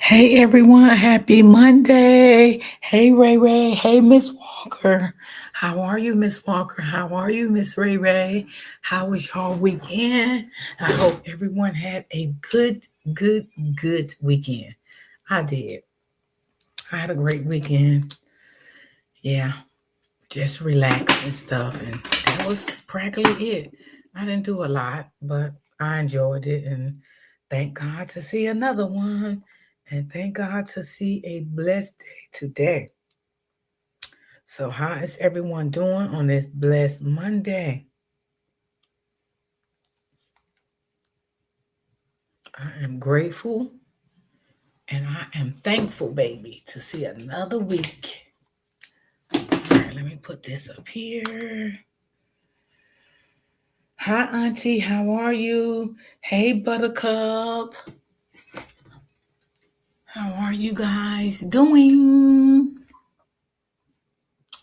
Hey everyone, happy Monday. Hey Ray Ray. Hey Miss Walker. How are you, Miss Walker? How are you, Miss Ray Ray? How was y'all weekend? I hope everyone had a good weekend. I did. I had a great weekend. Yeah, just relaxed and stuff. And that was practically it. I didn't do a lot, but I enjoyed it. And thank God to see another one. And thank God to see a blessed day today. So, how is everyone doing on this blessed Monday? I am grateful and I am thankful, baby, to see another week. All right, let me put this up here. Hi, Auntie. How are you? Hey, Buttercup. How are you guys doing?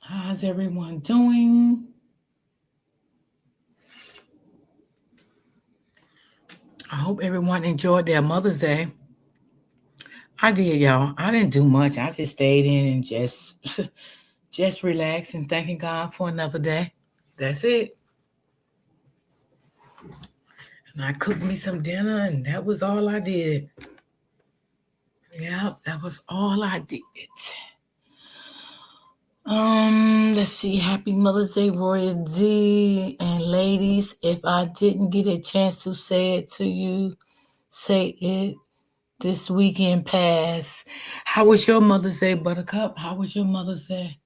How's everyone doing? I hope everyone enjoyed their Mother's Day. I did, y'all. I didn't do much. I just stayed in and just just relaxed and thanking God for another day. That's it. And I cooked me some dinner and that was all I did. Yep, that was all I did. Let's see. Happy Mother's Day, Royal D. And ladies, if I didn't get a chance to say it to you, say it this weekend past. How was your Mother's Day, Buttercup? How was your Mother's Day?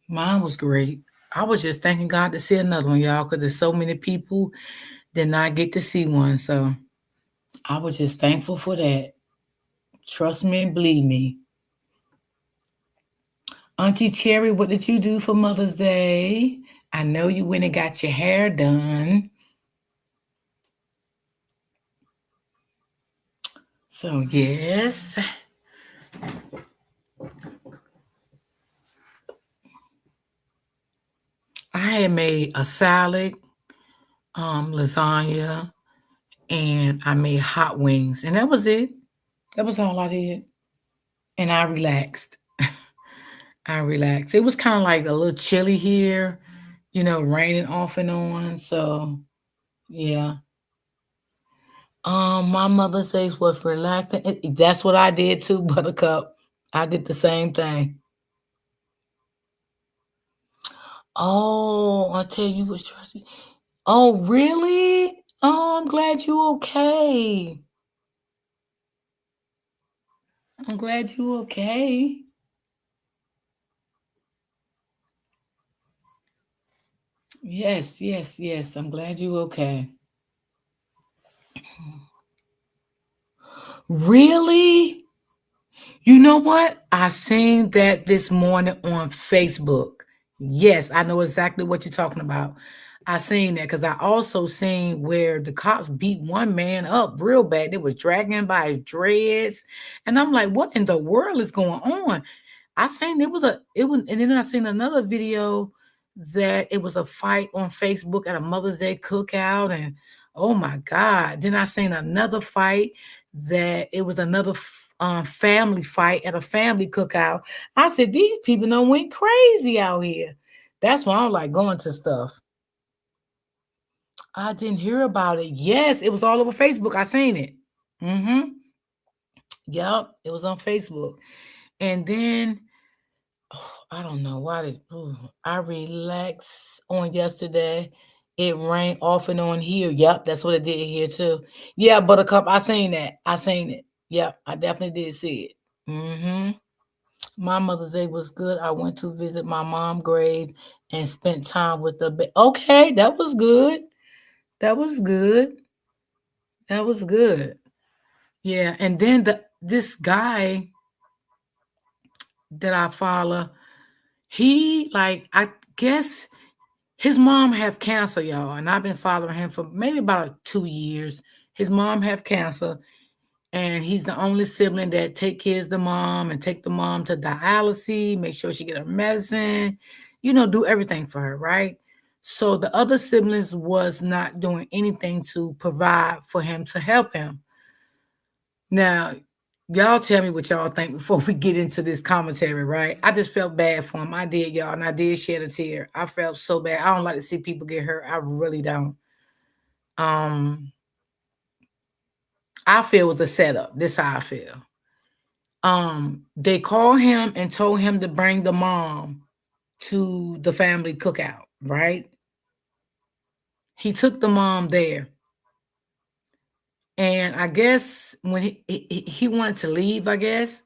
Mine was great. I was just thanking God to see another one, y'all, because there's so many people did not get to see one. So I was just thankful for that. Trust me and believe me. Auntie Cherry, what did you do for Mother's Day? I know you went and got your hair done. So yes, I had made a salad, lasagna, and I made hot wings, and that was it. That was all I did, and I relaxed. I relaxed. It was kind of like a little chilly here, raining off and on. So yeah. My Mother's Day was relaxing. That's what I did too, Buttercup. I did the same thing. Oh, I tell you what, stressing. Oh, really? Oh, I'm glad you okay. I'm glad you okay. Yes, yes, yes. I'm glad you okay. Really? You know what? I seen that this morning on Facebook. Yes, I know exactly what you're talking about. I seen that because I also seen where the cops beat one man up real bad. They was dragging him by his dreads. And I'm like, what in the world is going on? I seen and then I seen another video that it was a fight on Facebook at a Mother's Day cookout. And oh my God. Then I seen another fight that it was another family fight at a family cookout. I said, these people done went crazy out here. That's why I don't like going to stuff. I didn't hear about it. Yes, it was all over Facebook. I seen it. Mm-hmm. Yep, it was on Facebook. And then I don't know why I relaxed on yesterday. It rained off and on here. Yep, that's what it did here too. Yeah, Buttercup, I seen that. I seen it. Yep, I definitely did see it. Mm-hmm. My Mother's Day was good. I went to visit my mom grave and spent time with the okay, that was good. That was good. That was good. Yeah, and then this guy that I follow, he like I guess his mom have cancer, y'all, and I've been following him for maybe about 2 years. His mom have cancer, and he's the only sibling that take care of the mom and take the mom to dialysis, make sure she get her medicine, do everything for her, right? So the other siblings was not doing anything to provide for him to help him. Now, Y'all tell me what y'all think before we get into this commentary, right? I just felt bad for him. I did, y'all, and I did shed a tear. I felt so bad. I don't like to see people get hurt. I really don't. Um, I feel it was a setup. This how I feel. They called him and told him to bring the mom to the family cookout, right? He took the mom there. And I guess when he wanted to leave, I guess.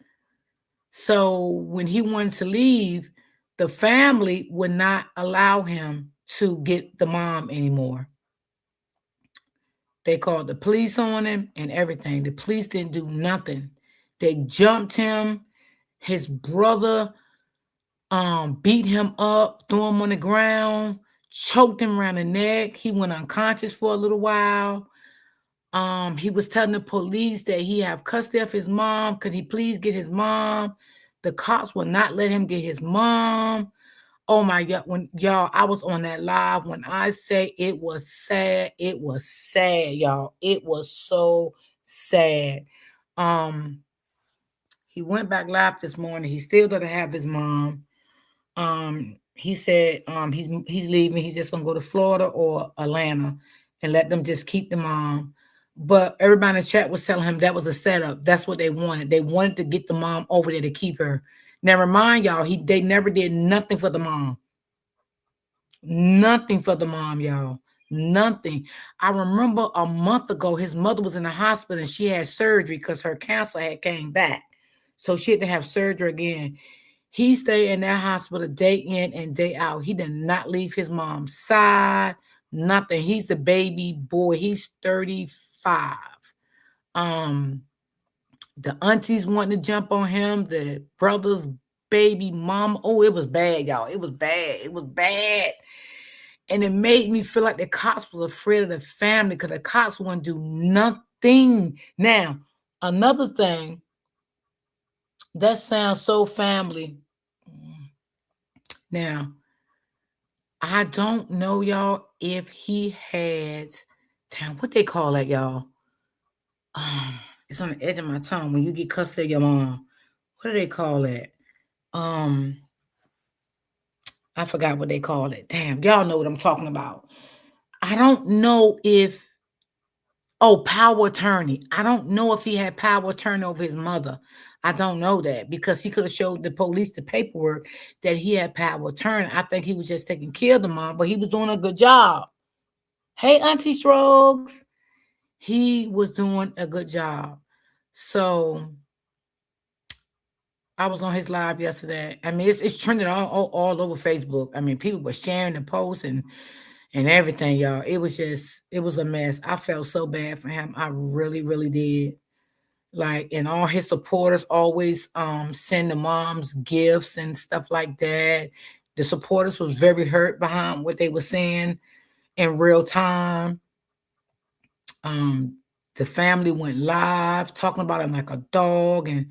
So when he wanted to leave, the family would not allow him to get the mom anymore. They called the police on him and everything. The police didn't do nothing. They jumped him. His brother beat him up, threw him on the ground, choked him around the neck. He went unconscious for a little while. He was telling the police that he have custody of his mom. Could he please get his mom? The cops would not let him get his mom. Oh my God, when y'all, I was on that live. When I say it was sad, y'all. It was so sad. He went back live this morning. He still doesn't have his mom. He said he's leaving. He's just gonna go to Florida or Atlanta and let them just keep the mom. But everybody in the chat was telling him that was a setup. That's what they wanted. They wanted to get the mom over there to keep her. Now remind y'all, they never did nothing for the mom. Nothing for the mom, y'all. Nothing. I remember a month ago, his mother was in the hospital and she had surgery because her cancer had came back. So she had to have surgery again. He stayed in that hospital day in and day out. He did not leave his mom's side. Nothing. He's the baby boy. He's 35. The aunties wanting to jump on him. The brother's baby mom. Oh, it was bad, y'all. It was bad. It was bad. And it made me feel like the cops was afraid of the family because the cops wouldn't do nothing. Now, another thing, that sounds so family. Now, I don't know, y'all, if he had, damn, what they call that, y'all? It's on the edge of my tongue when you get custody of your mom. What do they call that? I forgot what they call it. Damn, y'all know what I'm talking about. I don't know if, power attorney. I don't know if he had power attorney over his mother. I don't know that because he could have showed the police the paperwork that he had power attorney. I think he was just taking care of the mom, but he was doing a good job. Hey, Auntie Strokes. He was doing a good job. So I was on his live yesterday. I mean, it's trending all over Facebook. I mean, people were sharing the posts and everything, y'all. It was a mess. I felt so bad for him. I really, really did. Like, and all his supporters always send the moms gifts and stuff like that. The supporters was very hurt behind what they were saying in real time. The family went live talking about him like a dog, and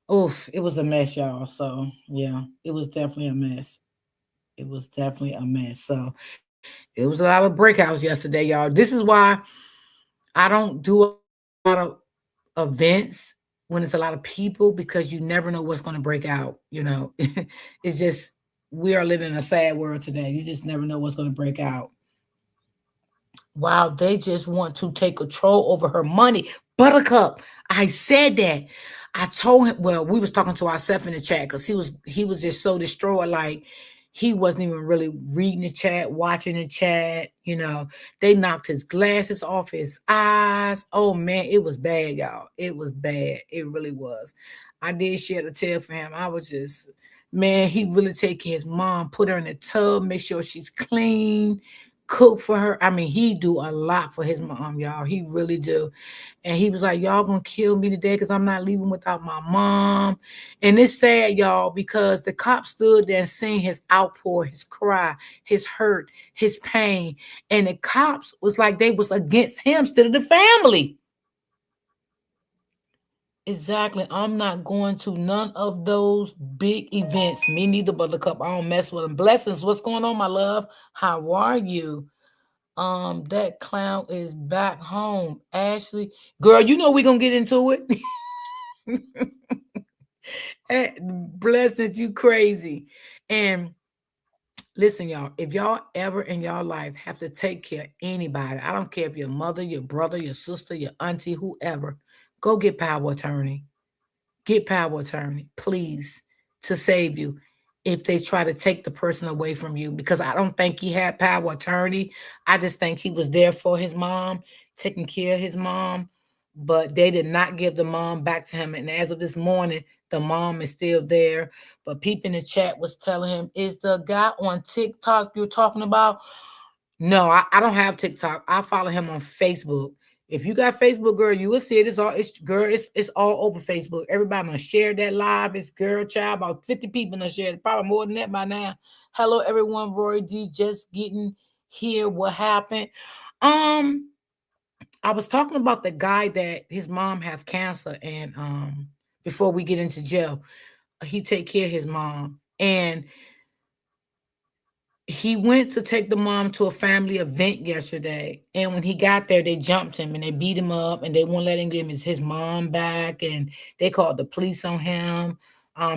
it was a mess, y'all. So yeah, it was definitely a mess. It was definitely a mess. So it was a lot of breakouts yesterday, y'all. This is why I don't do a lot of events when it's a lot of people because you never know what's going to break out. You know, it's just we are living in a sad world today. You just never know what's going to break out. Wow, they just want to take control over her money. Buttercup, I said that. I told him, well, we was talking to ourselves in the chat because he was just so destroyed, like he wasn't even really reading the chat, watching the chat. You know, they knocked his glasses off his eyes. Oh man, it was bad, y'all. It was bad. It really was. I did share the tale for him. I was just, man, he really take care of his mom, put her in the tub, make sure she's clean, cook for her. I mean, he do a lot for his mom, y'all. He really do. And he was like, y'all gonna kill me today because I'm not leaving without my mom. And it's sad, y'all, because the cop stood there and seen his outpour, his cry, his hurt, his pain. And the cops was like they was against him instead of the family. Exactly. I'm not going to none of those big events. Me neither, Buttercup. I don't mess with them. Blessings. What's going on, my love? How are you? That clown is back home. Ashlee, girl, you know we're gonna get into it. Blessings, you crazy. And listen, y'all, if y'all ever in your life have to take care of anybody, I don't care if your mother, your brother, your sister, your auntie, whoever, go get power attorney. Get power attorney, please, to save you if they try to take the person away from you. Because I don't think he had power attorney. I just think he was there for his mom, taking care of his mom. But they did not give the mom back to him. And as of this morning, the mom is still there. But people in the chat was telling him, is the guy on TikTok you're talking about? No, I don't have TikTok. I follow him on Facebook. If you got Facebook, girl, you will see it. It's all over Facebook. Everybody gonna share that live. It's girl, child, about 50 people gonna share it. Probably more than that by now. Hello, everyone. Roy D just getting here. What happened? Um, I was talking about the guy that his mom have cancer, and before we get into jail, he take care of his mom. And he went to take the mom to a family event yesterday, and when he got there, they jumped him and they beat him up, and they won't let him give his mom back, and they called the police on him.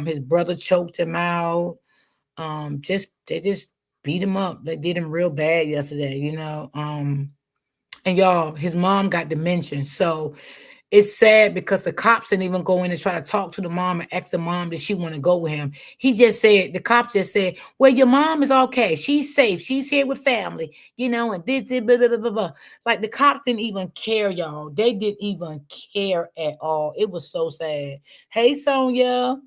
His brother choked him out. They just beat him up. They did him real bad yesterday, you know. And y'all, his mom got dementia, so it's sad because the cops didn't even go in and try to talk to the mom and ask the mom did she want to go with him. He just said, the cops just said, well, your mom is okay. She's safe. She's here with family, you know, and this, blah, blah, blah, blah, blah. Like the cops didn't even care, y'all. They didn't even care at all. It was so sad. Hey, Sonia.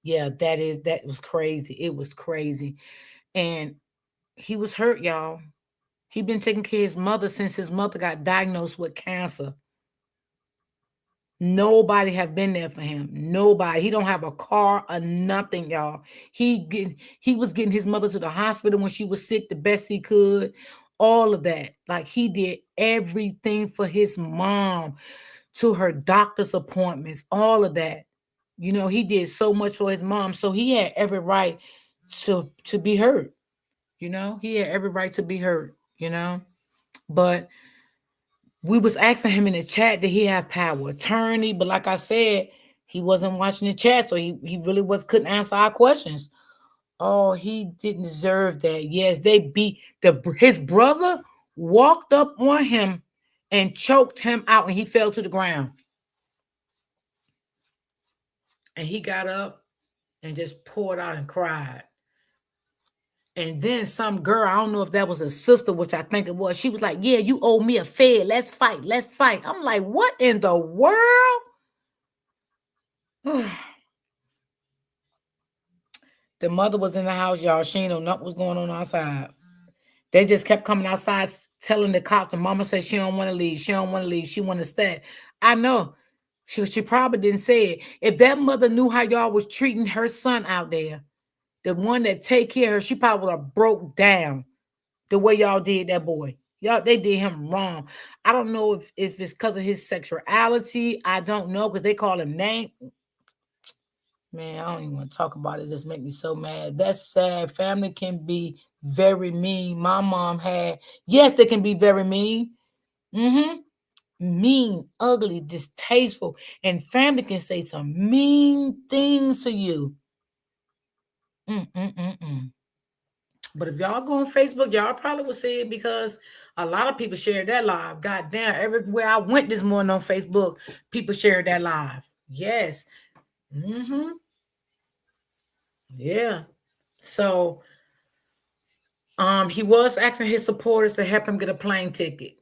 Yeah, that was crazy. It was crazy. And he was hurt, y'all. He been taking care of his mother since his mother got diagnosed with cancer. Nobody have been there for him. Nobody. He don't have a car or nothing, y'all. He was getting his mother to the hospital when she was sick the best he could. All of that. Like he did everything for his mom, to her doctor's appointments, all of that. You know, he did so much for his mom. So he had every right to be hurt. You know, he had every right to be hurt, you know. But we was asking him in the chat that he have power attorney, but like I said, he wasn't watching the chat, so he really couldn't answer our questions. Oh, he didn't deserve that. Yes, they beat his brother walked up on him and choked him out, and he fell to the ground. And he got up and just poured out and cried. And then some girl, I don't know if that was a sister, which I think it was. She was like, "Yeah, you owe me a fed. Let's fight. Let's fight." I'm like, "What in the world?" The mother was in the house, y'all. She didn't know nothing was going on outside. They just kept coming outside telling the cop. The mama said she don't want to leave. She don't want to leave. She want to stay. I know. She probably didn't say it. If that mother knew how y'all was treating her son out there, the one that take care of her, she probably would have broke down the way y'all did that boy. Y'all, they did him wrong. I don't know if it's because of his sexuality. I don't know, because they call him name. Man, I don't even want to talk about it. It just make me so mad. That's sad. Family can be very mean. My mom had, yes, they can be very mean. Mm-hmm. Mean, ugly, distasteful. And family can say some mean things to you. Mm-mm-mm-mm. But if y'all go on Facebook, y'all probably will see it, because a lot of people shared that live. God damn, everywhere I went this morning on Facebook, people shared that live. Yes. Mm-hmm. Yeah. So he was asking his supporters to help him get a plane ticket.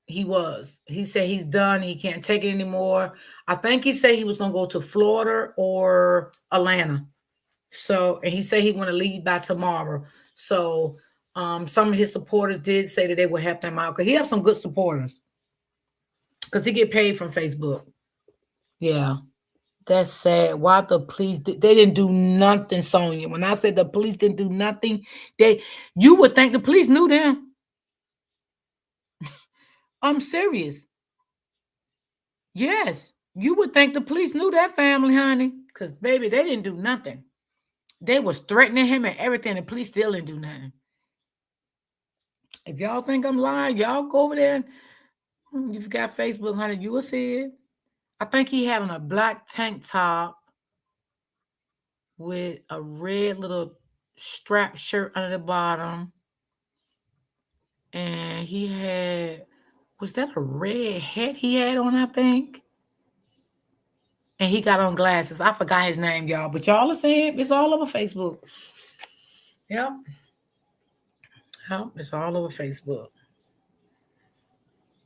He was. He said he's done. He can't take it anymore. I think he said he was gonna go to Florida or Atlanta. So, and he said he want to leave by tomorrow. So, some of his supporters did say that they would help him out, because he have some good supporters. Because he get paid from Facebook. Yeah. That's sad. Why the police they didn't do nothing, Sonia. When I said the police didn't do nothing, you would think the police knew them. I'm serious. Yes. You would think the police knew that family, honey. Because baby, they didn't do nothing. They was threatening him and everything. The police still didn't do nothing. If y'all think I'm lying, y'all go over there. If you got Facebook, honey, you will see it. I think he had on a black tank top with a red little strap shirt under the bottom. And he had, was that a red hat he had on, I think? And he got on glasses. I forgot his name, y'all, but y'all are saying it's all over Facebook. Yep. Yep. It's all over Facebook.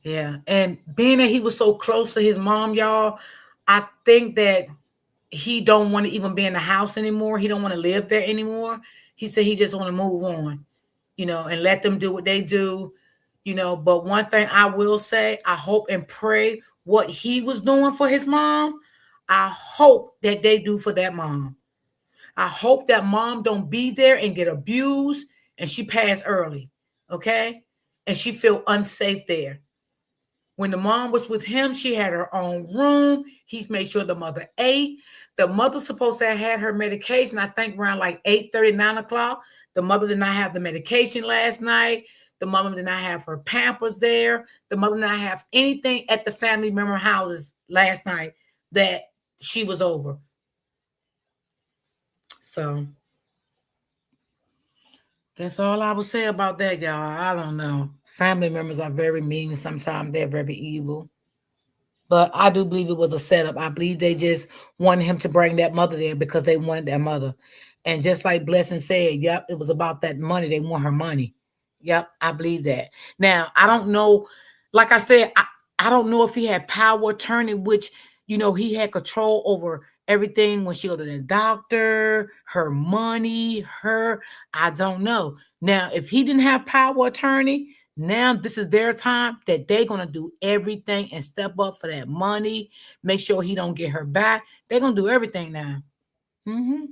Yeah. And being that he was so close to his mom, y'all, I think that he don't want to even be in the house anymore. He don't want to live there anymore. He said he just want to move on, and let them do what they do, But one thing I will say, I hope and pray what he was doing for his mom, I hope that they do for that mom. I hope that mom don't be there and get abused and she passed early, okay? And she feel unsafe there. When the mom was with him, she had her own room. He made sure the mother ate. The mother's supposed to have had her medication, I think around like 8:30, 9 o'clock. The mother did not have the medication last night. The mother did not have her Pampers there. The mother did not have anything at the family member houses last night that she was over. So that's all I would say about that, y'all. I don't know. Family members are very mean. Sometimes they're very evil. But I do believe it was a setup. I believe they just wanted him to bring that mother there because they wanted that mother. And just like Blessing said, yep, it was about that money. They want her money. Yep, I believe that. Now, I don't know. Like I said, I don't know if he had power attorney, which, he had control over everything when she go to the doctor, her money, I don't know. Now, if he didn't have power attorney, now this is their time that they're gonna do everything and step up for that money. Make sure he don't get her back. They're gonna do everything now. Mm-hmm.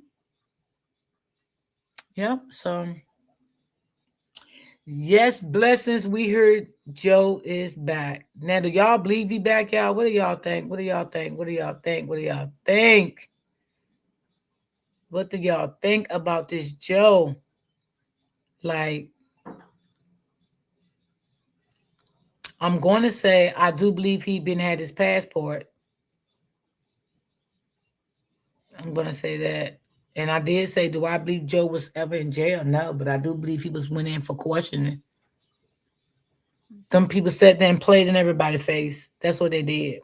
Yep. So yes, blessings. We heard Joe is back. Now, do y'all believe he back, y'all? What do y'all think? What do y'all think? What do y'all think? What do y'all think? What do y'all think about this Joe? Like, I'm going to say I do believe he been had his passport. I'm going to say that. And I did say, do I believe Joe was ever in jail? No, but I do believe he was went in for questioning. Them people sat there and played in everybody's face. That's what they did.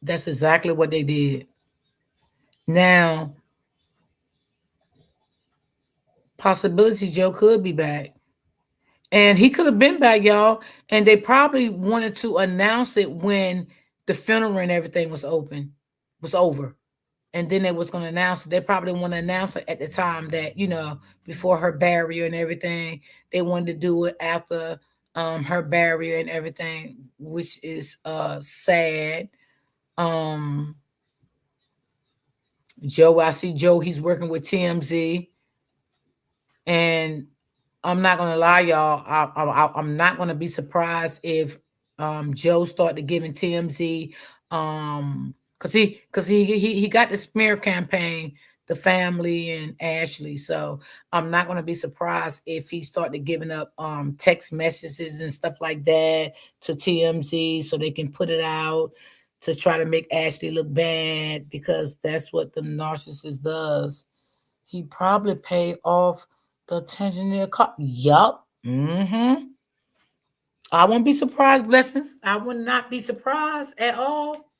That's exactly what they did. Now, possibility Joe could be back. And he could have been back, y'all. And they probably wanted to announce it when the funeral and everything was over. And then they was going to announce it. They probably want to announce it at the time that, before her burial and everything. They wanted to do it after her burial and everything, which is sad. Um Joe, I see Joe, he's working with TMZ. And I'm not gonna lie, y'all. I'm not gonna be surprised if Joe started giving TMZ because he got the smear campaign, the family and Ashlee. So I'm not gonna be surprised if he started giving up text messages and stuff like that to TMZ so they can put it out to try to make Ashlee look bad because that's what the narcissist does. He probably paid off the Tanzania car. Yup. Mm-hmm. I wouldn't be surprised, blessings. I would not be surprised at all.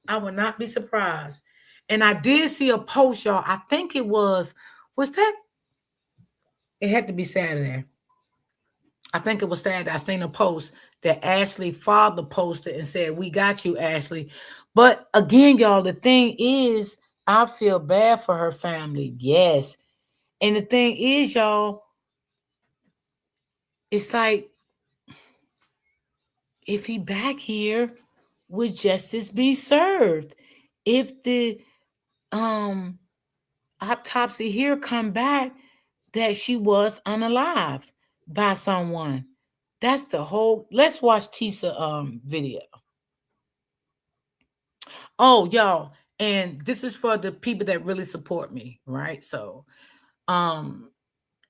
I would not be surprised. And I did see a post, y'all. I think was that? It had to be Saturday. I think it was Saturday. I seen a post that Ashlee father posted and said, "We got you, Ashlee." But again, y'all, the thing is, I feel bad for her family. Yes. And the thing is, y'all, it's like if he back here, would justice be served? If the um autopsy here come back that she was unalived by someone. That's the whole. Let's watch Tisa video. Oh, y'all, and this is for the people that really support me, right? So um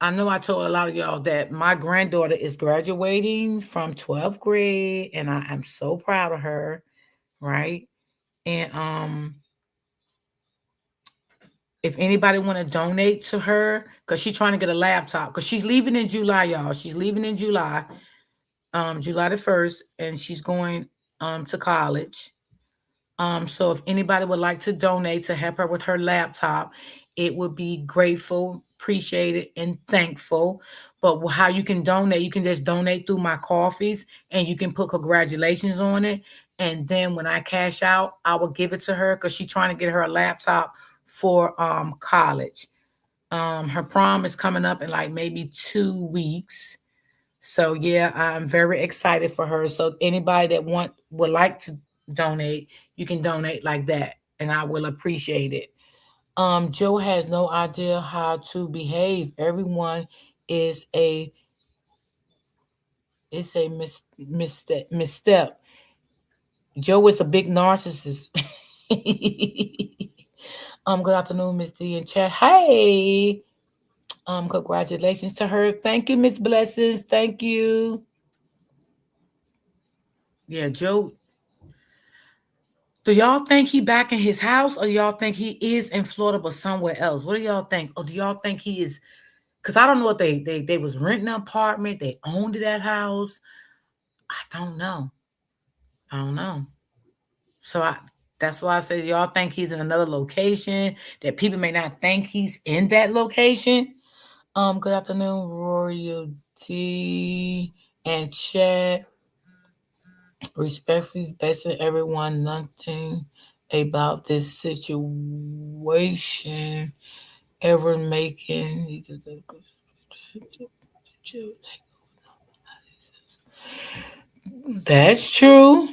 I know I told a lot of y'all that my granddaughter is graduating from 12th grade, and I am so proud of her. right? And if anybody want to donate to her, because she's trying to get a laptop, because she's leaving in July, y'all. She's leaving in July, July the 1st, and she's going to college. So if anybody would like to donate to help her with her laptop, it would be grateful, appreciated, and thankful. But how you can donate, you can just donate through my coffees and you can put congratulations on it. And then when I cash out, I will give it to her because she's trying to get her a laptop for college. Her prom is coming up in like maybe 2 weeks. So yeah, I'm very excited for her. So anybody that would like to donate, you can donate like that, and I will appreciate it. Joe has no idea how to behave. Everyone is a misstep. Joe is a big narcissist. Good afternoon, Miss D in chat. Hey, congratulations to her. Thank you, Miss Blessings. Thank you. Yeah, Joe. Do y'all think he back in his house, or y'all think he is in Florida but somewhere else? What do y'all think? Or do y'all think he is? Because I don't know if they was renting an apartment, they owned that house. I don't know. I don't know. So that's why I said y'all think he's in another location that people may not think he's in that location. Good afternoon, royalty and chat. Respectfully, basing everyone nothing about this situation ever making. That's true.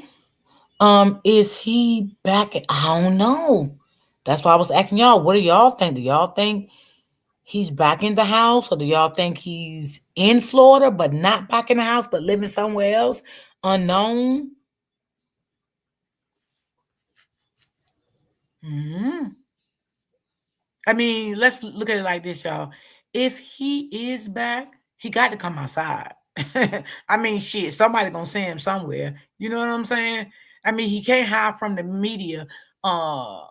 Is he back? I don't know. That's why I was asking y'all. What do y'all think? Do y'all think he's back in the house, or do y'all think he's in Florida but not back in the house but living somewhere else, unknown? Hmm. I mean, let's look at it like this, y'all. If he is back, he got to come outside. I mean, shit, somebody gonna see him somewhere. You know what I'm saying? I mean, he can't hide from the media, uh,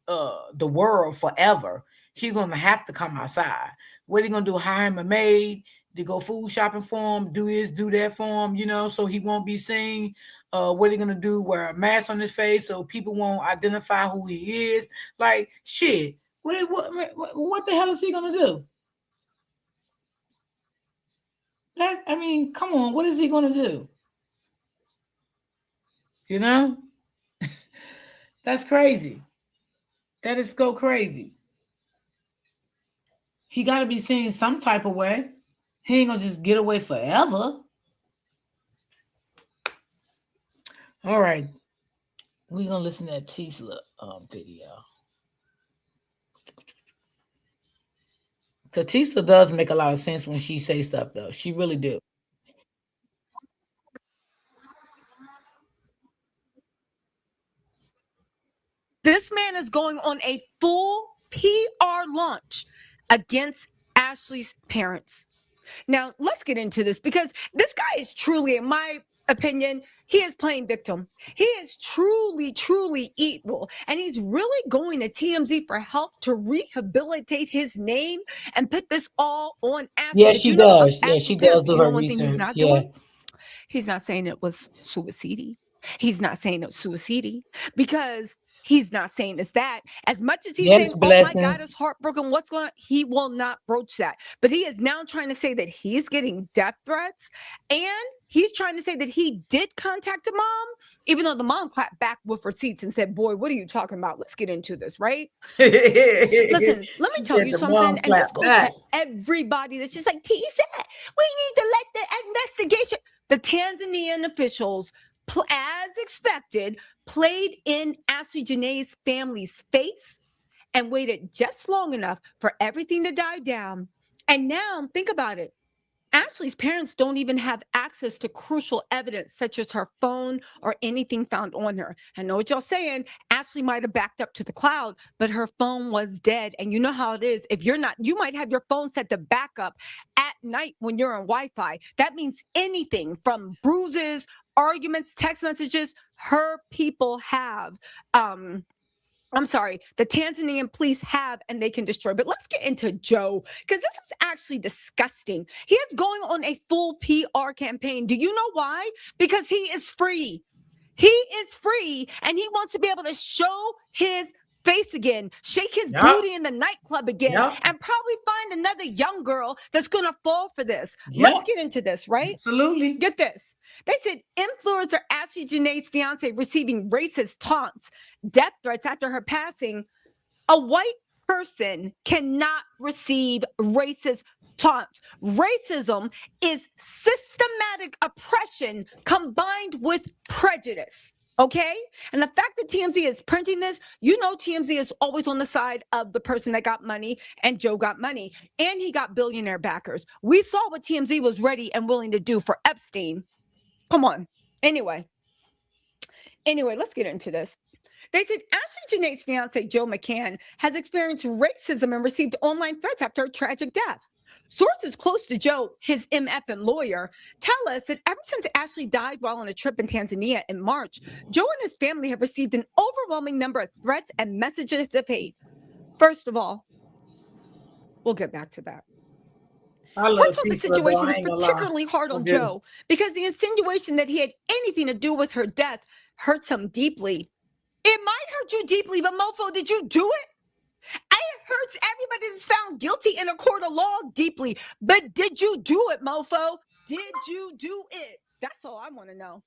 the world forever. He's gonna have to come outside. What he gonna do? Hire him a maid to go food shopping for him, do this, do that for him. So he won't be seen. What he gonna do? Wear a mask on his face so people won't identify who he is. Like shit. What the hell is he gonna do? I mean, come on, what is he gonna do? You know, that's crazy. That is so crazy. He got to be seen some type of way. He ain't gonna just get away forever. All right, we gonna listen to that Tesla video. Cause Tesla does make a lot of sense when she say stuff, though. She really do. This man is going on a full PR launch against Ashlee's parents. Now, let's get into this because this guy is truly, in my opinion, he is playing victim. He is truly, truly evil. And he's really going to TMZ for help to rehabilitate his name and put this all on Ashlee. Yeah, But she you know, does. Yeah, she Ashlee does parents, do but you her know one thing he's research. not Yeah. doing? He's not saying it was suicide. He's not saying it's suicide because he's not saying it's that. As much as he's saying, Yes, oh my God, blessings. it's heartbroken, what's going on? He will not broach that. But he is now trying to say that he's getting death threats and he's trying to say that he did contact a mom, even though the mom clapped back with receipts and said, boy, what are you talking about? Let's get into this, right? Listen, let me She tell said you the something, mom and this clapped goes to back. everybody that's just like, T said, we need to let the investigation. The Tanzanian officials, as expected, played in Ashley Janae's family's face and waited just long enough for everything to die down. And now, think about it. Ashlee's parents don't even have access to crucial evidence such as her phone or anything found on her. I know what y'all saying. Ashlee might have backed up to the cloud, but her phone was dead. And you know how it is. If you're not, you might have your phone set to backup at night when you're on Wi-Fi. That means anything from bruises arguments, text messages her people have. The Tanzanian police have, and they can destroy. But let's get into Joe, because this is actually disgusting. He is going on a full PR campaign. Do you know why? Because he is free. He is free, and he wants to be able to show his face again, shake his booty in the nightclub again, and probably find another young girl that's going to fall for this. Let's get into this, right? Absolutely. Get this. They said influencer Ashlee Janae's fiance receiving racist taunts, death threats after her passing. A white person cannot receive racist taunts. Racism is systematic oppression combined with prejudice. Okay? And the fact that TMZ is printing this, you know TMZ is always on the side of the person that got money, and Joe got money, and he got billionaire backers. We saw what TMZ was ready and willing to do for Epstein. Come on. Anyway, let's get into this. They said Ashlee Janae's fiance, Joe McCann, has experienced racism and received online threats after a tragic death. Sources close to Joe, his MF and lawyer, tell us that ever since Ashlee died while on a trip in Tanzania in March, Joe and his family have received an overwhelming number of threats and messages of hate. First of all, we'll get back to that. We're told the situation is particularly hard on Joe because the insinuation that he had anything to do with her death hurts him deeply. It might hurt you deeply, but mofo, did you do it? It hurts everybody that's found guilty in a court of law deeply. But did you do it, mofo? Did you do it? That's all I want to know.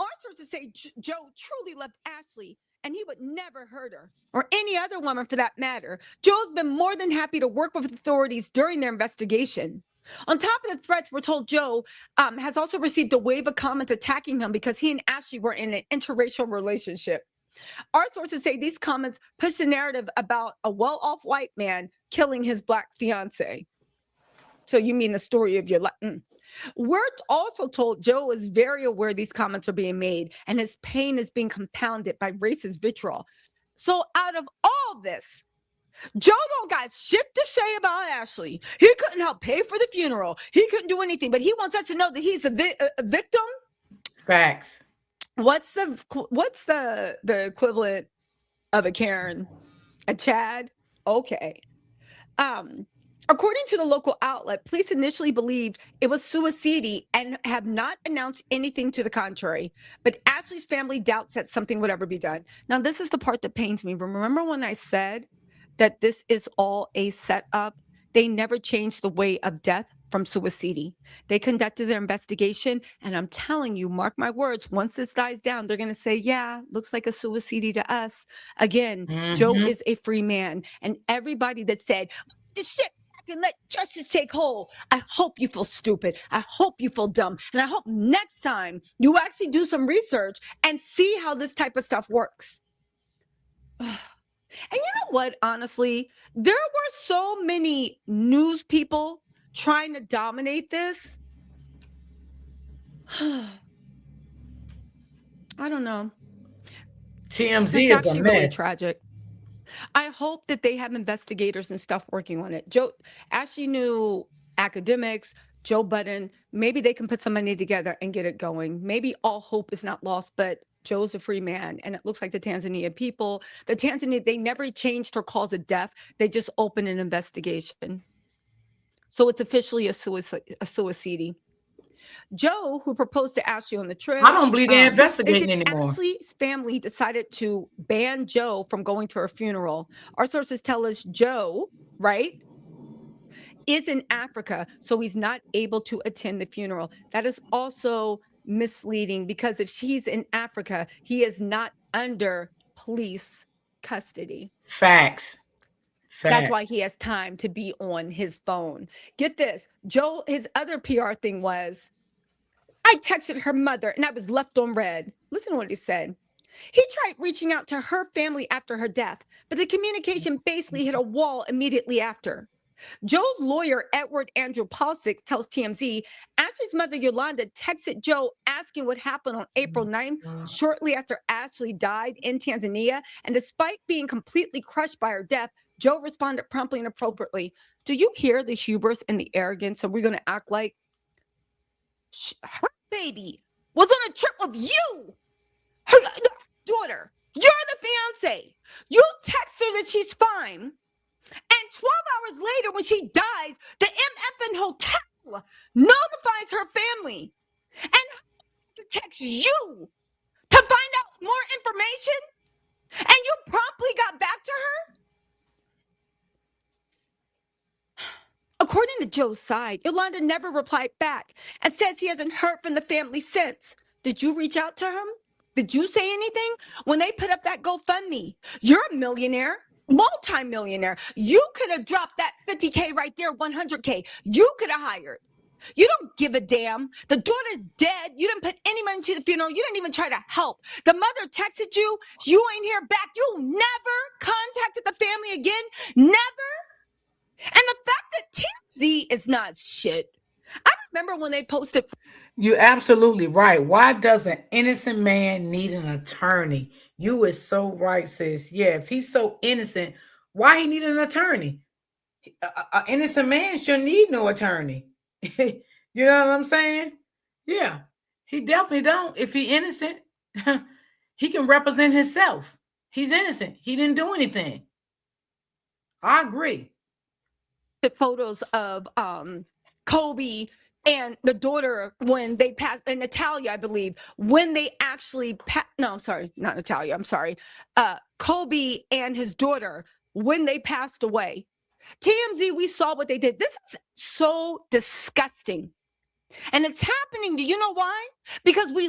Our sources say Joe truly loved Ashlee, and he would never hurt her, or any other woman for that matter. Joe's been more than happy to work with authorities during their investigation. On top of the threats, we're told Joe has also received a wave of comments attacking him because he and Ashlee were in an interracial relationship. Our sources say these comments push the narrative about a well-off white man killing his black fiance. So you mean the story of your life? We're also told Joe is very aware these comments are being made, and his pain is being compounded by racist vitriol. So out of all this, Joe don't got shit to say about Ashlee. He couldn't help pay for the funeral. He couldn't do anything, but he wants us to know that he's a victim. Facts. What's the equivalent of a Karen? A Chad? Okay. According to the local outlet, police initially believed it was suicide and have not announced anything to the contrary. But Ashlee's family doubts that something would ever be done. Now, this is the part that pains me. Remember when I said that this is all a setup? They never changed the way of death from suicide. They conducted their investigation, and I'm telling you, mark my words, once this dies down, they're going to say, yeah, looks like a suicide to us. Again, Joe is a free man. And everybody that said, this shit, and let justice take hold. I hope you feel stupid. I hope you feel dumb. And I hope next time you actually do some research and see how this type of stuff works. And you know what, honestly, there were so many news people trying to dominate this. I don't know. TMZ it's is a actually mess. Really tragic. I hope that they have investigators and stuff working on it. Ashlee knew academics, Joe Budden, maybe they can put some money together and get it going. Maybe all hope is not lost, but Joe's a free man. And it looks like the Tanzania people, they never changed her cause of death. They just opened an investigation. So it's officially a suicide. Joe, who proposed to Ashlee on the trip, I don't believe they're investigating anymore. Ashlee's family decided to ban Joe from going to her funeral. Our sources tell us Joe, right, is in Africa, so he's not able to attend the funeral. That is also misleading because if he's in Africa, he is not under police custody. Facts. That's why he has time to be on his phone. Get this, Joe, his other PR thing was, I texted her mother and I was left on red. Listen to what he said. He tried reaching out to her family after her death, but the communication basically hit a wall immediately after. Joe's lawyer, Edward Andrew Palcic, tells TMZ, Ashlee's mother, Yolanda, texted Joe asking what happened on April 9th, shortly after Ashlee died in Tanzania. And despite being completely crushed by her death, Joe responded promptly and appropriately. Do you hear the hubris and the arrogance? So we're going to act like her baby was on a trip with you, her daughter. You're the fiance. You text her that she's fine. And 12 hours later, when she dies, the MFN hotel notifies her family and to text you to find out more information. And you promptly got back to her? According to Joe's side, Yolanda never replied back and says he hasn't heard from the family since. Did you reach out to him? Did you say anything? When they put up that GoFundMe, you're a millionaire, multi-millionaire. You could have dropped that 50K right there, 100K. You could have hired. You don't give a damn. The daughter's dead. You didn't put any money to the funeral. You didn't even try to help. The mother texted you. You ain't here back. You never contacted the family again. Never. And the fact that TMZ is not shit. I remember when they posted. You're absolutely right. Why does an innocent man need an attorney? You is so right, sis. Yeah, if he's so innocent, why he need an attorney? An innocent man shouldn't need no attorney. You know what I'm saying? Yeah, he definitely don't. If he innocent, he can represent himself. He's innocent. He didn't do anything. I agree. Photos of Kobe and the daughter when they passed, and Natalia, I believe, when they actually no, I'm sorry, not Natalia, I'm sorry. Kobe and his daughter when they passed away. TMZ, we saw what they did. This is so disgusting. And it's happening. Do you know why? Because we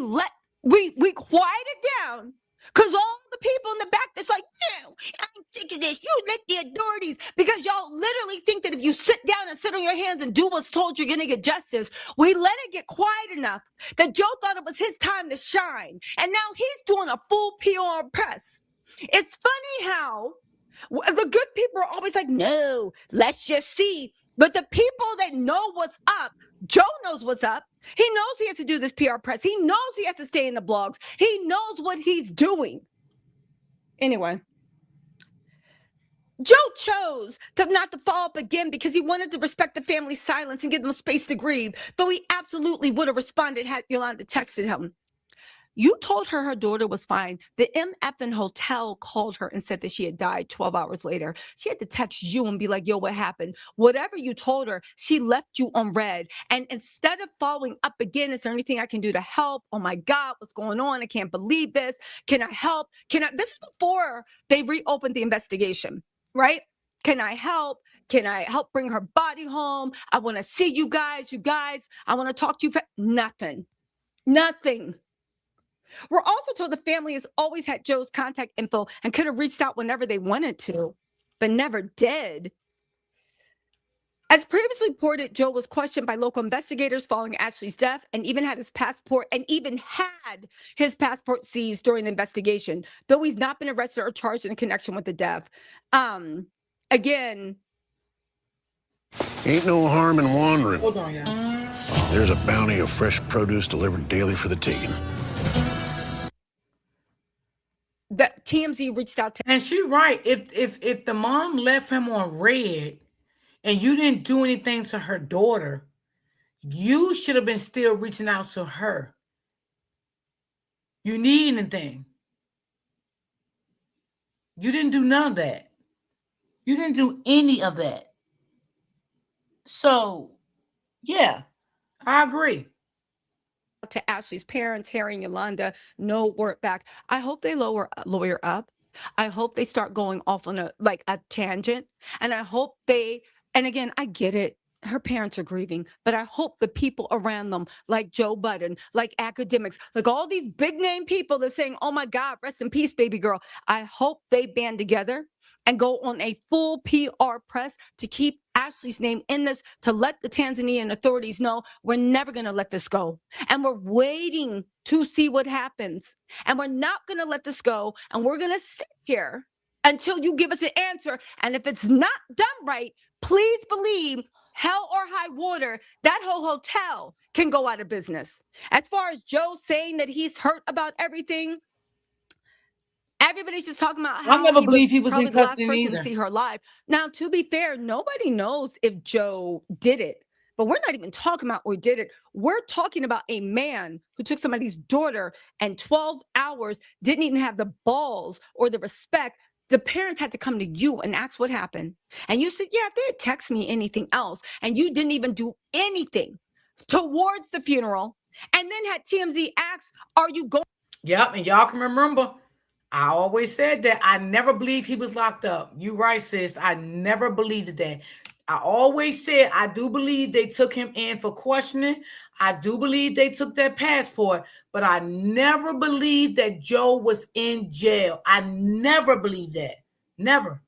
quiet it down. Because all the people in the back that's like, no, I'm sick of this. You let the authorities. Because y'all literally think that if you sit down and sit on your hands and do what's told, you're going to get justice. We let it get quiet enough that Joe thought it was his time to shine. And now he's doing a full PR press. It's funny how the good people are always like, no, let's just see. But the people that know what's up, Joe knows what's up. He knows he has to do this PR press. He knows he has to stay in the blogs. He knows what he's doing. Anyway, Joe chose not to follow up again because he wanted to respect the family's silence and give them space to grieve, though he absolutely would have responded had Yolanda texted him. You told her daughter was fine. The MFN hotel called her and said that she had died 12 hours later. She had to text you and be like, yo, what happened? Whatever you told her, she left you on red. And instead of following up again, is there anything I can do to help? Oh my God, what's going on? I can't believe this. Can I help? This is before they reopened the investigation, right? Can I help? Can I help bring her body home? I want to see you guys. I want to talk to you. Nothing. We're also told the family has always had Joe's contact info and could have reached out whenever they wanted to, but never did. As previously reported, Joe was questioned by local investigators following Ashlee's death and even had his passport seized during the investigation, though he's not been arrested or charged in connection with the death. Again, ain't no harm in wandering. Hold on, y'all. There's a bounty of fresh produce delivered daily for the taking. The TMZ reached out to, and she's right. If the mom left him on red and you didn't do anything to her daughter, you should have been still reaching out to her. You need anything? You didn't do none of that. You didn't do any of that. So, yeah, I agree. to Ashlee's parents, Harry and Yolanda, no word back. I hope they lawyer up. I hope they start going off on a tangent. And I hope and again, I get it. Her parents are grieving, but I hope the people around them, like Joe Budden, like academics, like all these big name people that are saying, oh my God, rest in peace, baby girl. I hope they band together and go on a full PR press to keep Ashlee's name in this, to let the Tanzanian authorities know we're never going to let this go. And we're waiting to see what happens. And we're not going to let this go. And we're going to sit here until you give us an answer. And if it's not done right, please believe hell or high water, that whole hotel can go out of business. As far as Joe saying that he's hurt about everything, everybody's just talking about how I never believed he was probably in the last custody person either. to see her alive. Now, to be fair, nobody knows if Joe did it. But we're not even talking about who did it. We're talking about a man who took somebody's daughter and 12 hours didn't even have the balls or the respect. The parents had to come to you and ask what happened. And you said, yeah, if they had text me anything else, and you didn't even do anything towards the funeral, and then had TMZ ask, are you going? Yep, and y'all can remember, I always said that I never believed he was locked up. You right, sis. I never believed that. I always said I do believe they took him in for questioning. I do believe they took that passport, but I never believed that Joe was in jail. I never believed that. Never.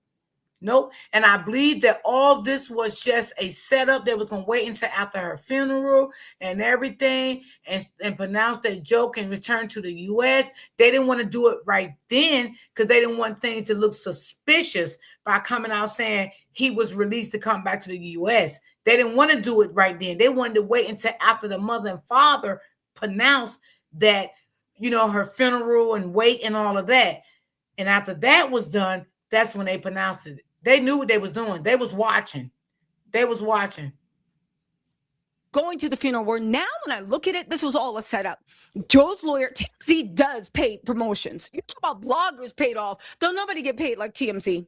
Nope. And I believe that all this was just a setup. They was going to wait until after her funeral and everything and pronounce that Joe can return to the U.S. They didn't want to do it right then because they didn't want things to look suspicious by coming out saying he was released to come back to the U.S. They didn't want to do it right then. They wanted to wait until after the mother and father pronounced that, her funeral and wait and all of that. And after that was done, that's when they pronounced it. They knew what they was doing. They was watching. Going to the funeral, where now when I look at it, this was all a setup. Joe's lawyer, TMZ, does pay promotions. You talk about bloggers paid off. Don't nobody get paid like TMZ.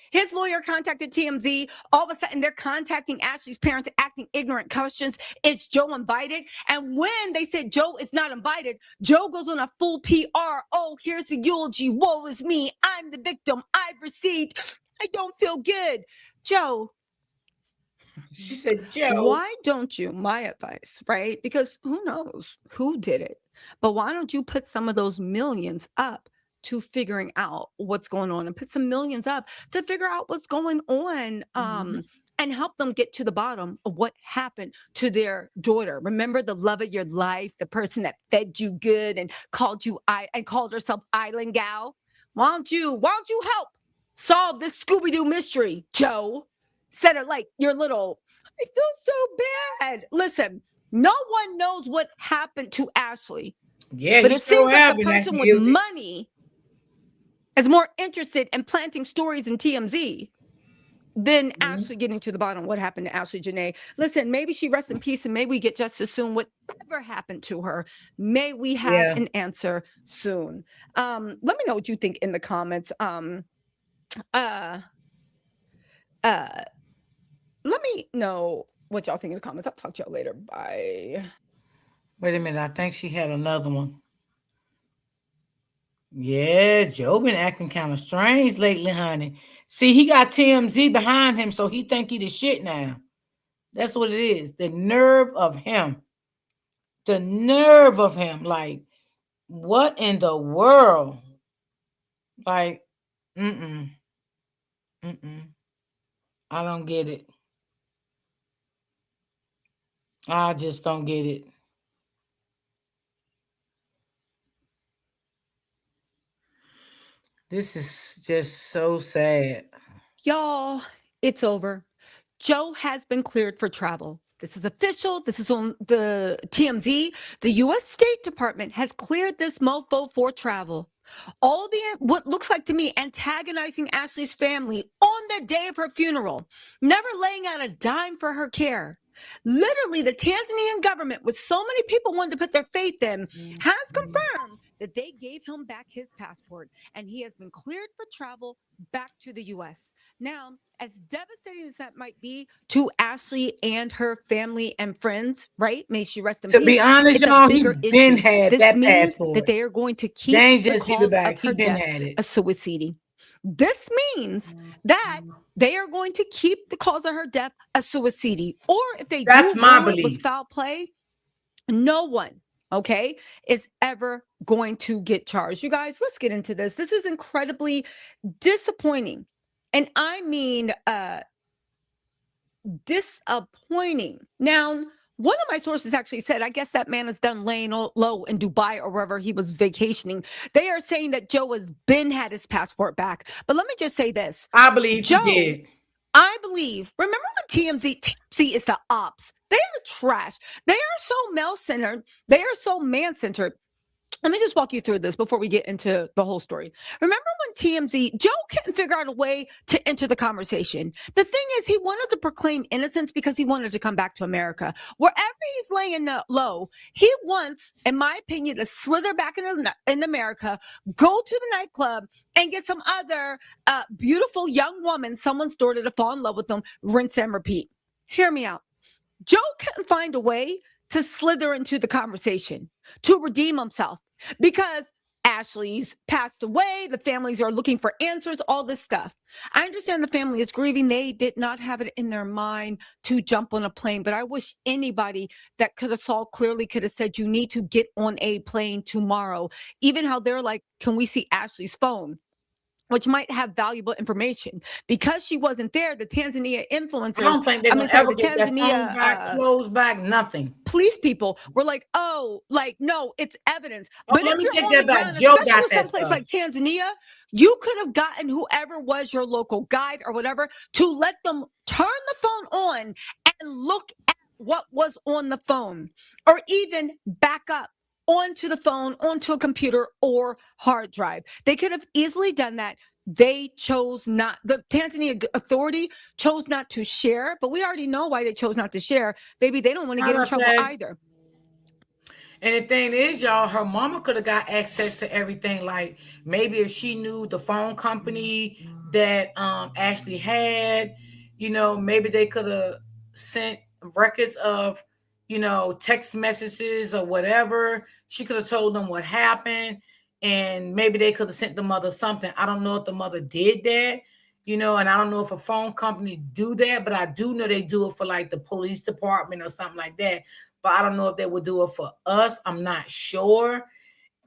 His lawyer contacted TMZ. All of a sudden, they're contacting Ashlee's parents, asking ignorant questions. Is Joe invited? And when they said Joe is not invited, Joe goes on a full PR. Oh, here's the eulogy. Woe is me. I'm the victim. I've received. I don't feel good. Joe. She said, Joe. Why don't you, my advice, right? Because who knows who did it? But why don't you put some of those millions up to figuring out what's going on, and put some millions up to figure out what's going on, and help them get to the bottom of what happened to their daughter. Remember the love of your life, the person that fed you good and called herself Island Gal? Why don't you help solve this Scooby-Doo mystery, Joe? Said it like your little, I feel so bad. Listen, no one knows what happened to Ashlee. Yeah, but it seems like the person with money is more interested in planting stories in TMZ than actually getting to the bottom of what happened to Ashlee Janae. Listen, maybe she rests in peace, and may we get justice soon. Whatever happened to her, may we have an answer soon. Let me know what you think in the comments. Let me know what y'all think in the comments. I'll talk to y'all later. Bye. Wait a minute. I think she had another one. Yeah, Joe been acting kind of strange lately, honey. See, he got TMZ behind him, so he think he the shit now. That's what it is. The nerve of him. Like, what in the world? Like, I don't get it. I just don't get it. This is just so sad. Y'all, it's over. Joe has been cleared for travel. This is official. This is on the TMZ. The U.S. State Department has cleared this mofo for travel. All the, what looks like to me, antagonizing Ashlee's family on the day of her funeral, never laying out a dime for her care. Literally, the Tanzanian government, with so many people wanting to put their faith in, has confirmed that they gave him back his passport, and he has been cleared for travel back to the U.S. Now, as devastating as that might be to Ashlee and her family and friends, right? May she rest in peace. To be honest, it's y'all, a bigger he been issue. had This that means passport. that they are going to keep the cause of her death a suicide. This means that they are going to keep the cause of her death a suicide. Or if they do rule it was foul play, no one, okay, is ever going to get charged. You guys, let's get into this. This is incredibly disappointing. And I mean disappointing. Now, one of my sources actually said, I guess that man is done laying low in Dubai or wherever he was vacationing. They are saying that Joe has had his passport back. But let me just say this. I believe Joe, he did. I believe, remember when TMZ is the ops. They are trash. They are so male-centered. They are so man-centered. let me just walk you through this before we get into the whole story. Remember when TMZ, Joe couldn't figure out a way to enter the conversation. The thing is, he wanted to proclaim innocence because he wanted to come back to America. Wherever he's laying low, he wants, in my opinion, to slither back in America, go to the nightclub and get some other beautiful young woman, someone's daughter, to fall in love with them, rinse and repeat. Hear me out. Joe couldn't find a way to slither into the conversation, to redeem himself, because Ashlee's passed away. The families are looking for answers, all this stuff. I understand the family is grieving. They did not have it in their mind to jump on a plane, but I wish anybody that could have saw clearly could have said, you need to get on a plane tomorrow. Even how they're like, can we see Ashlee's phone? Which might have valuable information. Because she wasn't there, the Tanzania influencers, I don't think they're going to ever get that phone back, clothes back, nothing. Police people were like, oh, like, no, it's evidence. Oh, but let if me you're take on that the back. ground, Joe especially got with that someplace stuff. like Tanzania, you could have gotten whoever was your local guide or whatever to let them turn the phone on and look at what was on the phone, or even back up onto the phone, onto a computer or hard drive. They could have easily done that. They chose not. The Tanzania Authority chose not to share, but we already know why they chose not to share. Baby, they don't want to get in trouble either. And the thing is, y'all, her mama could have got access to everything. Like maybe if she knew the phone company that Ashlee had, you know, maybe they could have sent records of, you know, text messages or whatever. She could have told them what happened, and maybe they could have sent the mother something. I don't know if the mother did that, you know, and I don't know if a phone company do that, but I do know they do it for like the police department or something like that. But I don't know if they would do it for us. I'm not sure.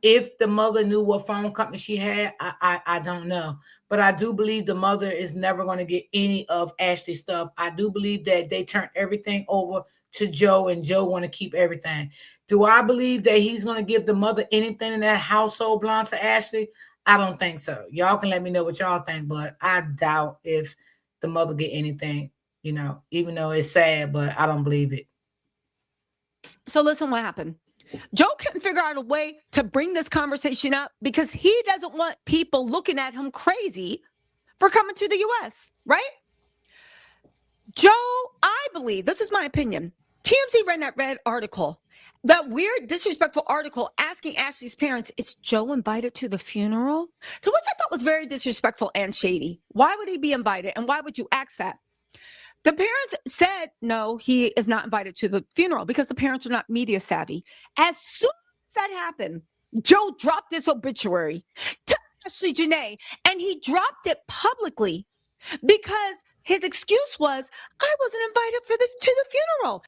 If the mother knew what phone company she had, I don't know. But I do believe the mother is never going to get any of Ashlee's stuff. I do believe that they turned everything over to Joe, and Joe want to keep everything. Do I believe that he's going to give the mother anything in that household belongs to Ashlee? I don't think so. Y'all can let me know what y'all think, but I doubt if the mother get anything, you know, even though it's sad, but I don't believe it. So listen what happened. Joe couldn't figure out a way to bring this conversation up because he doesn't want people looking at him crazy for coming to the U.S., right? Joe, I believe, this is my opinion, TMZ ran that red article, that weird, disrespectful article asking Ashlee's parents, is Joe invited to the funeral? To which I thought was very disrespectful and shady. Why would he be invited? And why would you ask that? The parents said, no, he is not invited to the funeral because the parents are not media savvy. As soon as that happened, Joe dropped this obituary to Ashlee Janae, and he dropped it publicly because his excuse was, I wasn't invited to the funeral.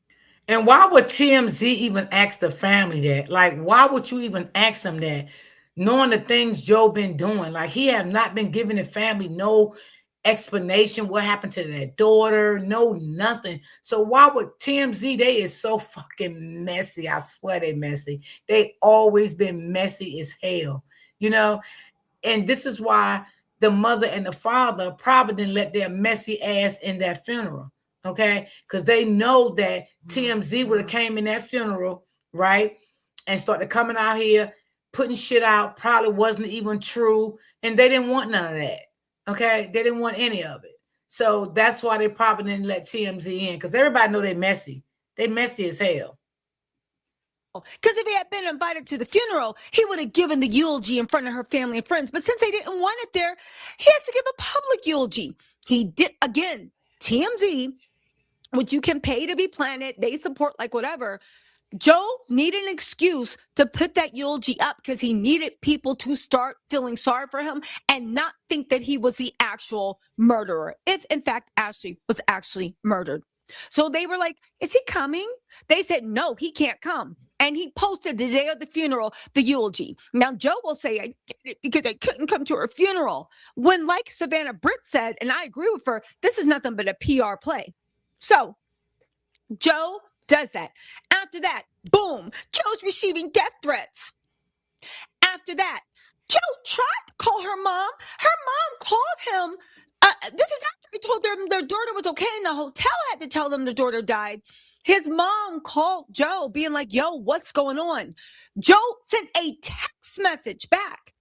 And why would TMZ even ask the family that? Like, why would you even ask them that? Knowing the things Joe been doing, like he have not been giving the family no explanation what happened to their daughter, no nothing. So why would TMZ? They is so fucking messy. I swear they messy. They always been messy as hell, you know. And this is why the mother and the father probably didn't let their messy ass in that funeral, okay? Because they know that TMZ would have came in that funeral, right, and started coming out here putting shit out. Probably wasn't even true, and they didn't want none of that. Okay, they didn't want any of it. So that's why they probably didn't let TMZ in, because everybody know they messy. They messy as hell. Because if he had been invited to the funeral, he would have given the eulogy in front of her family and friends. But since they didn't want it there, he has to give a public eulogy. He did, again, TMZ, which you can pay to be planted, they support like whatever. Joe needed an excuse to put that eulogy up because he needed people to start feeling sorry for him and not think that he was the actual murderer, if in fact Ashlee was actually murdered. So they were like, is he coming? They said, no, he can't come. And he posted the day of the funeral, the eulogy. Now, Joe will say, I did it because I couldn't come to her funeral. When, like Savannah Britt said, and I agree with her, this is nothing but a PR play. So Joe does that. After that, boom, Joe's receiving death threats. After that, Joe tried to call her mom. Her mom called him. This is after he told them their daughter was okay, and the hotel had to tell them the daughter died. His mom called Joe being like, yo, what's going on? Joe sent a text text message back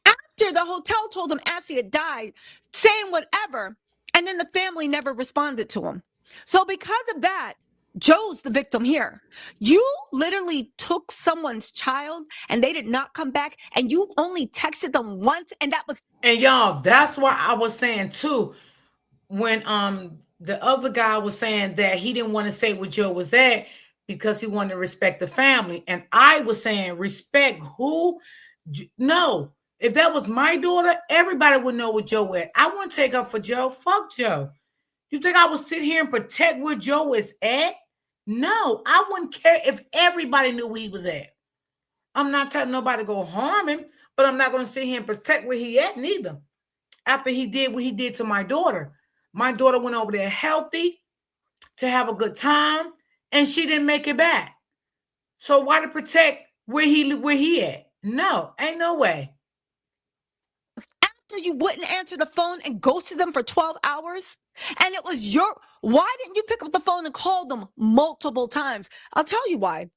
after the hotel told him Ashlee had died, saying whatever, and then the family never responded to him. So because of that, Joe's the victim here. You literally took someone's child and they did not come back, and you only texted them once, and that was. And y'all, that's why I was saying too, when the other guy was saying that he didn't want to say where Joe was at because he wanted to respect the family. And I was saying, respect who? No. If that was my daughter, everybody would know where Joe at. I wouldn't take up for Joe. Fuck Joe. You think I would sit here and protect where Joe is at? No, I wouldn't care if everybody knew where he was at. I'm not telling nobody to go harm him, but I'm not going to sit here and protect where he at neither. After he did what he did to my daughter went over there healthy to have a good time, and she didn't make it back. So why to protect where he at? No, ain't no way. After you wouldn't answer the phone and ghosted them for 12 hours, and it was why didn't you pick up the phone and call them multiple times? I'll tell you why.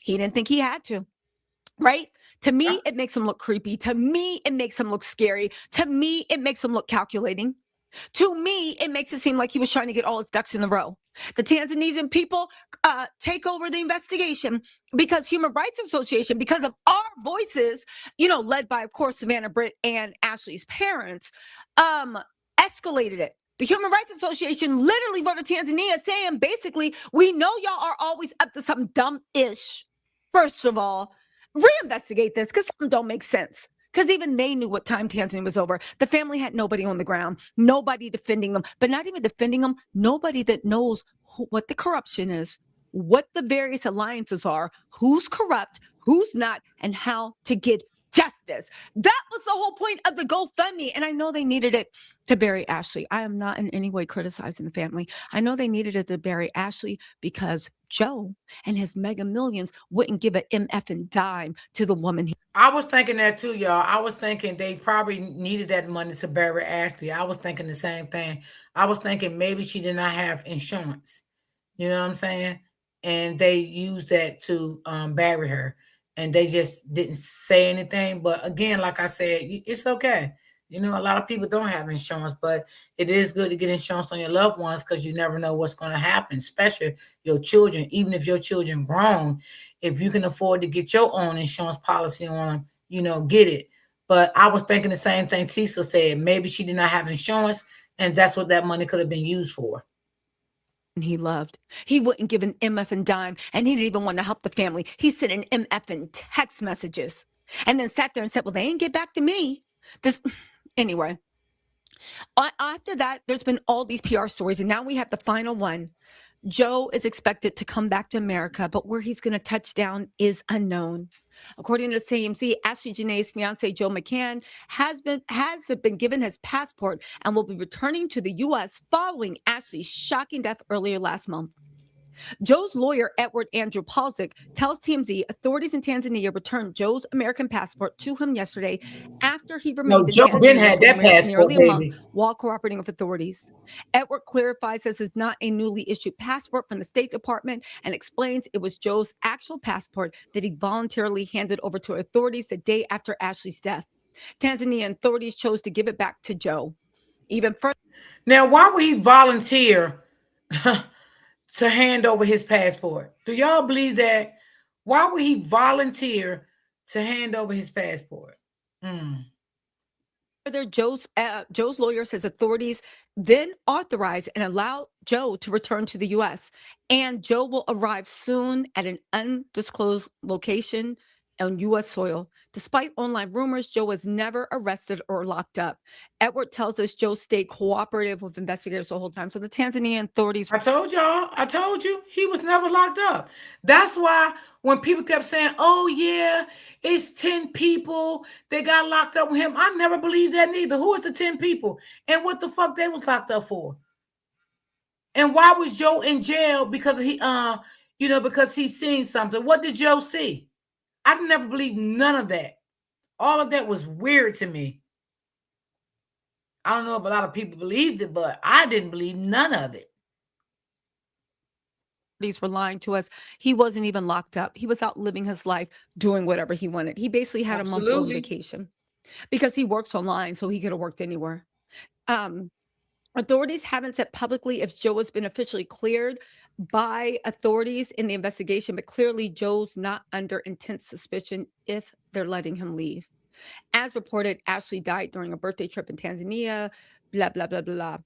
He didn't think he had to. Right? To me, it makes him look creepy. To me, it makes him look scary. To me, it makes him look calculating. To me, it makes it seem like he was trying to get all his ducks in a row. The Tanzanian people take over the investigation because Human Rights Association, because of our voices, led by, of course, Savannah Britt and Ashlee's parents, escalated it. The Human Rights Association literally wrote to Tanzania saying, basically, we know y'all are always up to something dumb-ish. First of all, reinvestigate this because something don't make sense. Because even they knew what time Tanzania was over. The family had nobody on the ground, nobody defending them, but not even defending them, nobody that knows what the corruption is, what the various alliances are, who's corrupt, who's not, and how to get justice. That was the whole point of the GoFundMe. And I know they needed it to bury Ashlee. I am not in any way criticizing the family. I know they needed it to bury Ashlee because Joe and his mega millions wouldn't give an MF and dime to the woman. I was thinking that too, y'all. I was thinking they probably needed that money to bury Ashlee. I was thinking the same thing. I was thinking maybe she did not have insurance. You know what I'm saying? And they used that to bury her. And they just didn't say anything. But again, like I said, it's okay. A lot of people don't have insurance, but it is good to get insurance on your loved ones because you never know what's going to happen, especially your children. Even if your children grown, if you can afford to get your own insurance policy on them, get it. But I was thinking the same thing Tisa said. Maybe she did not have insurance, and that's what that money could have been used for. He loved. He wouldn't give an MF and dime, and he didn't even want to help the family. He sent an MF and text messages and then sat there and said, well, they ain't get back to me. Anyway, after that, there's been all these PR stories, and now we have the final one. Joe is expected to come back to America, but where he's going to touch down is unknown. According to the CMC, Ashlee Janae's fiance, Joe McCann, has been given his passport and will be returning to the U.S. following Ashlee's shocking death earlier last month. Joe's lawyer, Edward Andrew Palcic, tells TMZ authorities in Tanzania returned Joe's American passport to him yesterday after he remained in Tanzania for nearly a month while cooperating with authorities. Edward clarifies this is not a newly issued passport from the State Department and explains it was Joe's actual passport that he voluntarily handed over to authorities the day after Ashlee's death. Tanzanian authorities chose to give it back to Joe. Even further. Now, why would he volunteer to hand over his passport? Do y'all believe that? Why would he volunteer to hand over his passport? Further, Joe's lawyer says authorities then authorized and allowed Joe to return to the U.S. and Joe will arrive soon at an undisclosed location on U.S. soil. Despite online rumors, Joe was never arrested or locked up. Edward tells us Joe stayed cooperative with investigators the whole time. So the Tanzanian authorities. I told you, he was never locked up. That's why when people kept saying, oh yeah, it's 10 people that got locked up with him, I never believed that neither. Who is the 10 people? And what the fuck they was locked up for? And why was Joe in jail? Because he, because he seen something. What did Joe see? I never believed none of that. All of that was weird to me. I don't know if a lot of people believed it, but I didn't believe none of it. were lying to us. He wasn't even locked up. He was out living his life, doing whatever he wanted. He basically had a month-long Absolutely. vacation because he works online, so he could have worked anywhere. Authorities haven't said publicly if Joe has been officially cleared by authorities in the investigation, but clearly Joe's not under intense suspicion if they're letting him leave. As reported, Ashlee died during a birthday trip in Tanzania, blah, blah, blah, blah.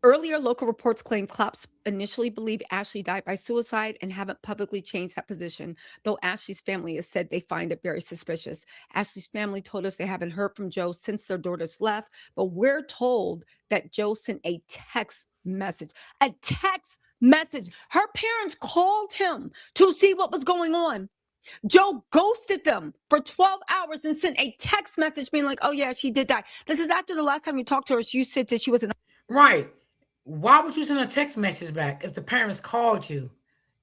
Earlier, local reports claimed cops initially believed Ashlee died by suicide and haven't publicly changed that position, though Ashlee's family has said they find it very suspicious. Ashlee's family told us they haven't heard from Joe since their daughters left, but we're told that Joe sent a text message. A text message. Her parents called him to see what was going on. Joe ghosted them for 12 hours and sent a text message being like, oh, yeah, she did die. This is after the last time you talked to her. You said that she was in. Right. Why would you send a text message back if the parents called you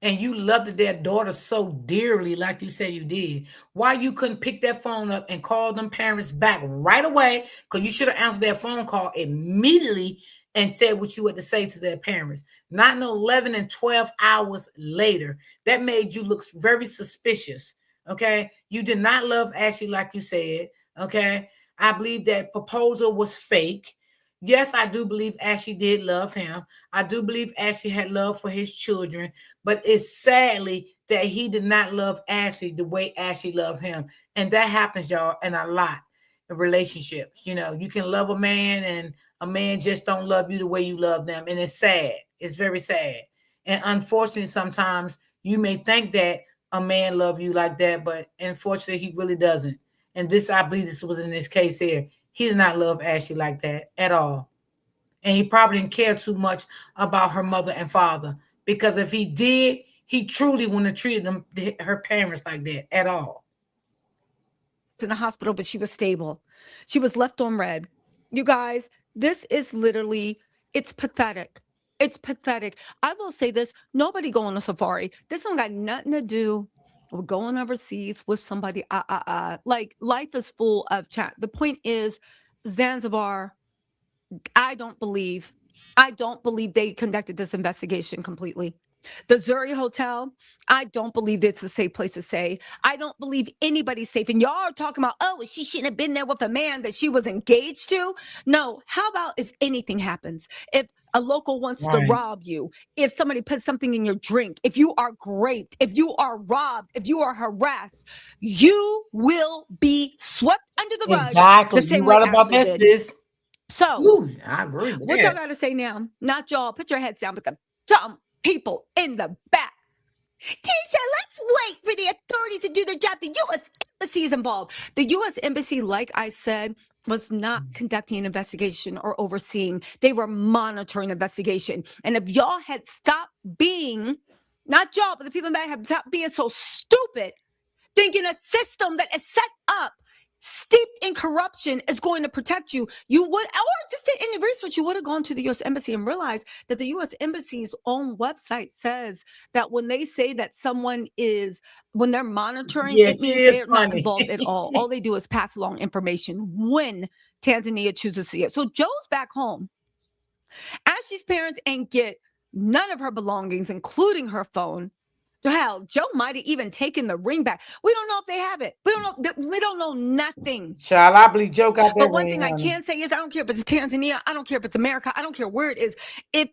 and you loved their daughter so dearly, like you said you did? Why you couldn't pick that phone up and call them parents back right away? Because you should have answered their phone call immediately and said what you had to say to their parents. Not no 11 and 12 hours later. That made you look very suspicious. Okay. You did not love Ashlee like you said. Okay. I believe that proposal was fake. Yes, I do believe Ashlee did love him. I do believe Ashlee had love for his children, but it's sadly that he did not love Ashlee the way Ashlee loved him. And that happens, y'all, and a lot in relationships. You know, you can love a man and a man just don't love you the way you love them. And it's sad. It's very sad. And unfortunately, sometimes you may think that a man love you like that, but unfortunately, he really doesn't. And this, I believe this was in this case here. He did not love Ashlee like that at all. And he probably didn't care too much about her mother and father. Because if he did, he truly wouldn't have treated them, her parents like that at all. In a hospital, but she was stable. She was left on red. You guys, this is literally, it's pathetic. It's pathetic. I will say this, nobody go on a safari. This don't got nothing to do with going overseas with somebody. Like, life is full of chat. The point is, Zanzibar, I don't believe they conducted this investigation completely. The Zuri Hotel, I don't believe it's a safe place to stay. I don't believe anybody's safe. And y'all are talking about, oh, she shouldn't have been there with a man that she was engaged to. No, how about if anything happens? If a local wants to rob you, if somebody puts something in your drink, if you are raped, if you are robbed, if you are harassed, you will be swept under the rug. Exactly. The same You way right about Ashlee that, did. sis. So, Ooh, I agree with what that. y'all got to say now? Not y'all. Put your heads down, but the dumb people in the back. Tisha, let's wait for the authorities to do their job. The U.S. Embassy is involved. The U.S. Embassy, like I said, was not conducting an investigation or overseeing. They were monitoring investigation. And if y'all had stopped being, not y'all, but the people in the back have stopped being so stupid, thinking a system that is set up steeped in corruption is going to protect you, you would, or just did any research, you would have gone to the U.S. Embassy and realized that the U.S. Embassy's own website says that when they say that someone is, when they're monitoring, it means they're not involved at all. All they do is pass along information when Tanzania chooses to see it. So Joe's back home. Ashlee's parents ain't get none of her belongings, including her phone. Hell, Joe might have even taken the ring back. We don't know if they have it. We don't know. We don't know nothing. Child, I believe Joe got that But one ring, thing I can say is I don't care if it's Tanzania. I don't care if it's America. I don't care where it is. If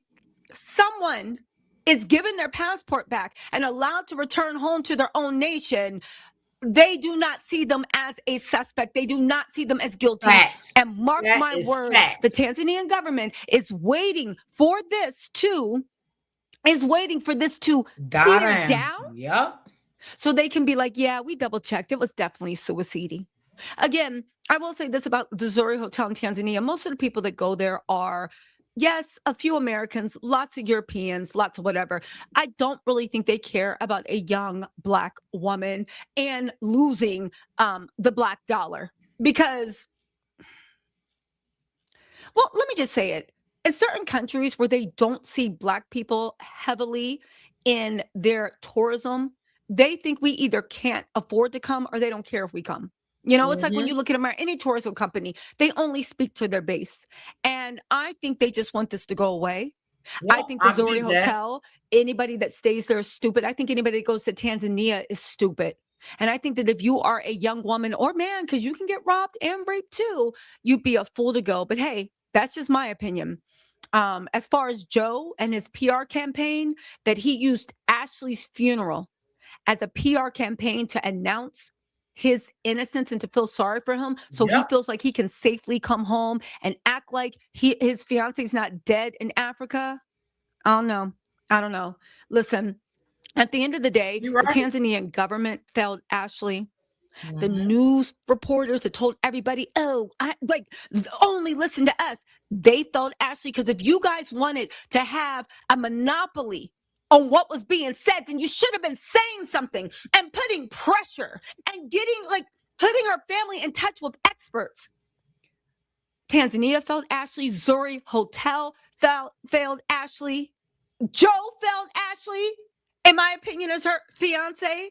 someone is given their passport back and allowed to return home to their own nation, they do not see them as a suspect. They do not see them as guilty. Facts. And mark That my is words, facts. the Tanzanian government is waiting for this to clear down. Yep. So they can be like, yeah, we double checked. It was definitely suicide. Again, I will say this about the Zuri Hotel in Tanzania. Most of the people that go there are, yes, a few Americans, lots of Europeans, lots of whatever. I don't really think they care about a young Black woman and losing the Black dollar because, well, let me just say it. In certain countries where they don't see Black people heavily in their tourism, they think we either can't afford to come or they don't care if we come. You know, it's like when you look at any tourism company, they only speak to their base. And I think they just want this to go away. Yeah, I think the I Zori believe that. Hotel, anybody that stays there is stupid. I think anybody that goes to Tanzania is stupid. And I think that if you are a young woman or man, because you can get robbed and raped too, you'd be a fool to go. But hey, that's just my opinion. As far as Joe and his PR campaign, that he used Ashlee's funeral as a PR campaign to announce his innocence and to feel sorry for him, so he Yep. feels like he can safely come home and act like his fiance is not dead in Africa. I don't know. I don't know. Listen, at the end of the day, You're the right. Tanzanian government failed Ashlee. The Mhm. news reporters that told everybody, oh, only listen to us. They failed Ashlee because if you guys wanted to have a monopoly on what was being said, then you should have been saying something and putting pressure and putting her family in touch with experts. Tanzania failed Ashlee. Zuri Hotel failed Ashlee. Joe failed Ashlee, in my opinion, as her fiance.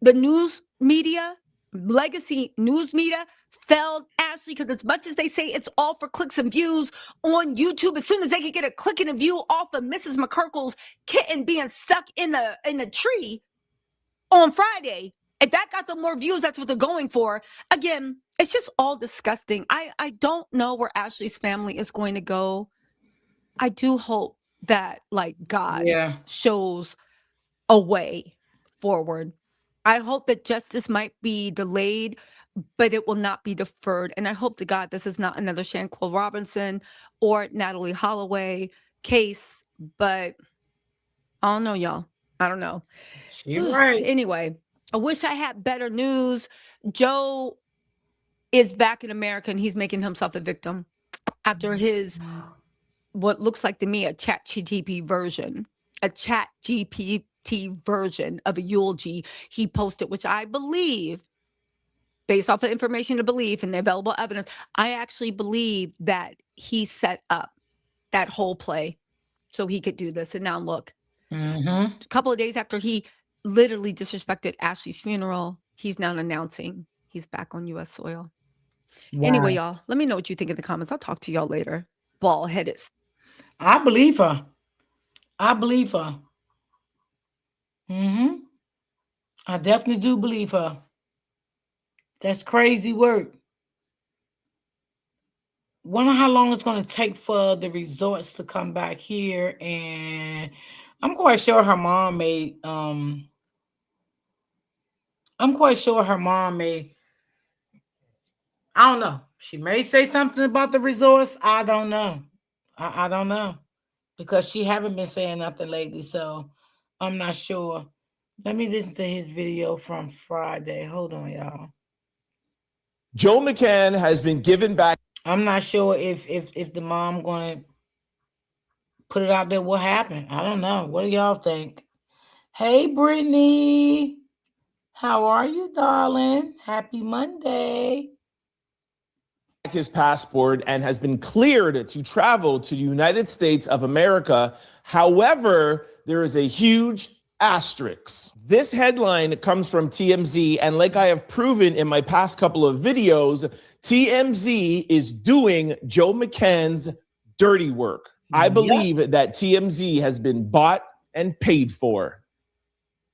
The news media, legacy news media, failed Ashlee because as much as they say it's all for clicks and views on YouTube, as soon as they could get a click and a view off of Mrs. McCurkle's kitten being stuck in the tree on Friday, if that got them more views, that's what they're going for. Again, it's just all disgusting. I don't know where Ashlee's family is going to go. I do hope that God Yeah. shows a way forward. I hope that justice might be delayed, but it will not be deferred. And I hope to God this is not another Ashlee Robinson or Natalie Holloway case. But I don't know, y'all. I don't know. You're right. Anyway, I wish I had better news. Joe is back in America and he's making himself a victim after his, what looks like to me, a ChatGPT version of a eulogy he posted, which I believe, based off of information to believe and the available evidence, I actually believe that he set up that whole play so he could do this. And now look, a couple of days after he literally disrespected Ashlee's funeral, he's now announcing he's back on U.S. soil. Wow. Anyway, y'all, let me know what you think in the comments. I'll talk to y'all later. Bald-headed. I believe her. I believe her. I definitely do believe her. That's crazy work. Wonder how long it's going to take for the resorts to come back here, and I'm quite sure her mom may. I'm quite sure her mom may. I don't know. She may say something about the resorts. I don't know. I don't know because she haven't been saying nothing lately, so I'm not sure. Let me listen to his video from Friday. Hold on, y'all. Joe McCann has been given back. I'm not sure if the mom gonna put it out there what happened. I don't know. What do y'all think? Hey, Brittany. How are you, darling? Happy Monday. His passport and has been cleared to travel to the United States of America. However, there is a huge asterisk. This headline comes from TMZ, and like I have proven in my past couple of videos, TMZ is doing Joe McCann's dirty work. I believe that TMZ has been bought and paid for.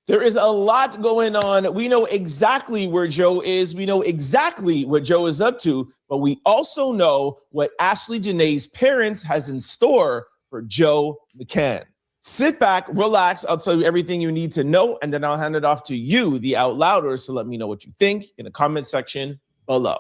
There is a lot going on. We know exactly where Joe is. We know exactly what Joe is up to, but we also know what Ashlee Janae's parents has in store for Joe McCann. Sit back, relax. I'll tell you everything you need to know, and then I'll hand it off to you, the Out Louders, to let me know what you think in the comment section below.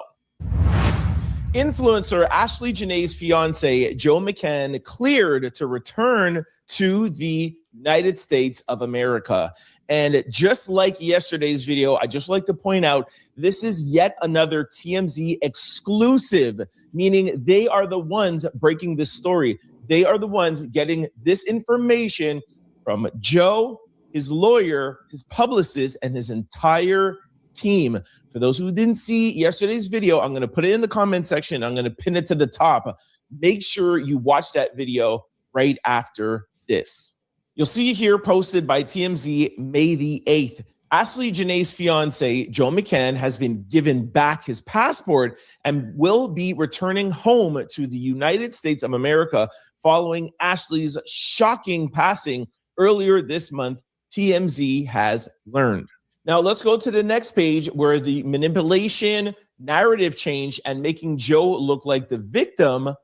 Influencer Ashlee Janae's fiance, Joe McCann, cleared to return to the United States of America. And just like yesterday's video, I just like to point out, this is yet another TMZ exclusive, meaning they are the ones breaking this story. They are the ones getting this information from Joe, his lawyer, his publicist, and his entire team. For those who didn't see yesterday's video, I'm going to put it in the comment section. I'm going to pin it to the top. Make sure you watch that video right after this. You'll see here posted by TMZ May the 8th. Ashlee Janae's fiance, Joe McCann, has been given back his passport and will be returning home to the United States of America following Ashlee's shocking passing earlier this month, TMZ has learned. Now, let's go to the next page where the manipulation, narrative change, and making Joe look like the victim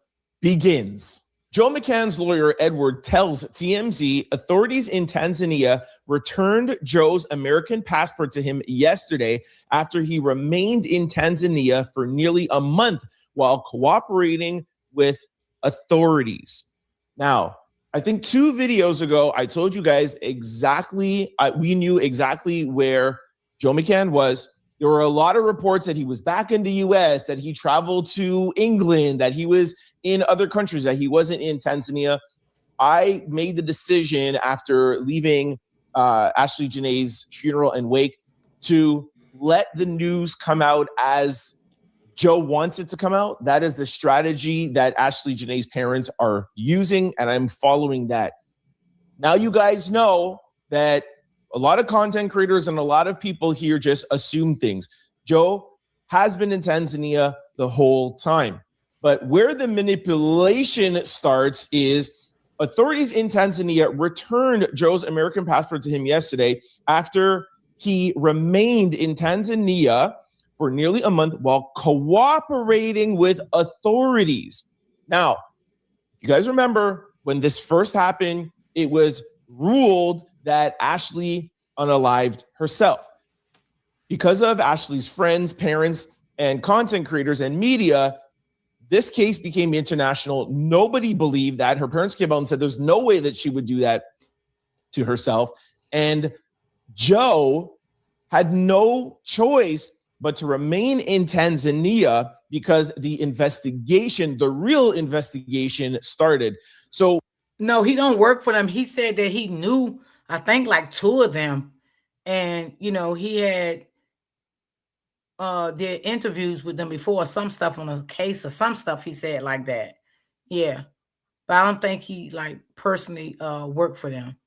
begins. Joe McCann's lawyer, Edward, tells TMZ authorities in Tanzania returned Joe's American passport to him yesterday after he remained in Tanzania for nearly a month while cooperating with authorities. Now, I think 2 videos ago, I told you guys exactly, we knew exactly where Joe McCann was. There were a lot of reports that he was back in the US, that he traveled to England, that he was in other countries, that he wasn't in Tanzania. I made the decision after leaving Ashlee Janae's funeral and wake to let the news come out as Joe wants it to come out. That is the strategy that Ashlee Janae's parents are using, and I'm following that. Now you guys know that a lot of content creators and a lot of people here just assume things. Joe has been in Tanzania the whole time. But where the manipulation starts is authorities in Tanzania returned Joe's American passport to him yesterday after he remained in Tanzania for nearly a month while cooperating with authorities. Now, you guys remember when this first happened, it was ruled that Ashlee unalived herself. Because of Ashlee's friends, parents, and content creators and media, this case became international. Nobody believed that. Her parents came out and said there's no way that she would do that to herself. And Joe had no choice but to remain in Tanzania because the investigation, the real investigation, started. So no, he don't work for them. He said that he knew, I think, like 2 of them. And, you know, he had did interviews with them before, some stuff on a case or some stuff he said like that. Yeah. But I don't think he like personally worked for them.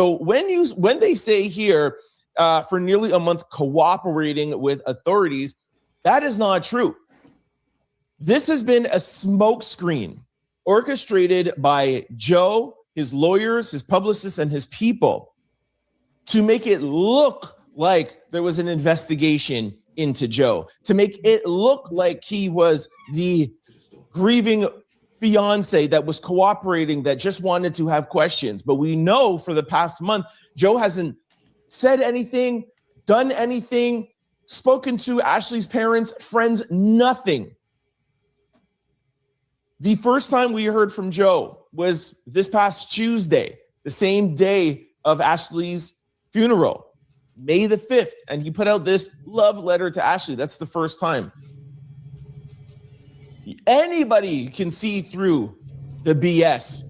So when they say here for nearly a month cooperating with authorities, that is not true. This has been a smokescreen orchestrated by Joe, his lawyers, his publicists, and his people to make it look like there was an investigation into Joe, to make it look like he was the grieving fiance that was cooperating, that just wanted to have questions. But we know for the past month, Joe hasn't said anything, done anything, spoken to Ashlee's parents, friends, nothing. The first time we heard from Joe was this past Tuesday, the same day of Ashlee's funeral, May the 5th, and he put out this love letter to Ashlee. That's the first time. Anybody can see through the BS.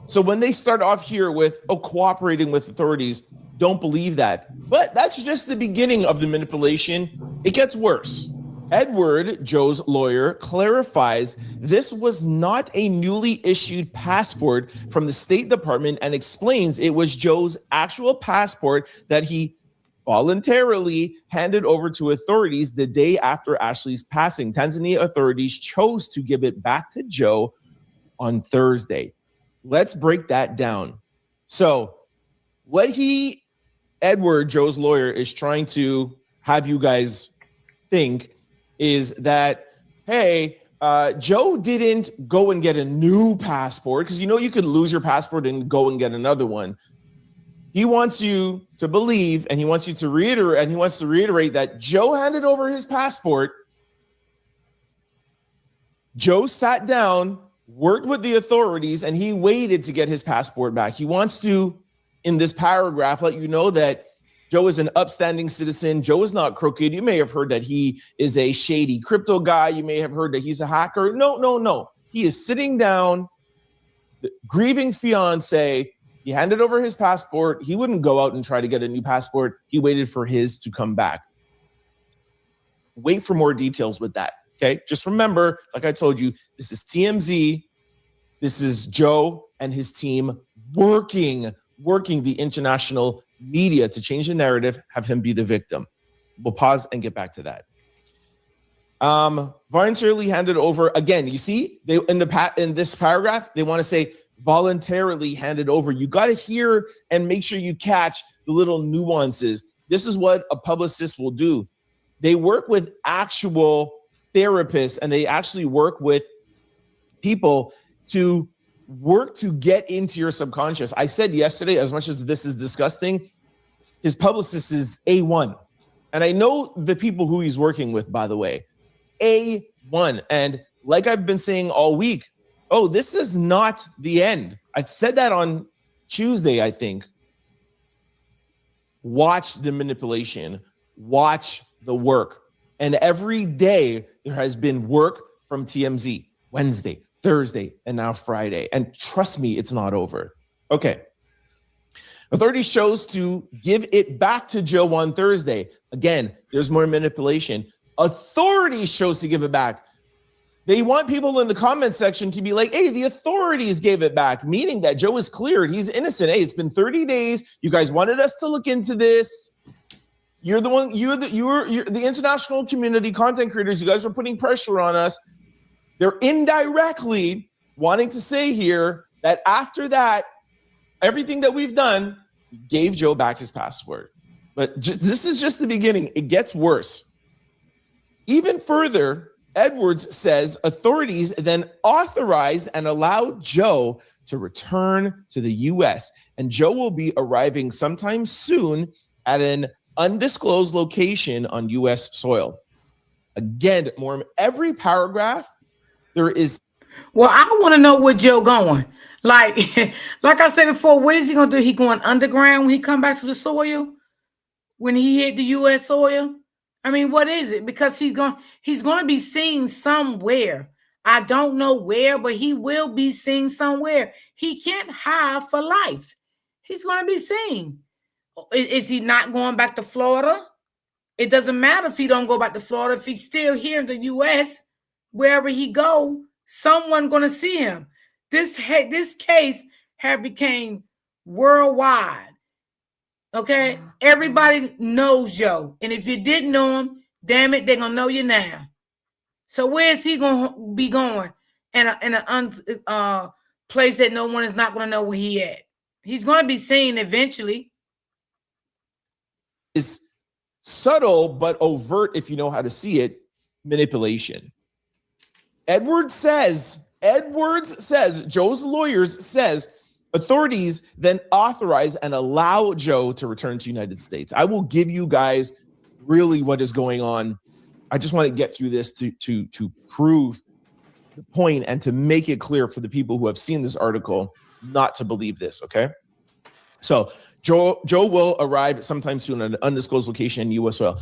So when they start off here with, cooperating with authorities, don't believe that. But that's just the beginning of the manipulation. It gets worse. Edward, Joe's lawyer, clarifies this was not a newly issued passport from the State Department and explains it was Joe's actual passport that he voluntarily handed over to authorities the day after Ashlee's passing. Tanzania authorities chose to give it back to Joe on Thursday. Let's break that down. So what Edward, Joe's lawyer, is trying to have you guys think is that, hey, Joe didn't go and get a new passport, because you could lose your passport and go and get another one. He wants you to believe, and he wants to reiterate that Joe handed over his passport. Joe sat down, worked with the authorities, and he waited to get his passport back. He wants to, in this paragraph, let you know that Joe is an upstanding citizen. Joe is not crooked. You may have heard that he is a shady crypto guy. You may have heard that he's a hacker. No. He is sitting down, the grieving fiance. He handed over his passport. He wouldn't go out and try to get a new passport. He waited for his to come back. Wait for more details with that, okay? Just remember, like I told you, this is TMZ. This is Joe and his team working the international media to change the narrative, have him be the victim. We'll pause and get back to that. Voluntarily handed over again. You see, they in this paragraph, they want to say voluntarily handed over. You got to hear and make sure you catch the little nuances. This is what a publicist will do. They work with actual therapists, and they actually work with people to work to get into your subconscious. I said yesterday, as much as this is disgusting, his publicist is A1. And I know the people who he's working with, by the way. A1. And like I've been saying all week, this is not the end. I said that on Tuesday, I think. Watch the manipulation. Watch the work. And every day there has been work from TMZ. Wednesday, Thursday, and now Friday. And trust me, it's not over. Okay. Authorities chose to give it back to Joe on Thursday. Again, there's more manipulation. Authorities chose to give it back. They want people in the comment section to be like, hey, the authorities gave it back, meaning that Joe is cleared. He's innocent. Hey, it's been 30 days. You guys wanted us to look into this. You're the international community, content creators. You guys are putting pressure on us. They're indirectly wanting to say here that after that, everything that we've done gave Joe back his passport. But this is just the beginning. It gets worse. Even further, Edwards says authorities then authorized and allowed Joe to return to the U.S. And Joe will be arriving sometime soon at an undisclosed location on U.S. soil. Again, more every paragraph, there is. Well, I want to know where Joe going. Like I said before, what is he going to do? He going underground when he come back to the soil? When he hit the U.S. soil? I mean, what is it? Because he's going to be seen somewhere. I don't know where, but he will be seen somewhere. He can't hide for life. He's going to be seen. Is he not going back to Florida? It doesn't matter if he don't go back to Florida. If he's still here in the U.S., wherever he go, someone going to see him. This case have became worldwide. Okay, everybody knows Joe, and if you didn't know him, damn it, they're gonna know you now. So where is he gonna be going? In a place that no one is not gonna know where he at. He's gonna be seen eventually. Is subtle but overt, if you know how to see it, manipulation. Edwards says, Joe's lawyers says, authorities then authorize and allow Joe to return to the United States. I will give you guys really what is going on. I just want to get through this to prove the point and to make it clear for the people who have seen this article not to believe this, okay? So Joe will arrive sometime soon at an undisclosed location in U.S. soil.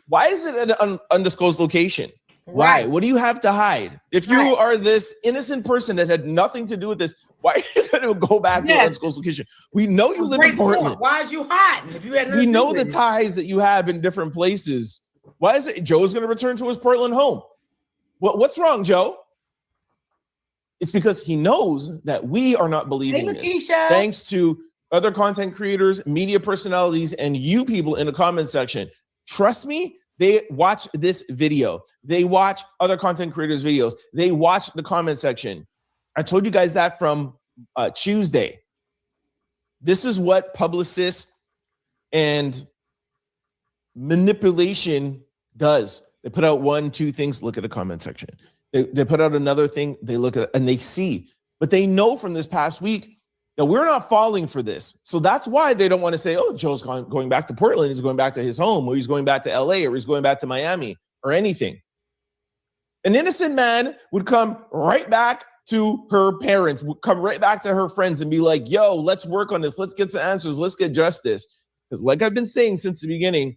Why is it at an undisclosed location? Why? What do you have to hide? If you are this innocent person that had nothing to do with this, why are you going to go back to an undisclosed location? We know you live in Portland. Why is you hiding? If you had we know the ties that you have in different places. Why is it Joe's going to return to his Portland home? What's wrong, Joe? It's because he knows that we are not believing this. Thanks to other content creators, media personalities, and you people in the comment section. Trust me, they watch this video. They watch other content creators' videos. They watch the comment section. I told you guys that from Tuesday. This is what publicists and manipulation does. They put out 1, 2 things, look at the comment section. They put out another thing, they look at and they see. But they know from this past week that we're not falling for this. So that's why they don't want to say, oh, Joe's going back to Portland. He's going back to his home, or he's going back to LA, or he's going back to Miami, or anything. An innocent man would come right back to her parents, would come right back to her friends and be like, yo, let's work on this. Let's get some answers. Let's get justice. Because like I've been saying since the beginning,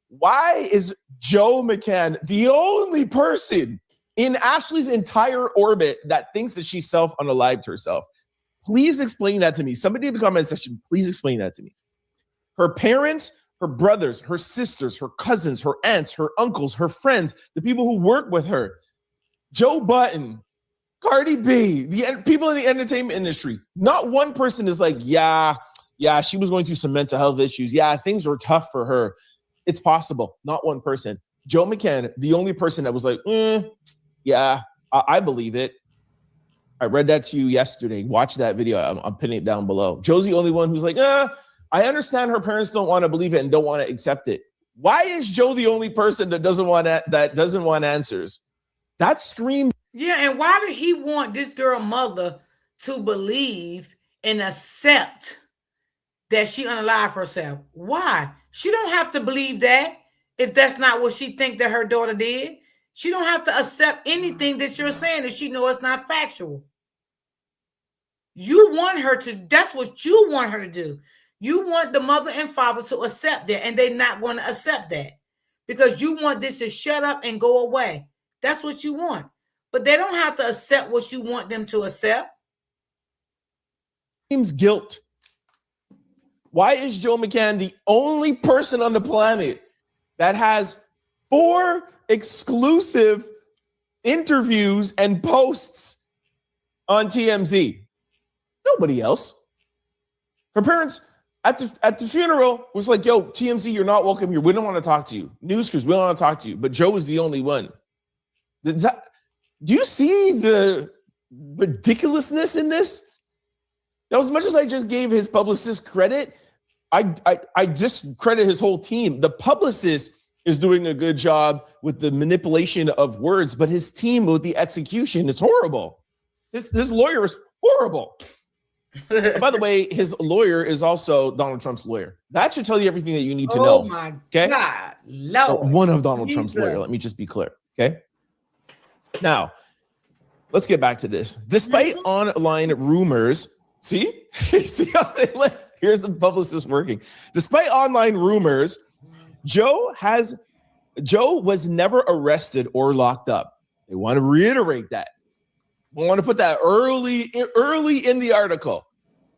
why is Joe McCann the only person in Ashlee's entire orbit that thinks that she self-unalived herself? Please explain that to me. Somebody in the comment section, please explain that to me. Her parents, her brothers, her sisters, her cousins, her aunts, her uncles, her friends, the people who work with her, Joe Budden, Cardi B, the people in the entertainment industry, not one person is like, yeah, Yeah, she was going through some mental health issues. Yeah, things were tough for her. It's possible. Not one person. Joe McCann, the only person that was like, yeah, I believe it. I read that to you yesterday. Watch that video. I'm pinning it down below. Joe's the only one who's like, I understand her parents don't want to believe it and don't want to accept it. Why is Joe the only person that doesn't want answers? That screams. Yeah, and why did he want this girl mother to believe and accept that she unalived herself? Why? She don't have to believe that if that's not what she think that her daughter did. She don't have to accept anything that you're saying if she knows it's not factual. You want her to, that's what you want her to do. You want the mother and father to accept that, and they're not going to accept that because you want this to shut up and go away. That's what you want. But they don't have to accept what you want them to accept. Guilt. Why is Joe McCann the only person on the planet that has 4 exclusive interviews and posts on TMZ? Nobody else. Her parents at the funeral was like, yo, TMZ, you're not welcome here. We don't want to talk to you. News crews, we don't want to talk to you. But Joe is the only one. Do you see the ridiculousness in this? Now, as much as I just gave his publicist credit, I discredit his whole team. The publicist is doing a good job with the manipulation of words, but his team with the execution is horrible. His lawyer is horrible. By the way, his lawyer is also Donald Trump's lawyer. That should tell you everything that you need to know. Oh my okay? God, Lord. One of Donald Trump's lawyer. Let me just be clear. Okay. Now, let's get back to this. Despite online rumors, see how they let. Here's the publicist working. Despite online rumors, Joe was never arrested or locked up. They want to reiterate that. We want to put that early in the article.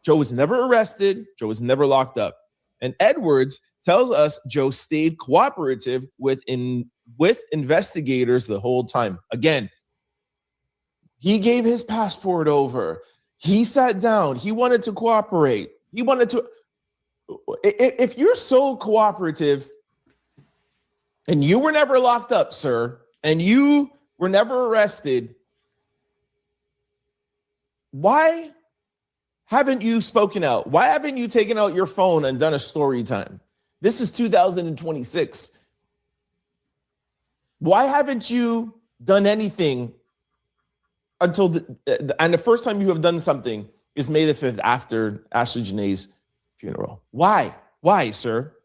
Joe was never arrested. Joe was never locked up. And Edwards tells us Joe stayed cooperative with investigators the whole time. Again, he gave his passport over. He sat down. He wanted to cooperate. He wanted to. If you're so cooperative and you were never locked up, sir, and you were never arrested, why haven't you spoken out? Why haven't you taken out your phone and done a story time? This is 2026. Why haven't you done anything until the first time you have done something is May the 5th after Ashlee Janae's funeral? Why? Why, sir?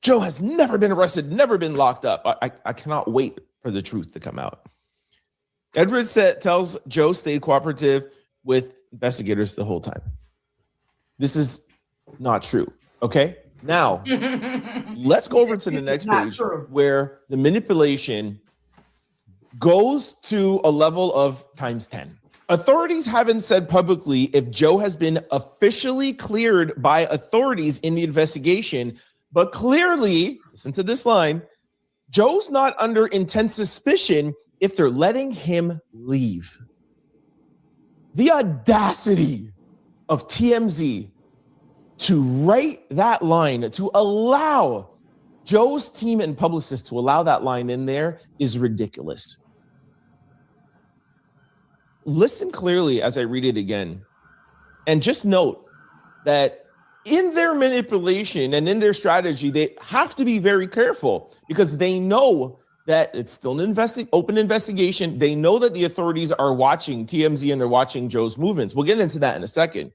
Joe has never been arrested, never been locked up. I cannot wait for the truth to come out. Edwards tells Joe stayed cooperative with investigators the whole time. This is not true, okay? Now, let's go over to the next page where the manipulation goes to a level of times 10. Authorities haven't said publicly if Joe has been officially cleared by authorities in the investigation, but clearly, listen to this line, Joe's not under intense suspicion if they're letting him leave. The audacity of TMZ to write that line, to allow Joe's team and publicists to allow that line in there is ridiculous. Listen clearly as I read it again. And just note that in their manipulation and in their strategy, they have to be very careful because they know that it's still an open investigation. They know that the authorities are watching TMZ and they're watching Joe's movements. We'll get into that in a second.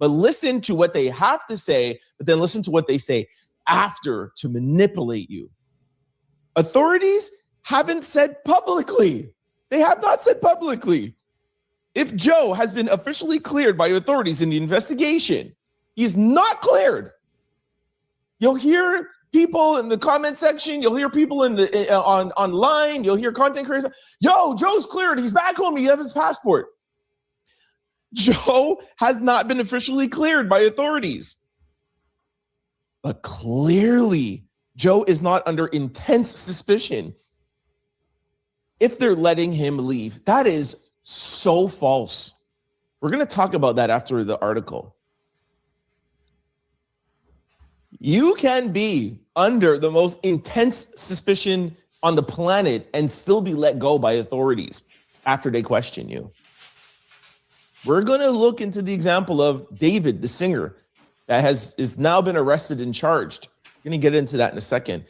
But listen to what they have to say, but then listen to what they say after to manipulate you. Authorities haven't said publicly. They have not said publicly. If Joe has been officially cleared by authorities in the investigation, he's not cleared. You'll hear people in the comment section. You'll hear people in the online. You'll hear content creators. Yo, Joe's cleared. He's back home. He has his passport. Joe has not been officially cleared by authorities. But clearly, Joe is not under intense suspicion if they're letting him leave. That is so false. We're going to talk about that after the article. You can be under the most intense suspicion on the planet and still be let go by authorities after they question you. We're going to look into the example of David, the singer, that is now been arrested and charged. We're going to get into that in a second.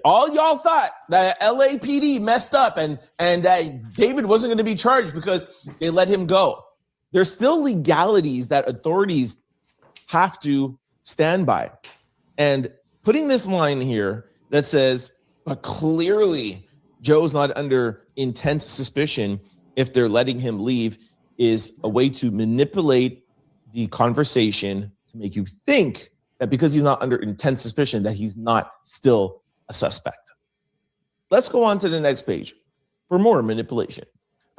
All y'all thought that LAPD messed up and that David wasn't going to be charged because they let him go. There's still legalities that authorities have to stand by. And putting this line here that says, but clearly Joe's not under intense suspicion if they're letting him leave, is a way to manipulate the conversation to make you think that because he's not under intense suspicion that he's not still a suspect. Let's go on to the next page for more manipulation.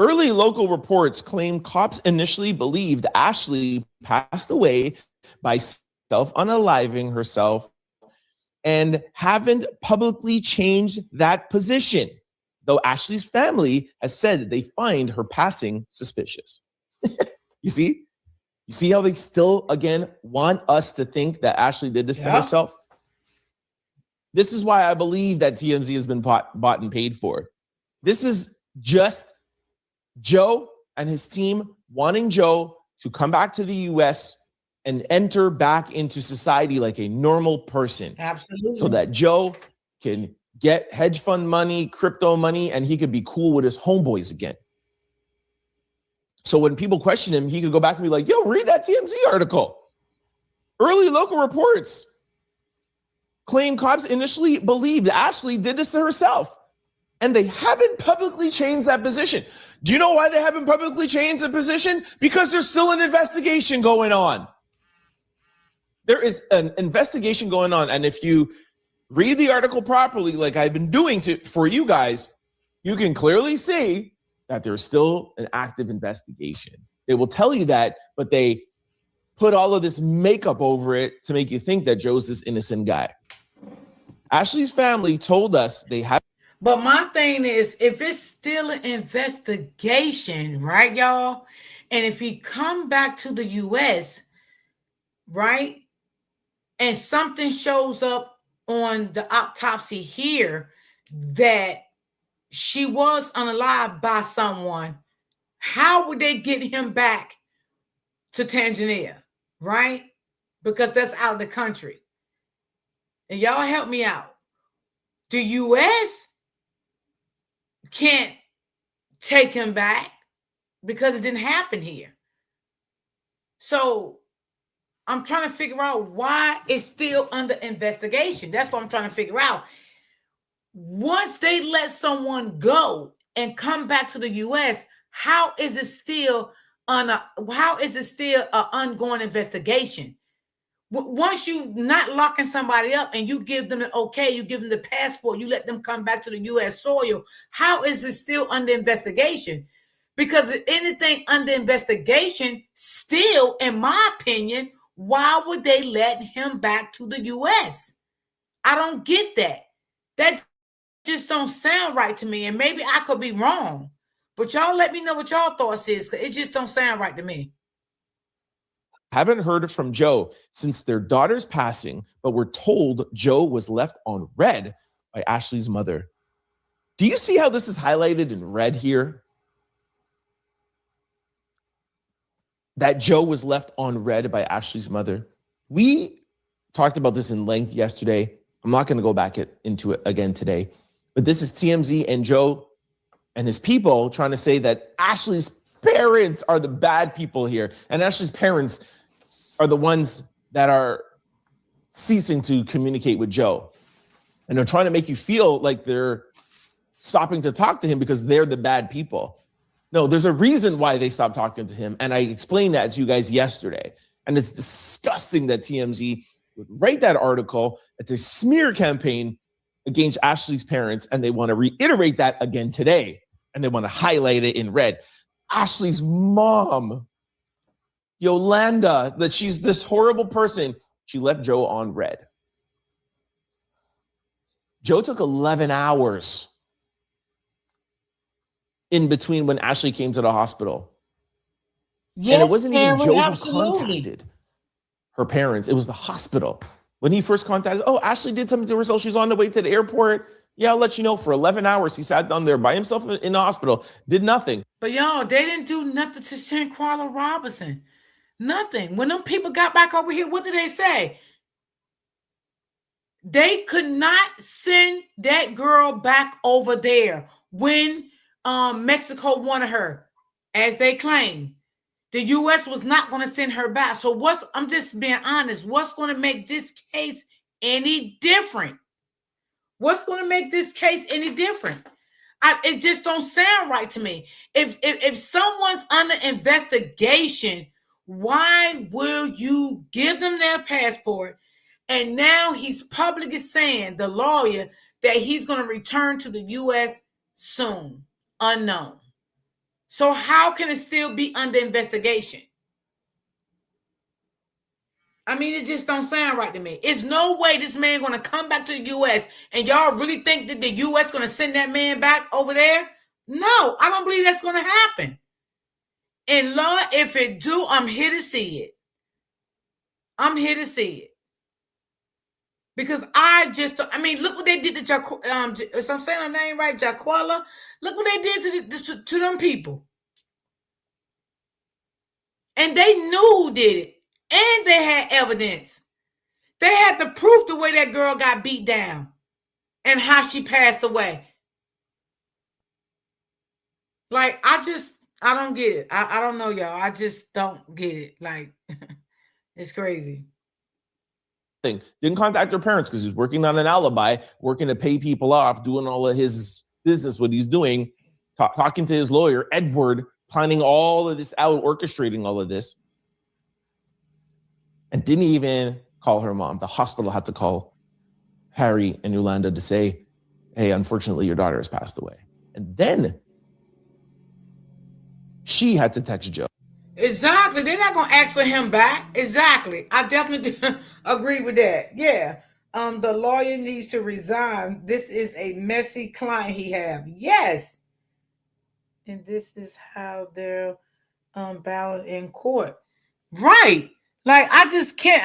Early local reports claim cops initially believed Ashlee passed away by self-unaliving herself and haven't publicly changed that position, though Ashlee's family has said that they find her passing suspicious. You see how they still, again, want us to think that Ashlee did this to herself? This is why I believe that TMZ has been bought and paid for. This is just Joe and his team wanting Joe to come back to the U.S. and enter back into society like a normal person. Absolutely. So that Joe can get hedge fund money, crypto money, and he could be cool with his homeboys again. So when people question him, he could go back and be like, yo, read that TMZ article. Early local reports claim cops initially believed Ashlee did this to herself, and they haven't publicly changed that position. Do you know why they haven't publicly changed the position? Because there's still an investigation going on. There is an investigation going on, and if you read the article properly, like I've been doing for you guys, you can clearly see that there's still an active investigation. They will tell you that, but they put all of this makeup over it to make you think that Joe's this innocent guy. Ashlee's family told us they have. But my thing is, if it's still an investigation, right, y'all? And if he come back to the U.S., right, and something shows up on the autopsy here that she was unalived by someone, how would they get him back to Tanzania, right? Because that's out of the country. And y'all help me out. The U.S. can't take him back because it didn't happen here. So I'm trying to figure out why it's still under investigation. That's what I'm trying to figure out. Once they let someone go and come back to the U.S., how is it still an ongoing investigation? Once you not locking somebody up and you give them the okay, you give them the passport, you let them come back to the U.S. soil, how is it still under investigation? Because if anything under investigation, still, in my opinion, why would they let him back to the U.S.? I don't get that. That just don't sound right to me, and maybe I could be wrong. But y'all let me know what y'all thoughts is, because it just don't sound right to me. Haven't heard from Joe since their daughter's passing, but we're told Joe was left on red by Ashlee's mother. Do you see how this is highlighted in red here? That Joe was left on red by Ashlee's mother. We talked about this in length yesterday. I'm not going to go back into it again today. But this is TMZ and Joe and his people trying to say that Ashlee's parents are the bad people here. And Ashlee's parents are the ones that are ceasing to communicate with Joe. And they're trying to make you feel like they're stopping to talk to him because they're the bad people. No, there's a reason why they stopped talking to him. And I explained that to you guys yesterday. And it's disgusting that TMZ would write that article. It's a smear campaign against Ashlee's parents. And they want to reiterate that again today. And they want to highlight it in red. Ashlee's mom, Yolanda, that she's this horrible person. She left Joe on red. Joe took 11 hours in between when Ashlee came to the hospital. Yes, and it wasn't even Joe absolutely. who contacted her parents. It was the hospital. When he first contacted, oh, Ashlee did something to herself. She's on the way to the airport. Yeah, I'll let you know. For 11 hours, he sat down there by himself in the hospital, did nothing. But y'all, they didn't do nothing to Ashlee Robinson. Nothing. When them people got back over here, what did they say? They could not send that girl back over there when Mexico wanted her, as they claim. The U.S. was not going to send her back. So I'm just being honest. What's going to make this case any different? What's going to make this case any different? It just don't sound right to me. If someone's under investigation, why will you give them their passport? And now he's publicly saying, the lawyer, that he's going to return to the U.S. soon, unknown. So how can it still be under investigation? I mean, it just don't sound right to me. It's no way this man going to come back to the U.S. and y'all really think that the U.S. going to send that man back over there? No, I don't believe that's going to happen. And Lord, if it do, I'm here to see it. I'm here to see it. Because look what they did to if I'm saying her name right, Jaquela. Look what they did to them people. And they knew who did it. And they had evidence. They had the proof the way that girl got beat down and how she passed away. Like, I don't get it. I don't know, y'all. I just don't get it. Like, it's crazy. Didn't contact her parents because he's working on an alibi, working to pay people off, doing all of his business, what he's doing, talking to his lawyer, Edward, planning all of this out, orchestrating all of this. And didn't even call her mom. The hospital had to call Harry and Yolanda to say, hey, unfortunately, your daughter has passed away. And then she had to text Joe. Exactly. They're not going to ask for him back. Exactly. I definitely agree with that. Yeah. The lawyer needs to resign. This is a messy client he have. Yes. And this is how they're ballot in court. Right. Like, I just can't.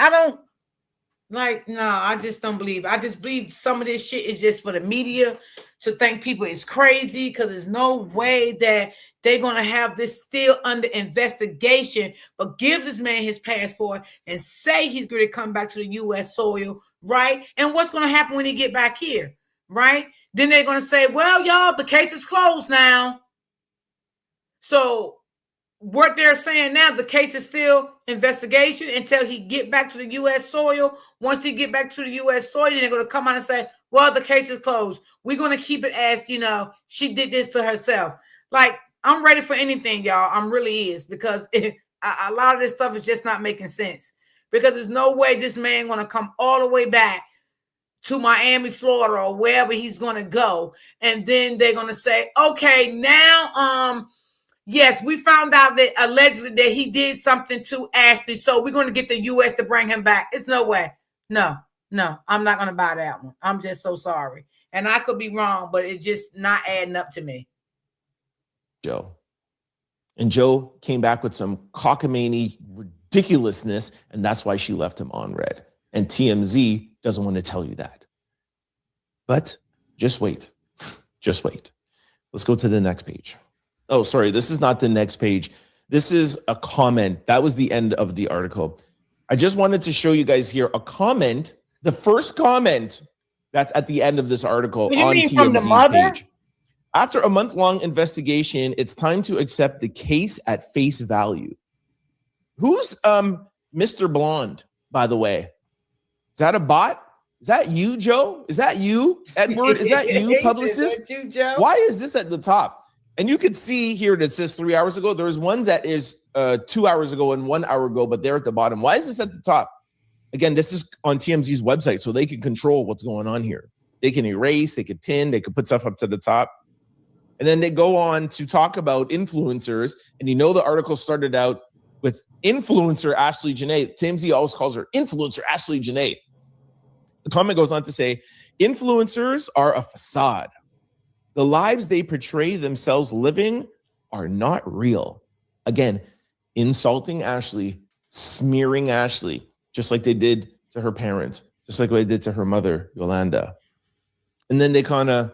I just don't believe. I just believe some of this shit is just for the media to think people is crazy, because there's no way that they're going to have this still under investigation, but give this man his passport and say he's going to come back to the U.S. soil, right? And what's going to happen when he get back here, right? Then they're going to say, well, y'all, the case is closed now. So what they're saying now, the case is still investigation until he get back to the U.S. soil. Once he get back to the U.S. soil, then they're going to come out and say, well, the case is closed. We're going to keep it as, she did this to herself. Like, I'm ready for anything, y'all. I'm really is, because a lot of this stuff is just not making sense. Because there's no way this man going to come all the way back to Miami, Florida, or wherever he's going to go. And then they're going to say, okay, now, yes, we found out that allegedly that he did something to Ashlee, so we're going to get the U.S. to bring him back. It's no way. No, I'm not going to buy that one. I'm just so sorry. And I could be wrong, but it's just not adding up to me. Joe. And Joe came back with some cockamamie ridiculousness, and that's why she left him on red. And TMZ doesn't want to tell you that. But just wait. Just wait. Let's go to the next page. Oh, sorry, this is not the next page. This is a comment. That was the end of the article. I just wanted to show you guys here a comment, the first comment that's at the end of this article on TMZ's page. After a month-long investigation, it's time to accept the case at face value. Who's Mr. Blonde, by the way? Is that a bot? Is that you, Joe? Is that you, Edward? Is that you, publicist? Is that you, Joe? Why is this at the top? And you could see here that it says 3 hours ago. There's ones that is 2 hours ago and 1 hour ago, but they're at the bottom. Why is this at the top? Again, this is on TMZ's website, so they can control what's going on here. They can erase, they could pin, they could put stuff up to the top. And then they go on to talk about influencers. And the article started out with influencer Ashlee Janae. TMZ always calls her influencer Ashlee Janae. The comment goes on to say, influencers are a facade. The lives they portray themselves living are not real. Again, insulting Ashlee, smearing Ashlee, just like they did to her parents, just like what they did to her mother, Yolanda. And then they kind of,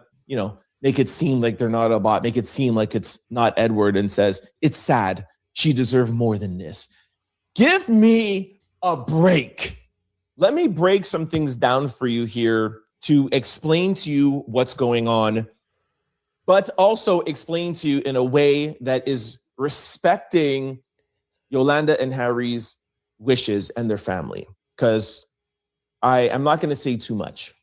make it seem like they're not a bot, make it seem like it's not Edward, and says, it's sad. She deserved more than this. Give me a break. Let me break some things down for you here to explain to you what's going on, but also explain to you in a way that is respecting Yolanda and Harry's wishes and their family, because I am not going to say too much.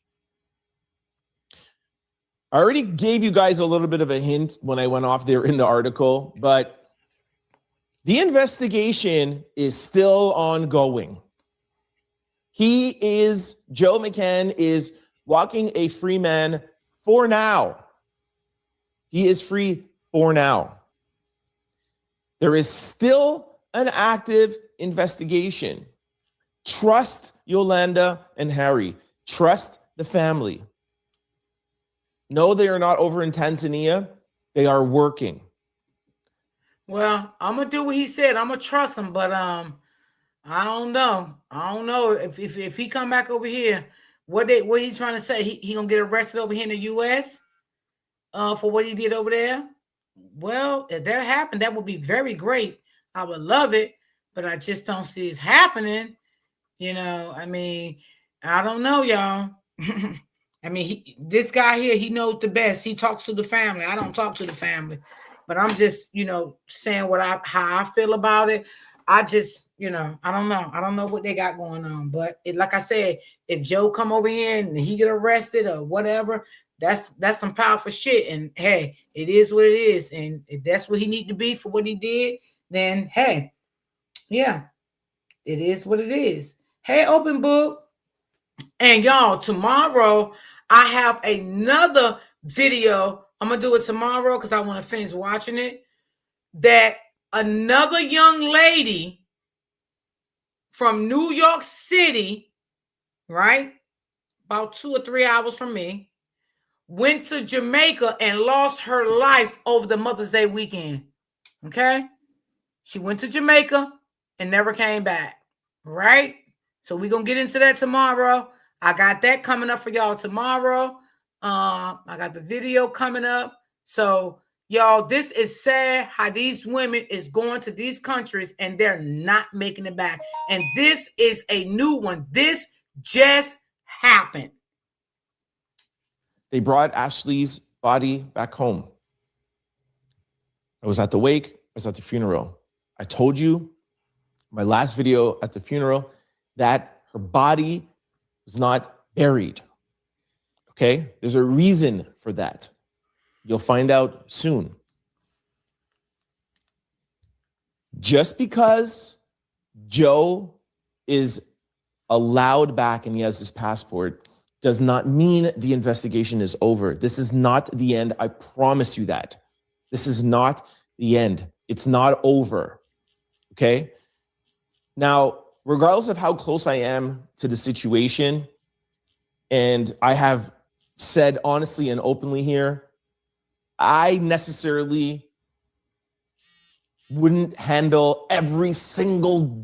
I already gave you guys a little bit of a hint when I went off there in the article, but the investigation is still ongoing. Joe McCann is walking a free man for now. He is free for now. There is still an active investigation. Trust Yolanda and Harry. Trust the family. No, they are not over in Tanzania. They are working. Well, I'm gonna do what he said. I'm gonna trust him, but I don't know. I don't know if he come back over here. What he's trying to say? He gonna get arrested over here in the U.S. For what he did over there. Well, if that happened, that would be very great. I would love it, but I just don't see it happening. I mean, I don't know, y'all. I mean, this guy here, he knows the best. He talks to the family. I don't talk to the family, but I'm just, saying how I feel about it. I just, I don't know. I don't know what they got going on, but like I said, if Joe come over here and he get arrested or whatever, that's some powerful shit. And hey, it is what it is. And if that's what he need to be for what he did, then hey, yeah, it is what it is. Hey, open book. And y'all, tomorrow I have another video. I'm going to do it tomorrow because I want to finish watching it. That another young lady from New York City, right, about 2 or 3 hours from me, went to Jamaica and lost her life over the Mother's Day weekend. Okay? She went to Jamaica and never came back. Right? So we're going to get into that tomorrow. I got that coming up for y'all tomorrow. I got the video coming up. So, y'all, this is sad how these women is going to these countries and they're not making it back. And this is a new one. This just happened. They brought Ashlee's body back home. I was at the wake. I was at the funeral. I told you my last video at the funeral that her body was not buried. Okay? There's a reason for that. You'll find out soon. Just because Joe is allowed back and he has his passport does not mean the investigation is over. This is not the end. I promise you that. This is not the end. It's not over. Okay? Now, regardless of how close I am to the situation, and I have said honestly and openly here, I necessarily wouldn't handle every single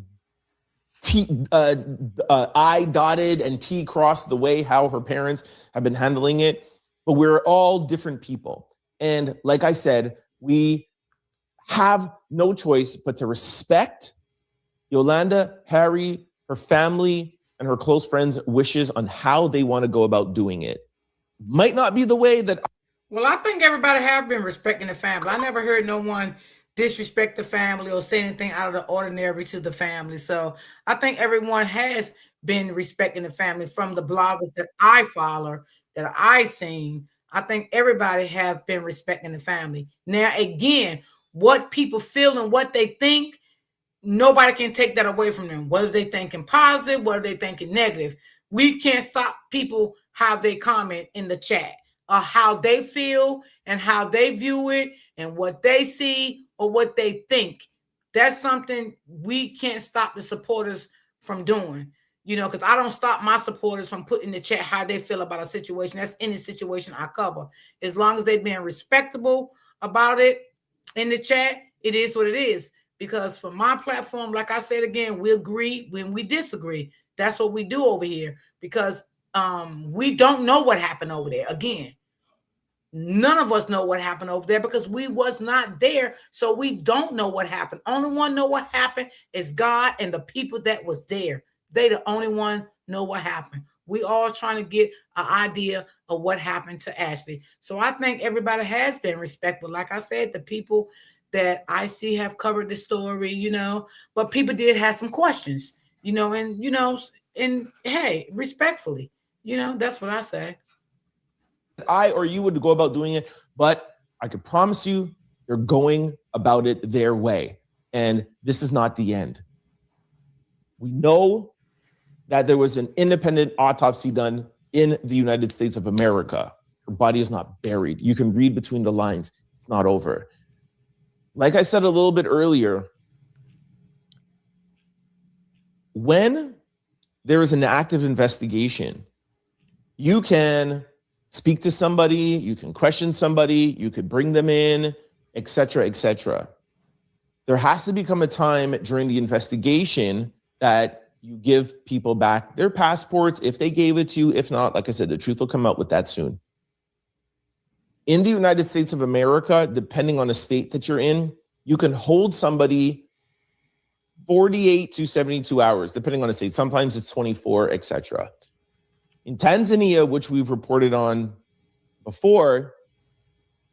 I dotted and T crossed the way how her parents have been handling it. But we're all different people. And like I said, we have no choice but to respect Yolanda, Harry, her family, and her close friends' wishes on how they want to go about doing it. Might not be the way that... Well, I think everybody have been respecting the family. I never heard no one disrespect the family or say anything out of the ordinary to the family. So I think everyone has been respecting the family from the bloggers that I follow, that I seen. I think everybody have been respecting the family. Now, again, what people feel and what they think, nobody can take that away from them. Whether they thinking positive, whether they thinking negative. We can't stop people how they comment in the chat or how they feel and how they view it and what they see or what they think. That's something we can't stop the supporters from doing, because I don't stop my supporters from putting in the chat how they feel about a situation. That's any situation I cover. As long as they're being respectable about it in the chat, it is what it is. Because for my platform, like I said again, we agree when we disagree. That's what we do over here. because we don't know what happened over there. Again, none of us know what happened over there because we was not there, so we don't know what happened. Only one know what happened is God and the people that was there. They the only one know what happened. We all trying to get an idea of what happened to Ashlee. So I think everybody has been respectful. Like I said, the people that I see have covered the story, but people did have some questions, and hey, respectfully, that's what I say. I or you would go about doing it, but I could promise you they're going about it their way. And this is not the end. We know that there was an independent autopsy done in the United States of America. Her body is not buried. You can read between the lines. It's not over. Like I said a little bit earlier, when there is an active investigation, you can speak to somebody, you can question somebody, you could bring them in, et cetera, et cetera. There has to become a time during the investigation that you give people back their passports if they gave it to you. If not, like I said, the truth will come out with that soon. In the United States of America, depending on the state that you're in, you can hold somebody 48 to 72 hours, depending on the state. Sometimes it's 24, et cetera. In Tanzania, which we've reported on before,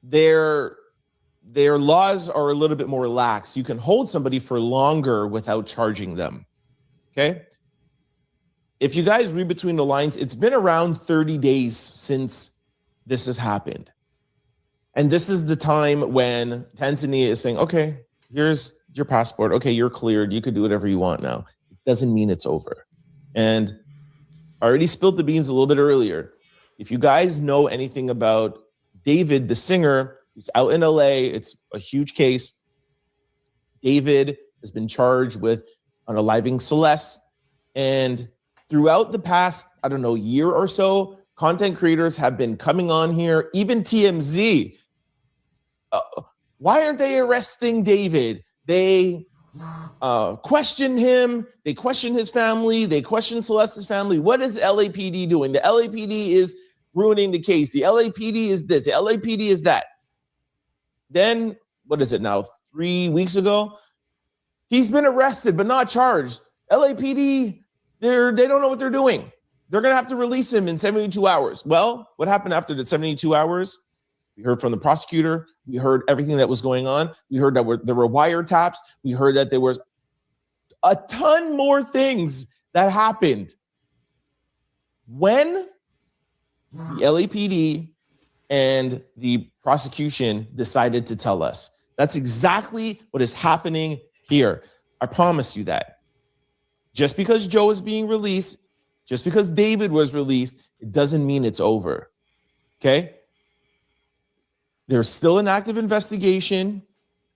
their laws are a little bit more lax. You can hold somebody for longer without charging them. Okay? If you guys read between the lines, it's been around 30 days since this has happened. And this is the time when Tanzania is saying, okay, here's your passport. Okay, you're cleared. You could do whatever you want now. It doesn't mean it's over. And I already spilled the beans a little bit earlier. If you guys know anything about David, the singer, who's out in LA, it's a huge case. David has been charged with unaliving Celeste. And throughout the past, year or so, content creators have been coming on here, even TMZ. Why aren't they arresting David? They question him. They question his family. They question Celeste's family. What is LAPD doing? The LAPD is ruining the case. The LAPD is this. The LAPD is that. Then, what is it now? 3 weeks ago, he's been arrested but not charged. LAPD, they don't know what they're doing. They're going to have to release him in 72 hours. Well, what happened after the 72 hours? We heard from the prosecutor. We heard everything that was going on. We heard that there were wiretaps. We heard that there was a ton more things that happened. When the LAPD and the prosecution decided to tell us, that's exactly what is happening here. I promise you that. Just because Joe is being released, just because David was released, it doesn't mean it's over. Okay? There's still an active investigation.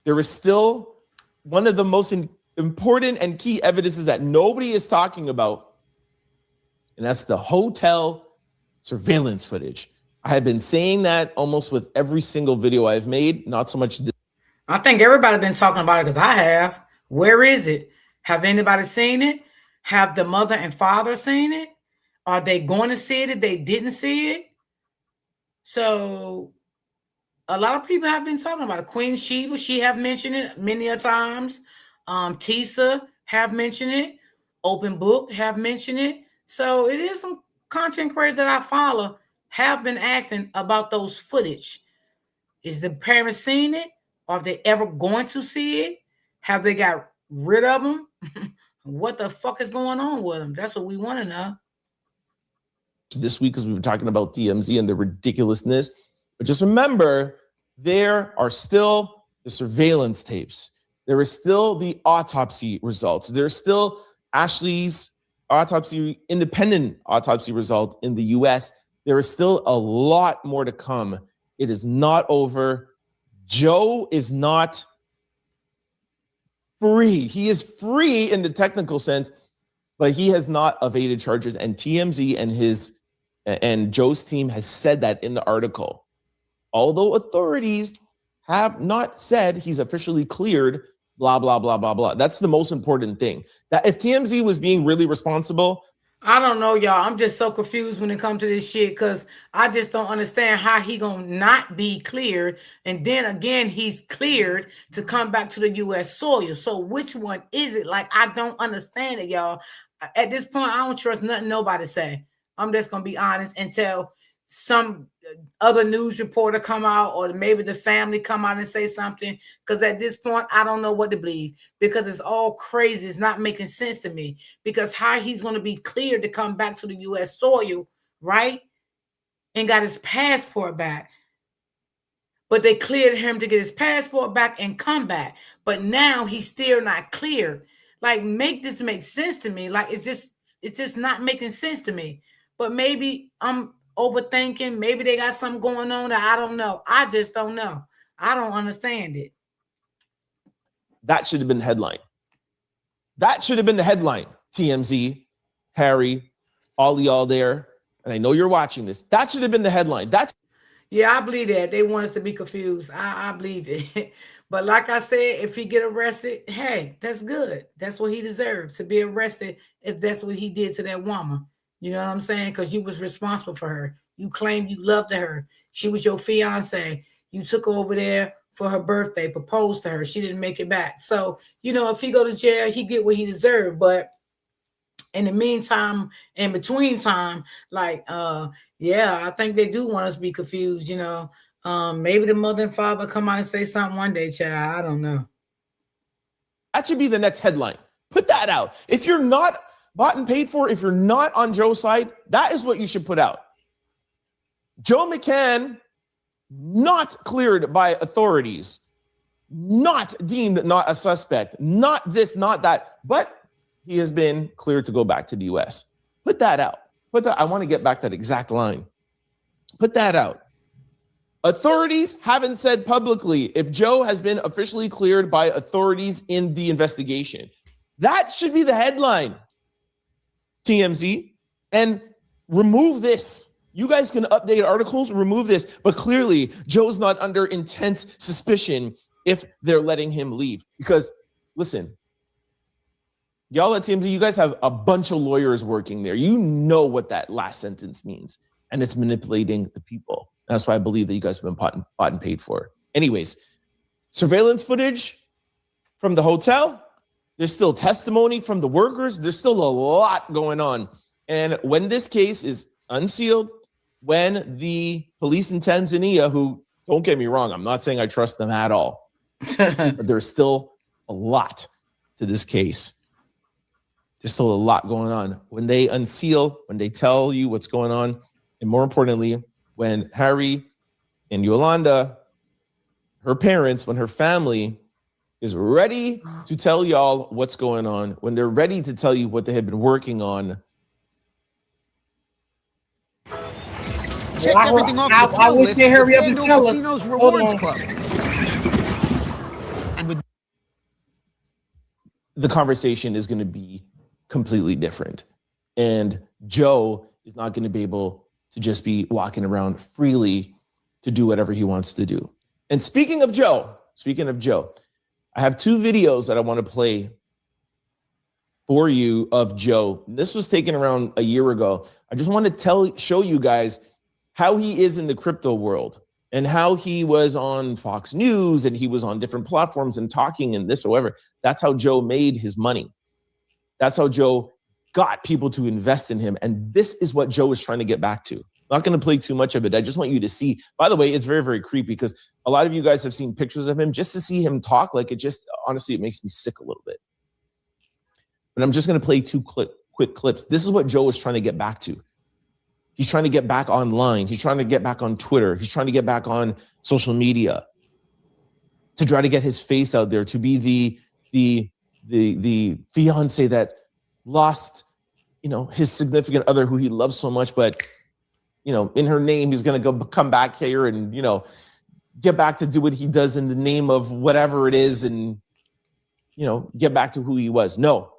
There is still one of the most important and key evidences that nobody is talking about, and that's the hotel surveillance footage. I have been saying that almost with every single video I've made, not so much. I think everybody's been talking about it because I have. Where is it? Have anybody seen it? Have the mother and father seen it? Are they going to see it if they didn't see it? So a lot of people have been talking about it. Queen Sheba, she have mentioned it many a times. Tisa have mentioned it. Open Book have mentioned it. So it is some content creators that I follow have been asking about those footage. Is the parents seen it? Are they ever going to see it? Have they got rid of them? What the fuck is going on with them? That's what we want to know. This week, as we were talking about TMZ and the ridiculousness, but just remember, there are still the surveillance tapes. There is still the autopsy results. There's still Ashlee's autopsy, independent autopsy result in the US. There is still a lot more to come. It is not over. Joe is not free. He is free in the technical sense, but he has not evaded charges. And TMZ and Joe's team has said that in the article. Although authorities have not said he's officially cleared, blah, blah, blah, blah, blah. That's the most important thing. That if TMZ was being really responsible, I don't know, y'all. I'm just so confused when it comes to this shit because I just don't understand how he gonna not be cleared, and then again he's cleared to come back to the U.S. soil. So which one is it? Like I don't understand it, y'all. At this point, I don't trust nothing nobody say. I'm just gonna be honest until some other news reporter come out or maybe the family come out and say something. Because at this point, I don't know what to believe because it's all crazy. It's not making sense to me because how he's going to be cleared to come back to the U.S. soil, right? And got his passport back. But they cleared him to get his passport back and come back. But now he's still not cleared. Like, make this make sense to me. Like, it's just not making sense to me. But maybe I'm overthinking. Maybe they got something going on that I don't know. I just don't know. I don't understand it. That should have been the headline. That should have been the headline. TMZ, Harry, all y'all there, and I know you're watching this. That should have been the headline. Yeah, I believe that. They want us to be confused. I believe it. But like I said, if he get arrested, hey, that's good. That's what he deserves, to be arrested if that's what he did to that woman. You know what I'm saying? Because you was responsible for her. You claimed you loved her. She was your fiance. You took her over there for her birthday, proposed to her. She didn't make it back. So, you know, if he go to jail, he get what he deserved. But in the meantime, in between time, like, yeah, I think they do want us to be confused, you know. Maybe the mother and father come out and say something one day, child. I don't know. That should be the next headline. Put that out. If you're not bought and paid for, if you're not on Joe's side, that is what you should put out. Joe McCann, not cleared by authorities, not deemed not a suspect, not this, not that, but he has been cleared to go back to the U.S. Put that out. I want to get back that exact line. Put that out. Authorities haven't said publicly if Joe has been officially cleared by authorities in the investigation. That should be the headline, TMZ, and remove this. You guys can update articles, remove this, but clearly Joe's not under intense suspicion if they're letting him leave. Because, listen, y'all at TMZ, you guys have a bunch of lawyers working there. You know what that last sentence means, and it's manipulating the people. That's why I believe that you guys have been bought and paid for. Anyways, surveillance footage from the hotel. There's still testimony from the workers. There's still a lot going on. And when this case is unsealed, when the police in Tanzania, who, don't get me wrong, I'm not saying I trust them at all, but there's still a lot to this case. There's still a lot going on. When they unseal, when they tell you what's going on, and more importantly, when Harry and Yolanda, her parents, when her family is ready to tell y'all what's going on, when they're ready to tell you what they have been working on. Check everything off your I wish they hurry up and tell us. Casino's Rewards Club. And with the conversation is going to be completely different. And Joe is not going to be able to just be walking around freely to do whatever he wants to do. And speaking of Joe, I have two videos that I want to play for you of Joe. This was taken around a year ago. I just want to show you guys how he is in the crypto world and how he was on Fox News and he was on different platforms and talking and this or whatever. That's how Joe made his money. That's how Joe got people to invest in him. And this is what Joe is trying to get back to. I'm not going to play too much of it. I just want you to see. By the way, it's very, very creepy because a lot of you guys have seen pictures of him. Just to see him talk, like it just, honestly, it makes me sick a little bit. But I'm just going to play two quick clips. This is what Joe is trying to get back to. He's trying to get back online. He's trying to get back on Twitter. He's trying to get back on social media to try to get his face out there, to be the fiance that lost, his significant other who he loves so much, but in her name, he's going to come back here and, get back to do what he does in the name of whatever it is and, get back to who he was. No,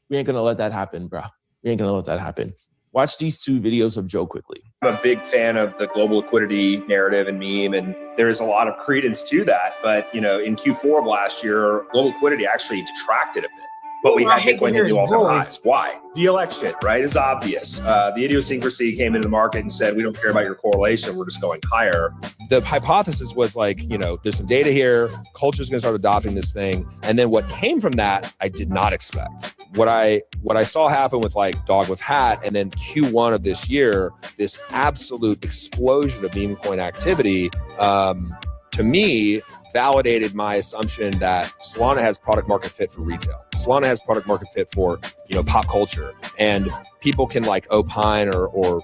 we ain't going to let that happen, bro. We ain't going to let that happen. Watch these two videos of Joe quickly. I'm a big fan of the global liquidity narrative and meme, and there's a lot of credence to that. But, in Q4 of last year, global liquidity actually detracted a bit. but we I had hate to Bitcoin hear hit new his all-time voice. highs. Why? The election, right, is obvious. The idiosyncrasy came into the market and said, we don't care about your correlation. We're just going higher. The hypothesis was like, you know, there's some data here. Culture's going to start adopting this thing. And then what came from that, I did not expect. What I saw happen with like Dog with Hat and then Q1 of this year, this absolute explosion of meme coin activity, to me, validated my assumption that Solana has product market fit for retail. Solana has product market fit for, you know, pop culture, and people can like opine or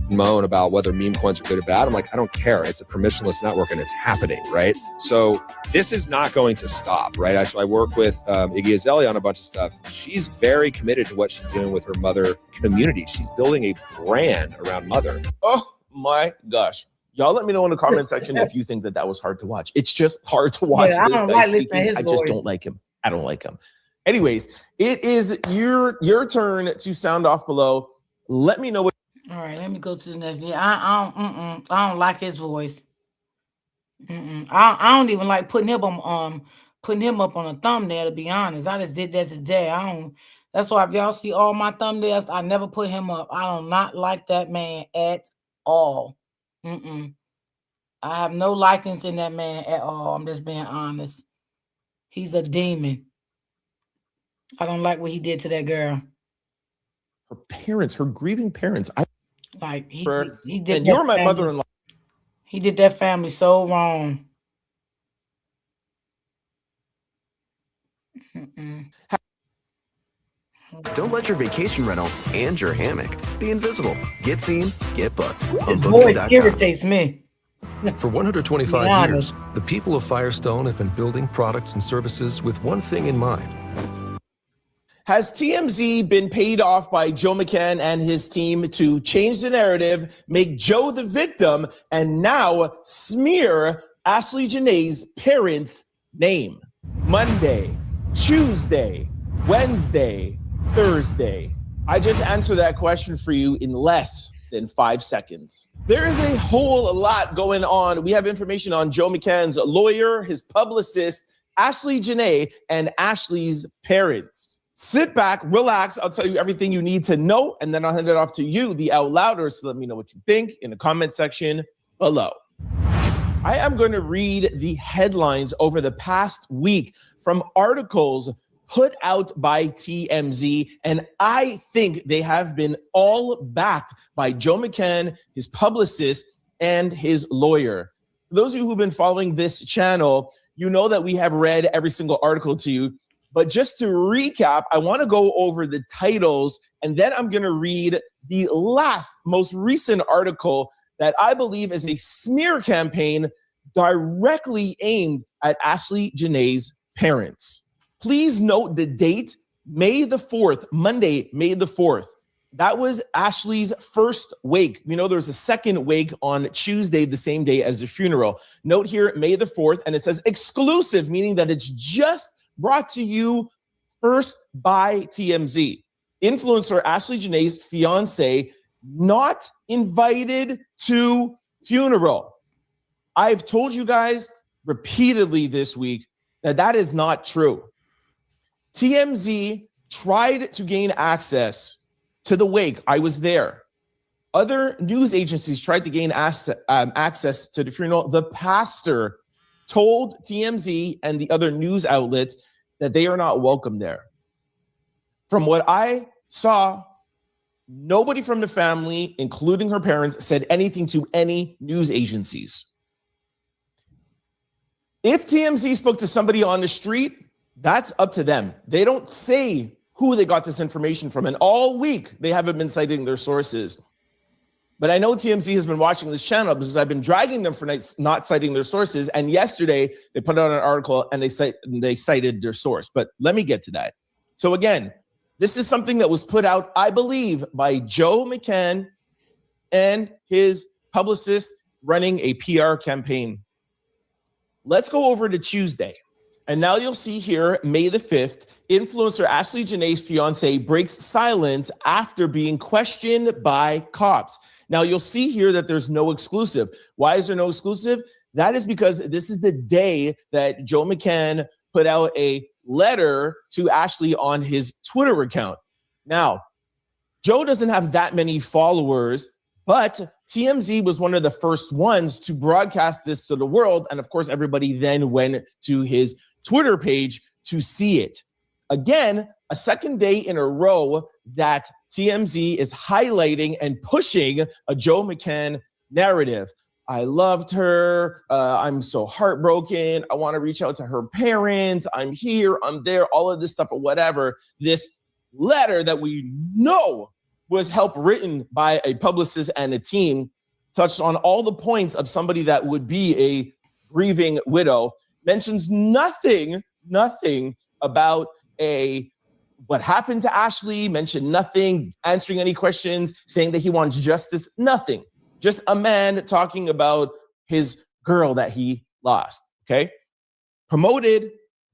moan about whether meme coins are good or bad. I'm like, I don't care. It's a permissionless network and it's happening, right? So this is not going to stop, right? So I work with Iggy Azalea on a bunch of stuff. She's very committed to what she's doing with her mother community. She's building a brand around mother. Oh my gosh. Y'all let me know in the comment section if you think that was hard to watch. It's just hard to watch Yeah, I this don't guy like listening to speaking. his I just voice. don't like him. I don't like him. Anyways, it is your turn to sound off below. Let me know what. All right, let me go to the next video. I don't like his voice. I don't even like putting him up on a thumbnail, to be honest. I just did that today. That's why if y'all see all my thumbnails, I never put him up. I do not like that man at all. I have no likings in that man at all. I'm just being honest. He's a demon. I don't like what he did to that girl. Her parents, her grieving parents. He did. And you're my mother-in-law. He did that family so wrong. Don't let your vacation rental and your hammock be invisible. Get seen, get booked on His voice Booking.com. irritates me. For 125 Yeah, years, the people of Firestone have been building products and services with one thing in mind. Has TMZ been paid off by Joe McCann and his team to change the narrative, make Joe the victim, and now smear Ashlee Janae's parents' name? Monday, Tuesday, Wednesday, Thursday. I just answered that question for you in less than 5 seconds. There is a whole lot going on. We have information on Joe McCann's lawyer, his publicist, Ashlee Janae, and Ashlee's parents. Sit back, relax. I'll tell you everything you need to know, and then I'll hand it off to you, the out louders, to let me know what you think in the comment section below. I am going to read the headlines over the past week from articles put out by TMZ, and I think they have been all backed by Joe McCann, his publicist, and his lawyer. For those of you who've been following this channel, you know that we have read every single article to you. But just to recap, I want to go over the titles, and then I'm going to read the most recent article that I believe is a smear campaign directly aimed at Ashlee Janae's parents. Please note the date, May the 4th, Monday, May the 4th. That was Ashlee's first wake. We know there was a second wake on Tuesday, the same day as the funeral. Note here, May the 4th, and it says exclusive, meaning that it's just brought to you first by TMZ. Influencer Ashlee Janae's fiance not invited to funeral. I've told you guys repeatedly this week that is not true. TMZ tried to gain access to the wake. I was there. Other news agencies tried to gain access to the funeral. The pastor told TMZ and the other news outlets that they are not welcome there. From what I saw, nobody from the family, including her parents, said anything to any news agencies. If TMZ spoke to somebody on the street, that's up to them. They don't say who they got this information from. And all week, they haven't been citing their sources. But I know TMZ has been watching this channel because I've been dragging them for not citing their sources. And yesterday, they put out an article and they cited their source. But let me get to that. So again, this is something that was put out, I believe, by Joe McCann and his publicist running a PR campaign. Let's go over to Tuesday. And now you'll see here, May the 5th, influencer Ashlee Janae's fiance breaks silence after being questioned by cops. Now you'll see here that there's no exclusive. Why is there no exclusive? That is because this is the day that Joe McCann put out a letter to Ashlee on his Twitter account. Now, Joe doesn't have that many followers, but TMZ was one of the first ones to broadcast this to the world. And of course, everybody then went to his Twitter page to see it. Again, a second day in a row that TMZ is highlighting and pushing a Joe McCann narrative. I loved her. I'm so heartbroken. I want to reach out to her parents. I'm here. I'm there. All of this stuff or whatever. This letter that we know was help written by a publicist and a team touched on all the points of somebody that would be a grieving widow. Mentions nothing about what happened to Ashlee, mentioned nothing, answering any questions, saying that he wants justice, nothing. Just a man talking about his girl that he lost, okay? Promoted,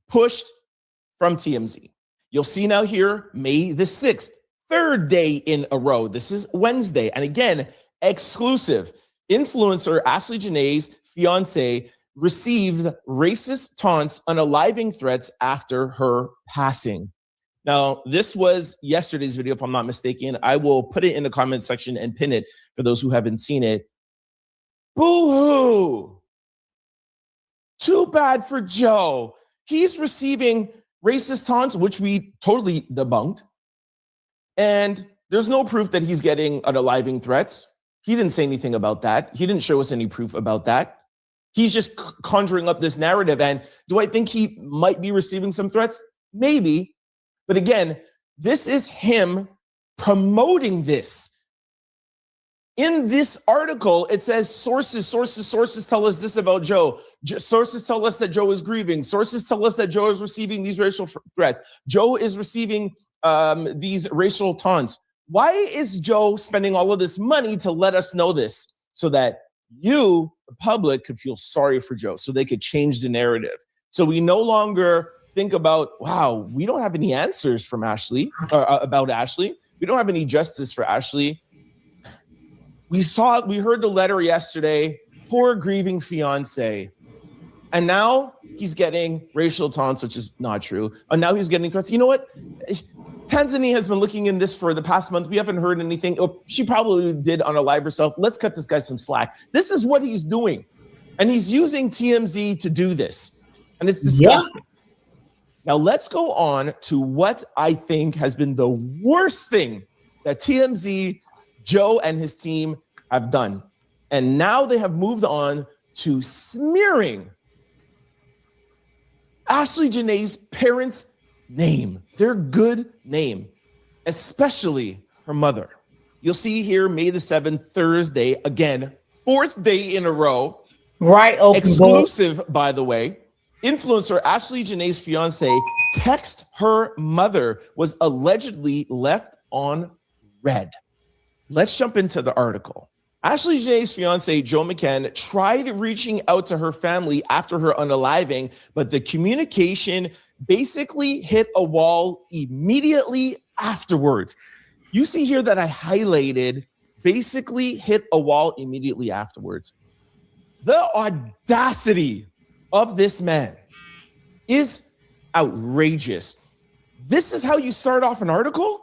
pushed from TMZ. You'll see now here, May the 6th, third day in a row. This is Wednesday. And again, exclusive. Influencer Ashlee Janae's fiance received racist taunts, unaliving threats after her passing. Now, this was yesterday's video, if I'm not mistaken. I will put it in the comment section and pin it for those who haven't seen it. Boo-hoo. Too bad for Joe. He's receiving racist taunts, which we totally debunked. And there's no proof that he's getting unaliving threats. He didn't say anything about that. He didn't show us any proof about that. He's just conjuring up this narrative. And do I think he might be receiving some threats? Maybe. But again, this is him promoting this. In this article, it says sources tell us this about Joe. Sources tell us that Joe is grieving. Sources tell us that Joe is receiving these racial threats. Joe is receiving these racial taunts. Why is Joe spending all of this money to let us know this? So that you, the public, could feel sorry for Joe, so they could change the narrative. So we no longer think about, wow, we don't have any answers from Ashlee, about Ashlee. We don't have any justice for Ashlee. We heard the letter yesterday, poor grieving fiance. And now he's getting racial taunts, which is not true. And now he's getting threats. You know what? Tanzania has been looking in this for the past month. We haven't heard anything. Oh, she probably did unalive herself. Let's cut this guy some slack. This is what he's doing. And he's using TMZ to do this. And it's disgusting. Yeah. Now let's go on to what I think has been the worst thing that TMZ, Joe and his team have done. And now they have moved on to smearing Ashlee Janae's parents' name, their good name, especially her mother. You'll see here, May the 7th, Thursday, again, fourth day in a row. Right. Exclusive, by the way. Influencer Ashlee Janae's fiance text her mother was allegedly left on red. Let's jump into the article. Ashlee Janae's fiance, Joe McCann, tried reaching out to her family after her unaliving, but the communication basically hit a wall immediately afterwards. You see here that I highlighted basically hit a wall immediately afterwards. The audacity of this man is outrageous. This is how you start off an article?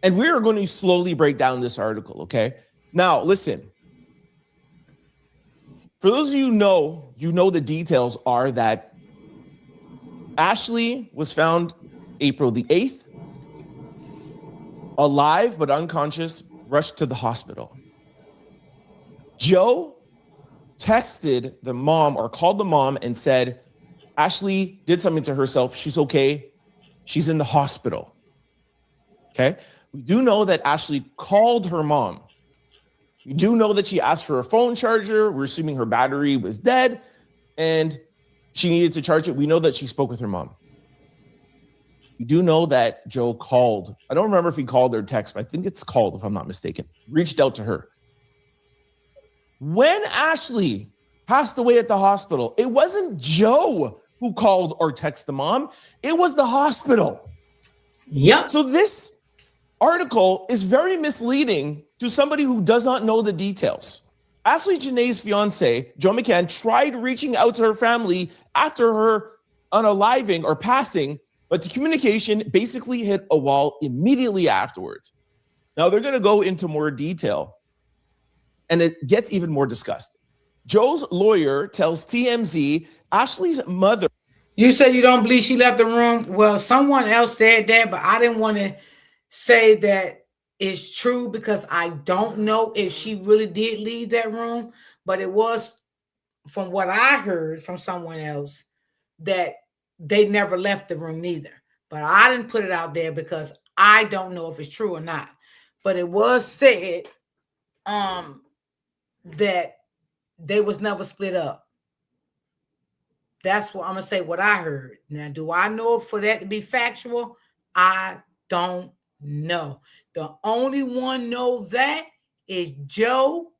And we are going to slowly break down this article, okay? Now, listen. For those of you who know the details are that Ashlee was found April the 8th, alive but unconscious, rushed to the hospital. Joe texted the mom or called the mom and said, Ashlee did something to herself. She's okay. She's in the hospital. Okay. We do know that Ashlee called her mom. We do know that she asked for a phone charger. We're assuming her battery was dead and she needed to charge it. We know that she spoke with her mom. We do know that Joe called. I don't remember if he called or text, but I think it's called, if I'm not mistaken. Reached out to her. When Ashlee passed away at the hospital, it wasn't Joe who called or texted the mom. It was the hospital. Yep. So this article is very misleading to somebody who does not know the details. Ashlee Janae's fiance, Joe McCann, tried reaching out to her family after her unaliving or passing, but the communication basically hit a wall immediately afterwards. Now they're going to go into more detail, and it gets even more disgusting. Joe's lawyer tells TMZ Ashlee's mother. You said you don't believe she left the room? Well, someone else said that, but I didn't want to say that it's true because I don't know if she really did leave that room, but it was, from what I heard from someone else, that they never left the room neither. But I didn't put it out there because I don't know if it's true or not. But it was said that they was never split up. That's what I'm going to say, what I heard. Now, do I know for that to be factual? I don't know. The only one knows that is Joe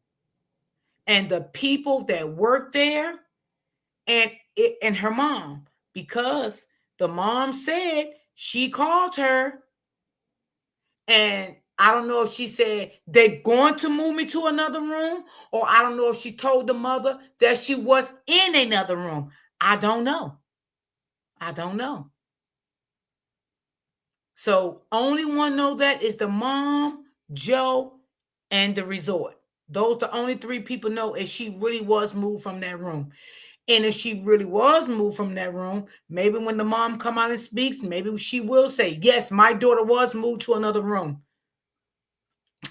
and the people that work there and her mom, because the mom said she called her, and I don't know if she said they're going to move me to another room, or I don't know if she told the mother that she was in another room. I don't know. I don't know. So only one know that is the mom, Joe, and the resort. Those the only three people know if she really was moved from that room. And if she really was moved from that room, maybe when the mom come out and speaks, maybe she will say, yes, my daughter was moved to another room.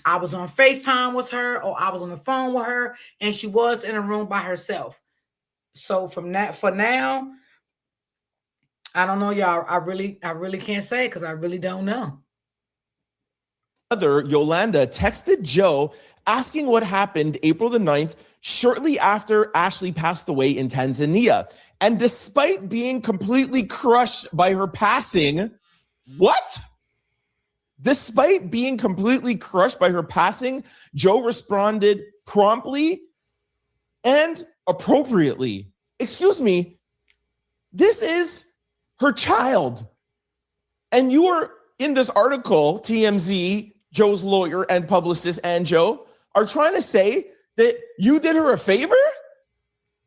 I was on FaceTime with her, or I was on the phone with her, and she was in a room by herself. So from that, for now, I don't know, y'all. I really can't say because I really don't know. Mother, Yolanda, texted Joe asking what happened April the 9th, shortly after Ashlee passed away in Tanzania. And despite being completely crushed by her passing, what? Despite being completely crushed by her passing, Joe responded promptly and appropriately. Excuse me, this is her child. And you are in this article, TMZ, Joe's lawyer and publicist and Joe are trying to say that you did her a favor?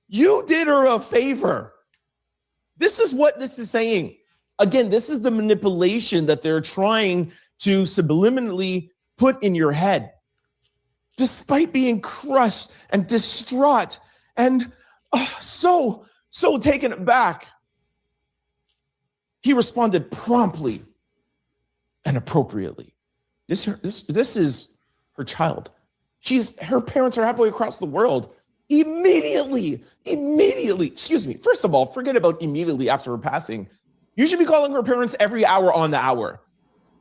You did her a favor. This is what this is saying. Again, this is the manipulation that they're trying to subliminally put in your head. Despite being crushed and distraught and so taken aback, he responded promptly and appropriately. This is her child. Her parents are halfway across the world. Immediately. Excuse me. First of all, forget about immediately after her passing. You should be calling her parents every hour on the hour.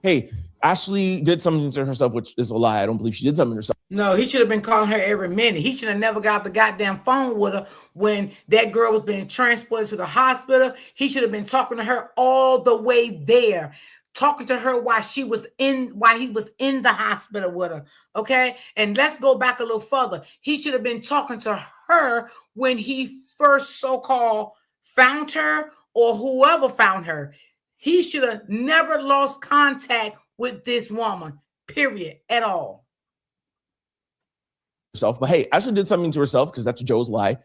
Hey, Ashlee did something to herself, which is a lie. I don't believe she did something to herself. No, he should have been calling her every minute. He should have never got the goddamn phone with her when that girl was being transported to the hospital. He should have been talking to her all the way there, talking to her while he was in the hospital with her. Okay. And let's go back a little further. He should have been talking to her when he first so-called found her, or whoever found her. He should have never lost contact with this woman, period, at all. But hey, Ashlee did something to herself because that's Joe's lie.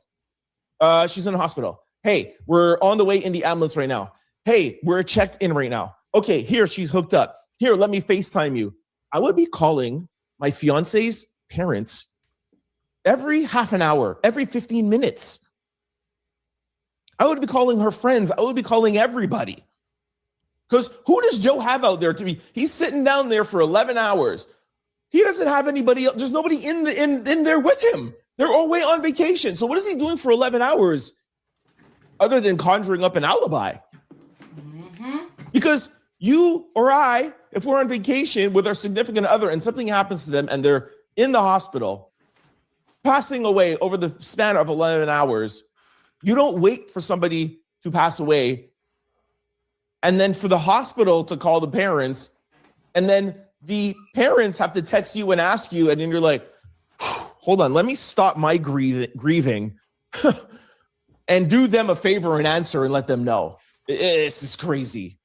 She's in the hospital. Hey, we're on the way in the ambulance right now. Hey, we're checked in right now. Okay, here, she's hooked up. Here, let me FaceTime you. I would be calling my fiance's parents every half an hour, every 15 minutes. I would be calling her friends. I would be calling everybody. Because who does Joe have out there to be? He's sitting down there for 11 hours. He doesn't have anybody else. There's nobody in there with him. They're all away on vacation. So what is he doing for 11 hours other than conjuring up an alibi? Mm-hmm. Because you or I, if we're on vacation with our significant other and something happens to them and they're in the hospital, passing away over the span of 11 hours, you don't wait for somebody to pass away and then for the hospital to call the parents, and then the parents have to text you and ask you, and then you're like, hold on, let me stop my grieving and do them a favor and answer and let them know. This is crazy.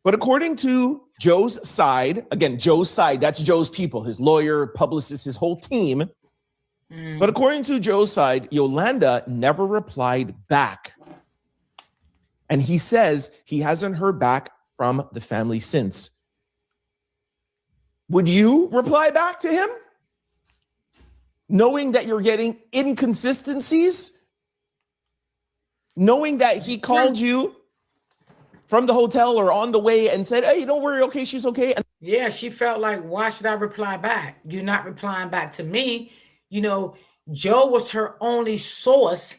But according to Joe's side, again, Joe's side, that's Joe's people, his lawyer, publicist, his whole team. But according to Joe's side, Yolanda never replied back. And he says he hasn't heard back from the family since. Would you reply back to him? Knowing that you're getting inconsistencies? Knowing that he called you from the hotel or on the way and said, hey, don't worry, okay, she's okay. And Yeah, she felt like, why should I reply back? You're not replying back to me. You know, Joe was her only source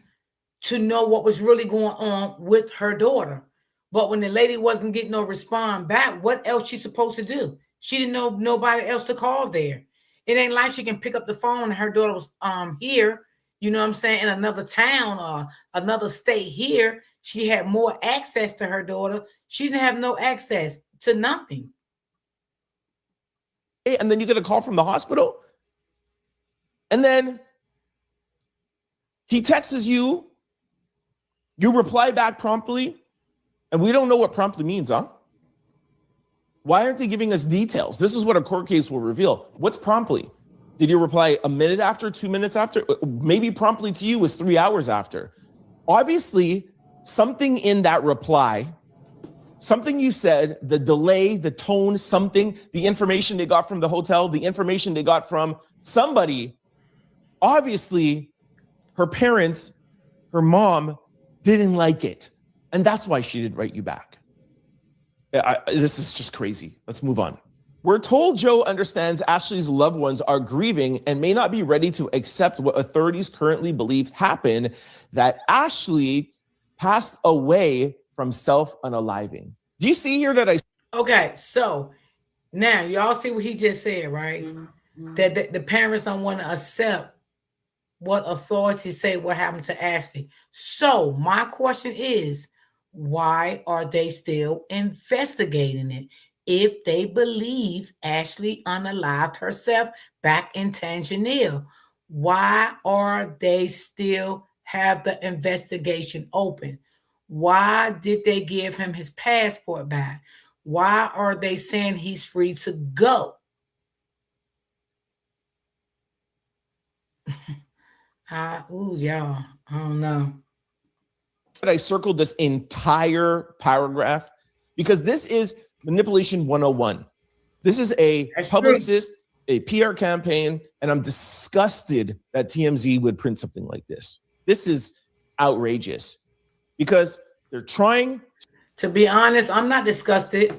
to know what was really going on with her daughter. But when the lady wasn't getting no response back, what else she supposed to do? She didn't know nobody else to call there. It ain't like she can pick up the phone and her daughter was here, you know what I'm saying, in another town or another state here. She had more access to her daughter. She didn't have no access to nothing. and then you get a call from the hospital. And then he texts you. You reply back promptly. And we don't know what promptly means, huh? Why aren't they giving us details? This is what a court case will reveal. What's promptly? Did you reply a minute after, 2 minutes after? Maybe promptly to you was 3 hours after. Obviously, something in that reply, something you said, the delay, the tone, something, the information they got from the hotel, the information they got from somebody, obviously, her parents, her mom didn't like it. And that's why she didn't write you back. This is just crazy. Let's move on. We're told Joe understands Ashlee's loved ones are grieving and may not be ready to accept what authorities currently believe happened, that Ashlee passed away from self-unaliving. Do you see here that I... Okay, so now y'all see what he just said, right? Mm-hmm. That the parents don't want to accept what authorities say what happened to Ashlee. So my question is, why are they still investigating it if they believe Ashlee unalived herself back in Tanzania? Why are they still have the investigation open? Why did they give him his passport back? Why are they saying he's free to go? Y'all, I don't know. But I circled this entire paragraph because this is manipulation 101. This is a publicist, a PR campaign, and I'm disgusted that TMZ would print something like this. This is outrageous because they're trying. To be honest, I'm not disgusted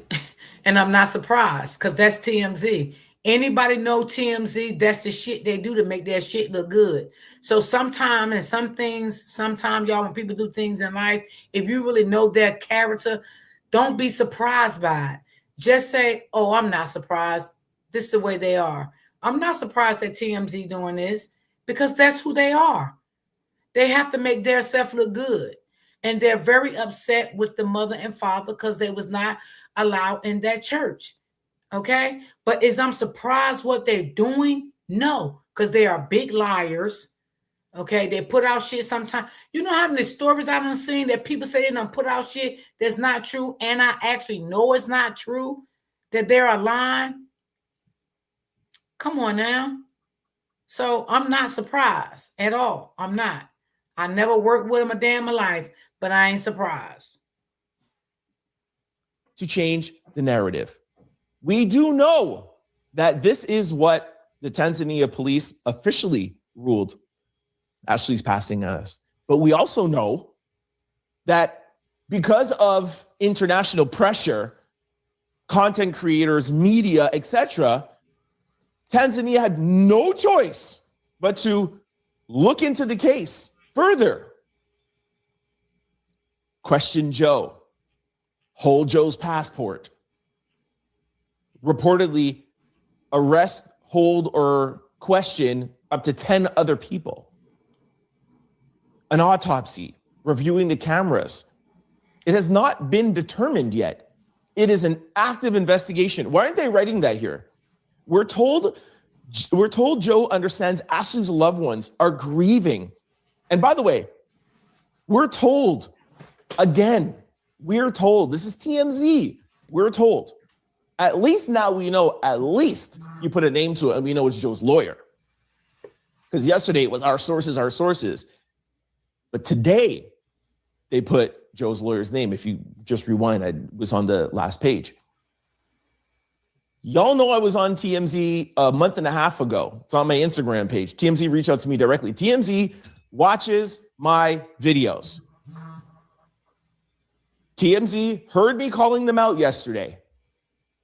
and I'm not surprised because that's TMZ. Anybody know TMZ? That's the shit they do to make their shit look good. So sometimes, and some things, sometimes y'all, when people do things in life, if you really know their character, don't be surprised by it. Just say, oh, I'm not surprised. This is the way they are. I'm not surprised that TMZ doing this because that's who they are. They have to make their self look good. And they're very upset with the mother and father because they was not allowed in that church. Okay, but I'm surprised what they're doing? No, because they are big liars. Okay, they put out shit sometimes. You know how many stories I've been seeing that people say they done put out shit that's not true, and I actually know it's not true, that they're lying? Come on now. So I'm not surprised at all. I'm not. I never worked with them a day in my life, but I ain't surprised. To change the narrative. We do know that this is what the Tanzania police officially ruled Ashlee's passing us. But we also know that because of international pressure, content creators, media, etc., Tanzania had no choice but to look into the case further. Question Joe. Hold Joe's passport. Reportedly arrest, hold, or question up to 10 other people. An autopsy, reviewing the cameras. It has not been determined yet. It is an active investigation. Why aren't they writing that here? We're told Joe understands Ashlee's loved ones are grieving. And by the way, we're told, again, this is TMZ, we're told, at least now we know, at least you put a name to it and we know it's Joe's lawyer. Because yesterday it was our sources. But today they put Joe's lawyer's name. If you just rewind, I was on the last page. Y'all know I was on TMZ a month and a half ago. It's on my Instagram page. TMZ reached out to me directly. TMZ watches my videos. TMZ heard me calling them out yesterday.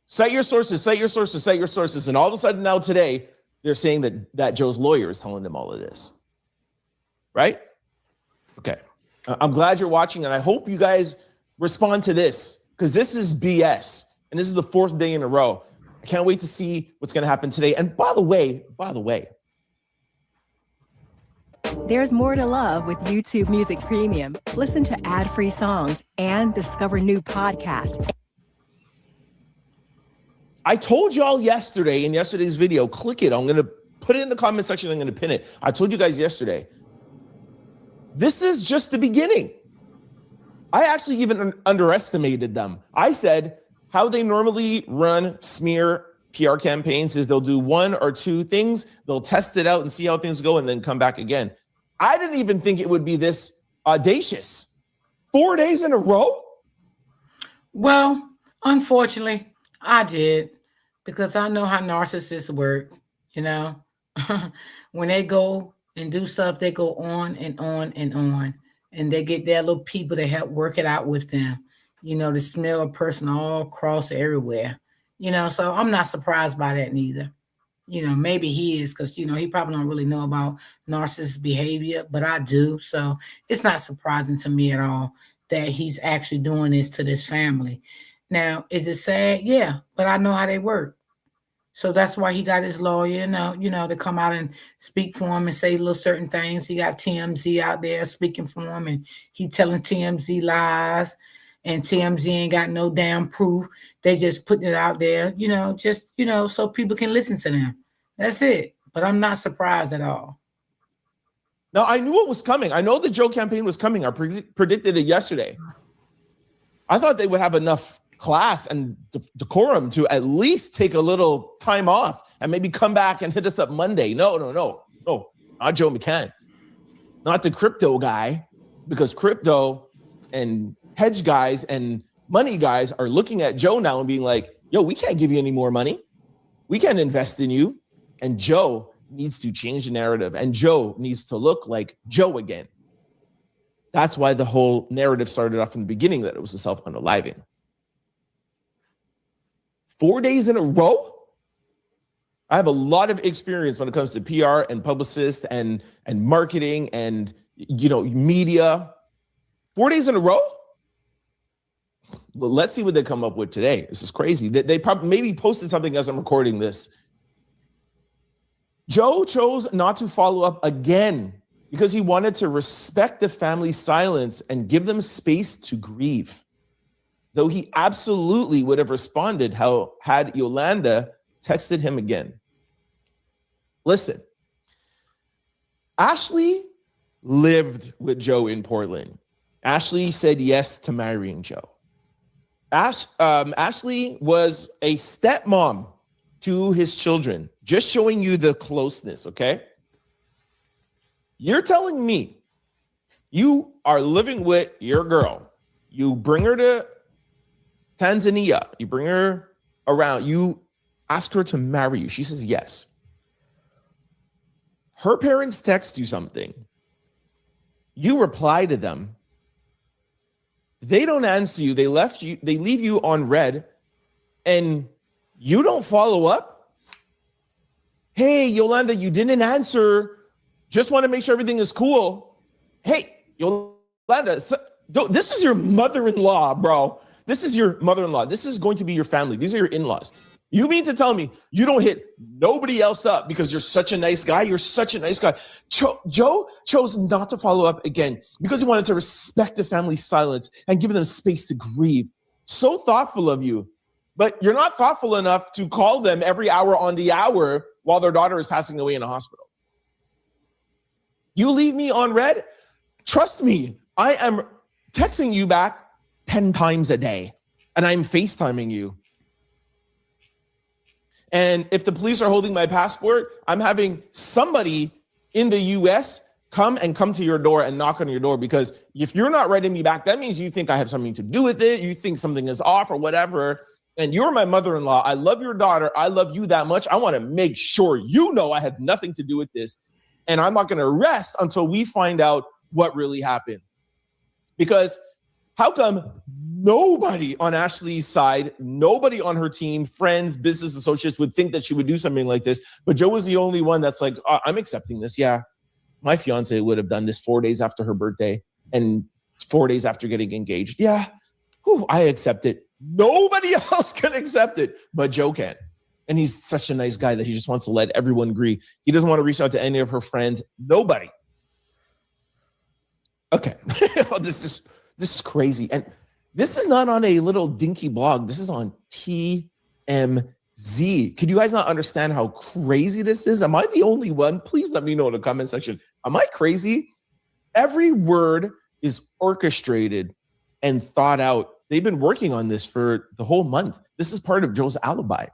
Cite your sources, cite your sources, cite your sources. And all of a sudden now today, they're saying that Joe's lawyer is telling them all of this. Right? Okay. I'm glad you're watching, and I hope you guys respond to this, because this is BS. And this is the 4th day in a row. I can't wait to see what's going to happen today. And by the way, there's more to love with YouTube Music Premium. Listen to ad-free songs and discover new podcasts. I told y'all yesterday in yesterday's video, click it. I'm going to put it in the comment section. I'm going to pin it. I told you guys yesterday. This is just the beginning. I actually even underestimated them. I said how they normally run smear PR campaigns is they'll do 1 or 2 things, they'll test it out and see how things go and then come back again. I didn't even think it would be this audacious. 4 days in a row? Well, unfortunately, I did, because I know how narcissists work, you know. When they go and do stuff, they go on and on and on. And they get their little people to help work it out with them, you know, to smell a person all across everywhere, you know. So I'm not surprised by that neither. You know, maybe he is, because, you know, he probably don't really know about narcissist behavior, but I do. So it's not surprising to me at all that he's actually doing this to this family. Now, is it sad? Yeah, but I know how they work. So that's why he got his lawyer, you know, to come out and speak for him and say little certain things. He got TMZ out there speaking for him, and he telling TMZ lies, and TMZ ain't got no damn proof. They just putting it out there, you know, just, you know, so people can listen to them. That's it. But I'm not surprised at all. Now, I knew it was coming. I know the Joe campaign was coming. I predicted it yesterday. I thought they would have enough class and decorum to at least take a little time off and maybe come back and hit us up Monday. No, not Joe McCann, not the crypto guy, because crypto and hedge guys and money guys are looking at Joe now and being like, yo, we can't give you any more money. We can't invest in you. And Joe needs to change the narrative, and Joe needs to look like Joe again. That's why the whole narrative started off from the beginning, that it was a self-unaliving. 4 days in a row? I have a lot of experience when it comes to PR and publicists and marketing and, you know, media. 4 days in a row? Let's see what they come up with today. This is crazy. They probably maybe posted something as I'm recording this. Joe chose not to follow up again because he wanted to respect the family's silence and give them space to grieve. Though he absolutely would have responded had Yolanda texted him again. Listen, Ashlee lived with Joe in Portland. Ashlee said yes to marrying Joe. Ashlee was a stepmom to his children, just showing you the closeness, okay? You're telling me you are living with your girl. You bring her to Tanzania. You bring her around. You ask her to marry you. She says yes. Her parents text you something. You reply to them. They don't answer you. They leave you on red, and you don't follow up. Hey, Yolanda, you didn't answer. Just want to make sure everything is cool. Hey, Yolanda, this is your mother-in-law, bro. This is your mother-in-law. This is going to be your family. These are your in-laws. You mean to tell me you don't hit nobody else up because you're such a nice guy? You're such a nice guy. Joe chose not to follow up again because he wanted to respect the family's silence and give them space to grieve. So thoughtful of you. But you're not thoughtful enough to call them every hour on the hour while their daughter is passing away in a hospital. You leave me on red? Trust me, I am texting you back 10 times a day, and I'm FaceTiming you. And if the police are holding my passport, I'm having somebody in the US come to your door and knock on your door, because if you're not writing me back, that means you think I have something to do with it. You think something is off or whatever. And you're my mother-in-law. I love your daughter. I love you that much. I want to make sure you know I had nothing to do with this. And I'm not going to rest until we find out what really happened. Because how come nobody on Ashlee's side, nobody on her team, friends, business associates would think that she would do something like this? But Joe was the only one that's like, I'm accepting this. Yeah, my fiance would have done this 4 days after her birthday and 4 days after getting engaged. Yeah, I accept it. Nobody else can accept it, but Joe can. And he's such a nice guy that he just wants to let everyone agree. He doesn't want to reach out to any of her friends. Nobody. Okay. This is crazy. And this is not on a little dinky blog. This is on TMZ. Could you guys not understand how crazy this is? Am I the only one? Please let me know in the comment section. Am I crazy? Every word is orchestrated and thought out. They've been working on this for the whole month. This is part of Joe's alibi.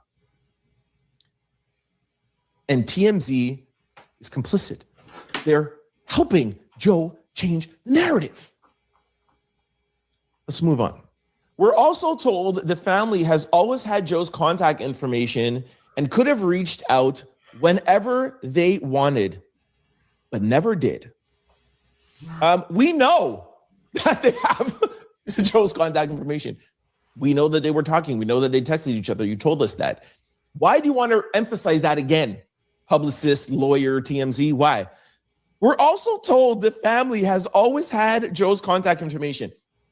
And TMZ is complicit. They're helping Joe change the narrative. Let's move on. We're also told the family has always had Joe's contact information and could have reached out whenever they wanted, but never did. We know that they have Joe's contact information. We know that they were talking. We know that they texted each other. You told us that. Why do you want to emphasize that again? Publicist, lawyer, TMZ, why? We're also told the family has always had Joe's contact information.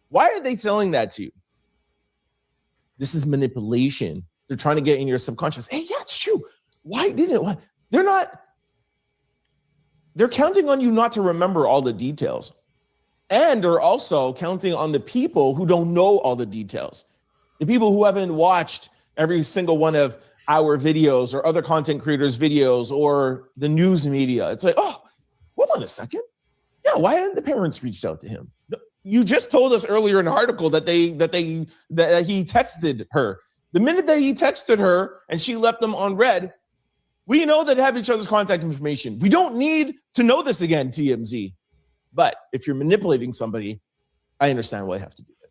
Why are they telling that to you? This is manipulation. They're trying to get in your subconscious. Hey, yeah, it's true. Why didn't it? They're counting on you not to remember all the details. And they're also counting on the people who don't know all the details. The people who haven't watched every single one of our videos or other content creators' videos or the news media. It's like, oh, hold on a second. Yeah, why hadn't the parents reached out to him? You just told us earlier in the article that he texted her. The minute that he texted her and she left them on red, we know that they have each other's contact information. We don't need to know this again, TMZ. But if you're manipulating somebody, I understand why I have to do it.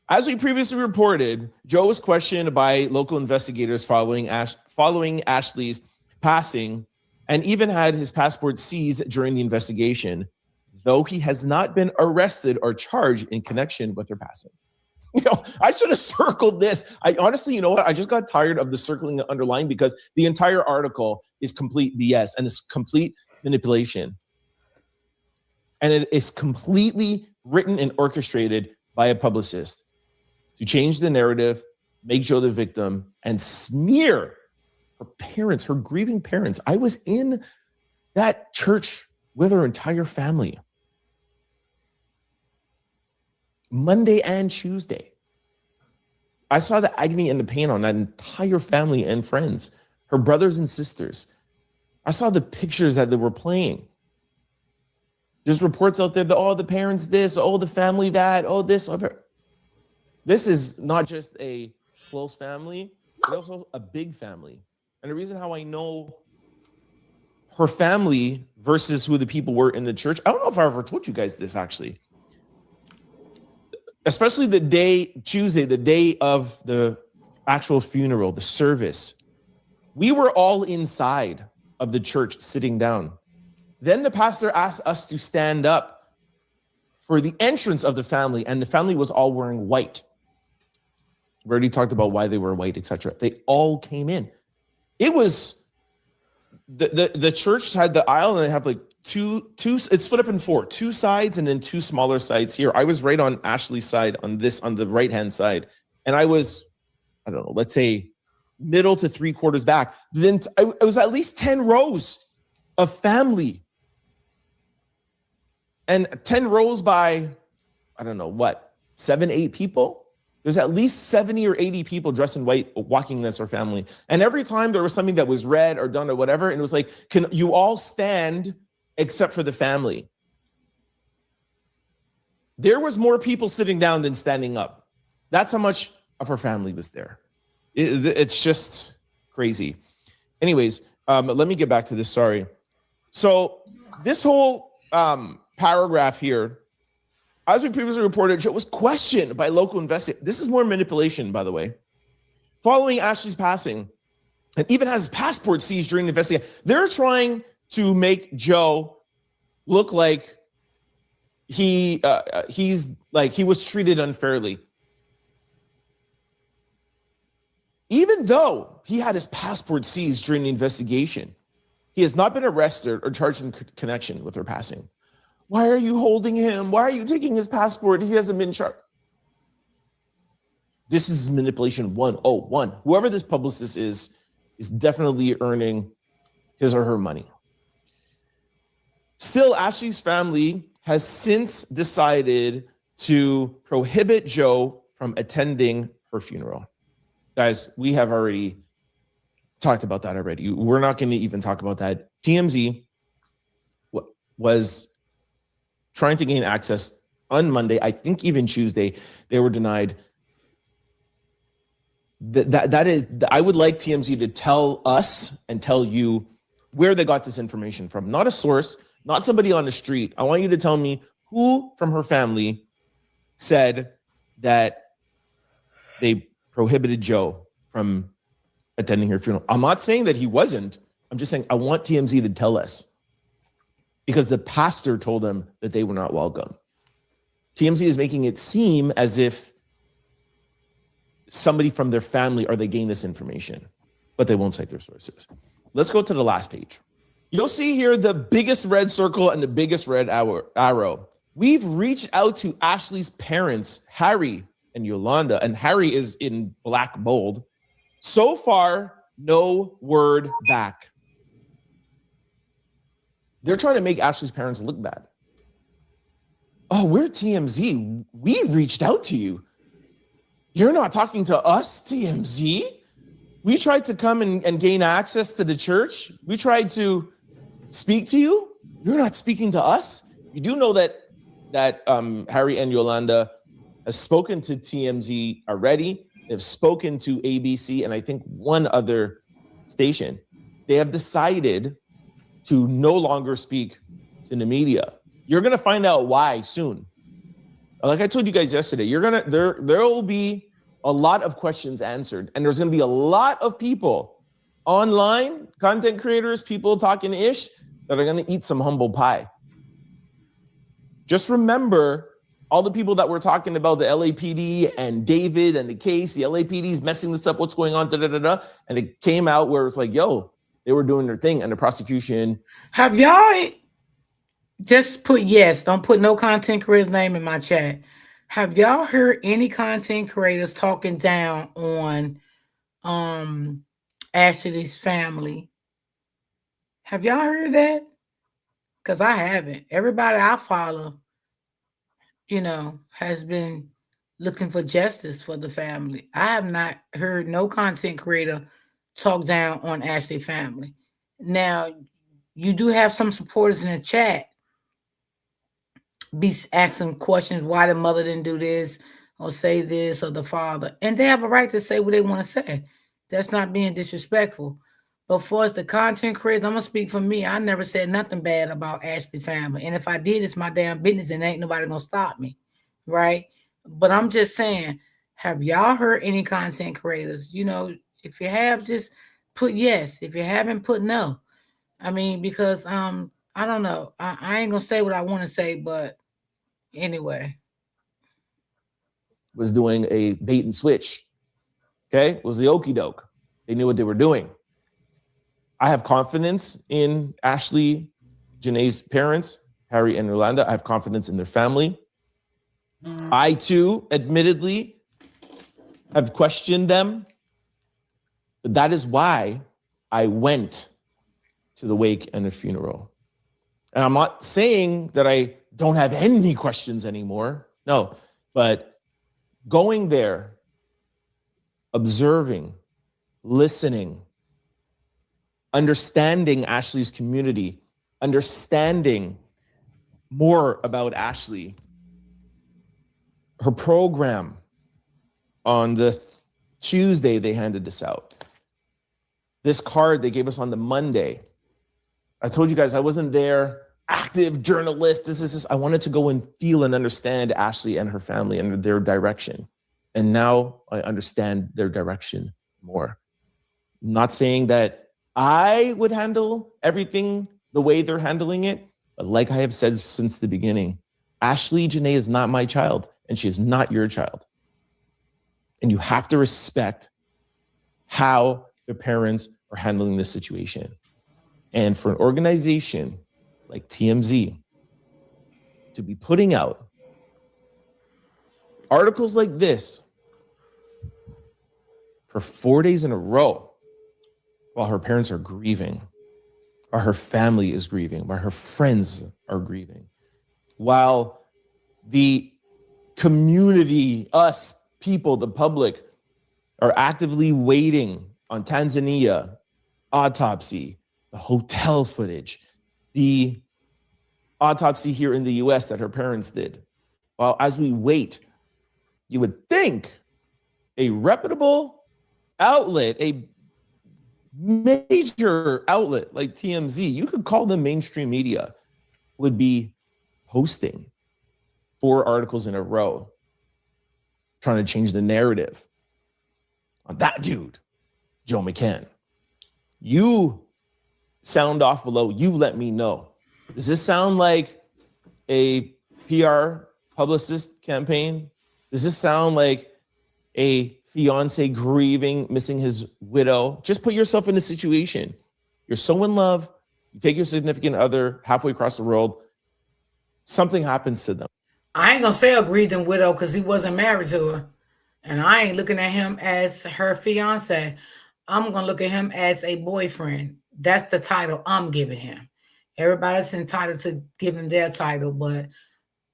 As we previously reported, Joe was questioned by local investigators following Ashlee's passing and even had his passport seized during the investigation, though he has not been arrested or charged in connection with her passing. I should have circled this. I honestly, you know what? I just got tired of the circling and underlining because the entire article is complete BS and it's complete manipulation. And it is completely written and orchestrated by a publicist to change the narrative, make Joe the victim, and smear her parents, her grieving parents. I was in that church with her entire family. Monday and Tuesday. I saw the agony and the pain on that entire family and friends, her brothers and sisters. I saw the pictures that they were playing. There's reports out there that, oh, the parents this, oh, the family that, oh, this, whatever. This is not just a close family, but also a big family. And the reason how I know her family versus who the people were in the church, I don't know if I ever told you guys this actually. Especially the day, Tuesday, the day of the actual funeral, the service. We were all inside of the church sitting down. Then the pastor asked us to stand up for the entrance of the family, and the family was all wearing white. We already talked about why they were white, etc. They all came in. It was the church had the aisle, and they have like two. It's split up in four, two sides, and then two smaller sides here. I was right on Ashlee's side on the right hand side, and I was, I don't know, let's say middle to 3/4 back. Then it was at least 10 rows of family. And 10 rows by, I don't know what, 7, 8 people. There's at least 70 or 80 people dressed in white walking this or family. And every time there was something that was read or done or whatever, and it was like, can you all stand except for the family? There was more people sitting down than standing up. That's how much of her family was there. It's just crazy. Anyways, let me get back to this. Sorry. So this whole paragraph here, as we previously reported, Joe was questioned by local investigators. This is more manipulation, by the way. Following Ashlee's passing, and even has his passport seized during the investigation, they're trying to make Joe look like he was treated unfairly. Even though he had his passport seized during the investigation, he has not been arrested or charged in connection with her passing. Why are you holding him? Why are you taking his passport? He hasn't been charged. This is manipulation 101. Whoever this publicist is definitely earning his or her money. Still, Ashlee's family has since decided to prohibit Joe from attending her funeral. Guys, we have already talked about that already. We're not going to even talk about that. TMZ was trying to gain access on Monday. I think even Tuesday, they were denied. That is, I would like TMZ to tell us and tell you where they got this information from. Not a source, not somebody on the street. I want you to tell me who from her family said that they prohibited Joe from attending her funeral. I'm not saying that he wasn't. I'm just saying I want TMZ to tell us, because the pastor told them that they were not welcome. TMZ is making it seem as if somebody from their family or they gain this information, but they won't cite their sources. Let's go to the last page. You'll see here the biggest red circle and the biggest red arrow. We've reached out to Ashlee's parents, Harry and Yolanda, and Harry is in black bold. So far, no word back. They're trying to make Ashlee's parents look bad. Oh, we're TMZ. We reached out to you. You're not talking to us, TMZ. We tried to come and gain access to the church. We tried to speak to you. You're not speaking to us. You do know that Harry and Yolanda has spoken to TMZ already. They've spoken to ABC and I think one other station. They have decided to no longer speak to the media. You're gonna find out why soon. Like I told you guys yesterday, there will be a lot of questions answered, and there's gonna be a lot of people online, content creators, people talking ish, that are gonna eat some humble pie. Just remember all the people that were talking about the LAPD and David and the case, the LAPD is messing this up, what's going on, and it came out where it's like, yo, they were doing their thing, and the prosecution. Have y'all just put yes? Don't put no content creator's name in my chat. Have y'all heard any content creators talking down on Ashlee's family? Have y'all heard that? Because I haven't. Everybody I follow, has been looking for justice for the family. I have not heard no content creator talk down on Ashlee family. Now, you do have some supporters in the chat be asking questions why the mother didn't do this or say this or the father. And they have a right to say what they want to say. That's not being disrespectful. But for us, the content creators, I'm going to speak for me. I never said nothing bad about Ashlee family. And if I did, it's my damn business and ain't nobody going to stop me. Right? But I'm just saying, have y'all heard any content creators? If you have, just put yes. If you haven't, put no. I mean, because I don't know. I ain't gonna say what I want to say, but anyway. Was doing a bait and switch. Okay? It was the okie doke. They knew what they were doing. I have confidence in Ashlee, Janae's parents, Harry and Yolanda. I have confidence in their family. I too, admittedly, have questioned them. But that is why I went to the wake and the funeral. And I'm not saying that I don't have any questions anymore. No, but going there, observing, listening, understanding Ashlee's community, understanding more about Ashlee, her program. On the Tuesday, they handed this out. This card they gave us on the Monday. I told you guys I wasn't there, active journalist. I wanted to go and feel and understand Ashlee and her family and their direction. And now I understand their direction more. I'm not saying that I would handle everything the way they're handling it, but like I have said since the beginning, Ashlee Janae is not my child, and she is not your child. And you have to respect how the parents are handling this situation. And for an organization like TMZ to be putting out articles like this for 4 days in a row while her parents are grieving, while her family is grieving, while her friends are grieving, while the community, us people, the public, are actively waiting on Tanzania, autopsy, the hotel footage, the autopsy here in the US that her parents did. Well, as we wait, you would think a reputable outlet, a major outlet like TMZ, you could call them mainstream media, would be posting 4 articles in a row, trying to change the narrative on that dude, Joe McCann. You sound off below. You let me know. Does this sound like a PR publicist campaign? Does this sound like a fiance grieving, missing his widow? Just put yourself in a situation. You're so in love. You take your significant other halfway across the world. Something happens to them. I ain't gonna say a grieving widow because he wasn't married to her. And I ain't looking at him as her fiance. I'm gonna look at him as a boyfriend. That's the title I'm giving him. Everybody's entitled to give him their title, but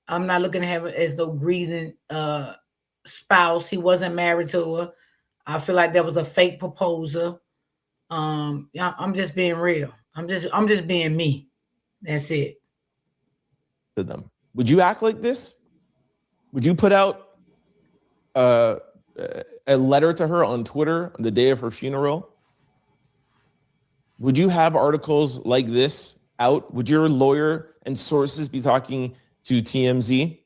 I'm not looking at him as no grieving spouse. He wasn't married to her. I feel like that was a fake proposal. Yeah, I'm just being real. I'm just being me. That's it. To them. Would you act like this? Would you put out a letter to her on Twitter on the day of her funeral? Would you have articles like this out? Would your lawyer and sources be talking to TMZ?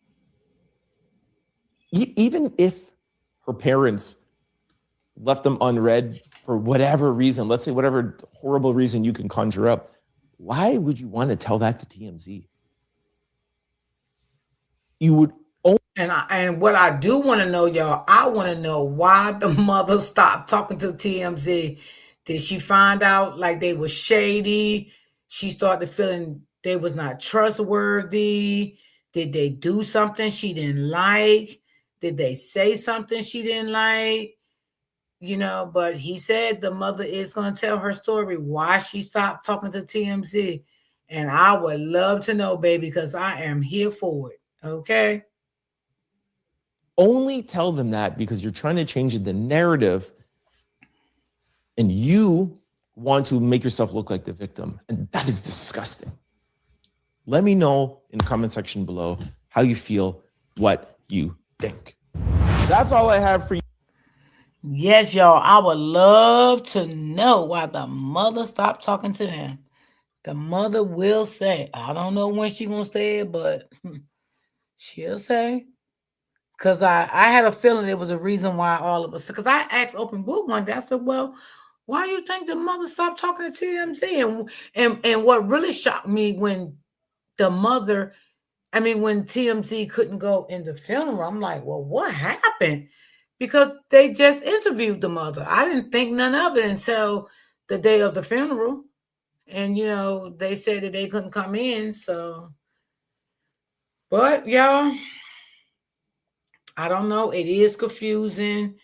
Even if her parents left them unread for whatever reason, let's say whatever horrible reason you can conjure up, why would you want to tell that to TMZ? You would only... And what I do want to know, y'all, I want to know why the mother stopped talking to TMZ. Did she find out like they were shady? She started feeling they was not trustworthy. Did they do something she didn't like? Did they say something she didn't like? You know, but he said the mother is going to tell her story, why she stopped talking to TMZ. And I would love to know, baby, because I am here for it. Okay? Only tell them that because you're trying to change the narrative and you want to make yourself look like the victim. And that is disgusting. Let me know in the comment section below how you feel, what you think. That's all I have for you. Yes, y'all. I would love to know why the mother stopped talking to them. The mother will say, I don't know when she's going to say it, but she'll say. Because I had a feeling it was a reason why all of us, because I asked Open Book one day, I said, well, why do you think the mother stopped talking to TMZ? And what really shocked me when when TMZ couldn't go in the funeral, I'm like, well, what happened? Because they just interviewed the mother. I didn't think none of it until the day of the funeral. And, you know, they said that they couldn't come in. So, but y'all, I don't know. It is confusing,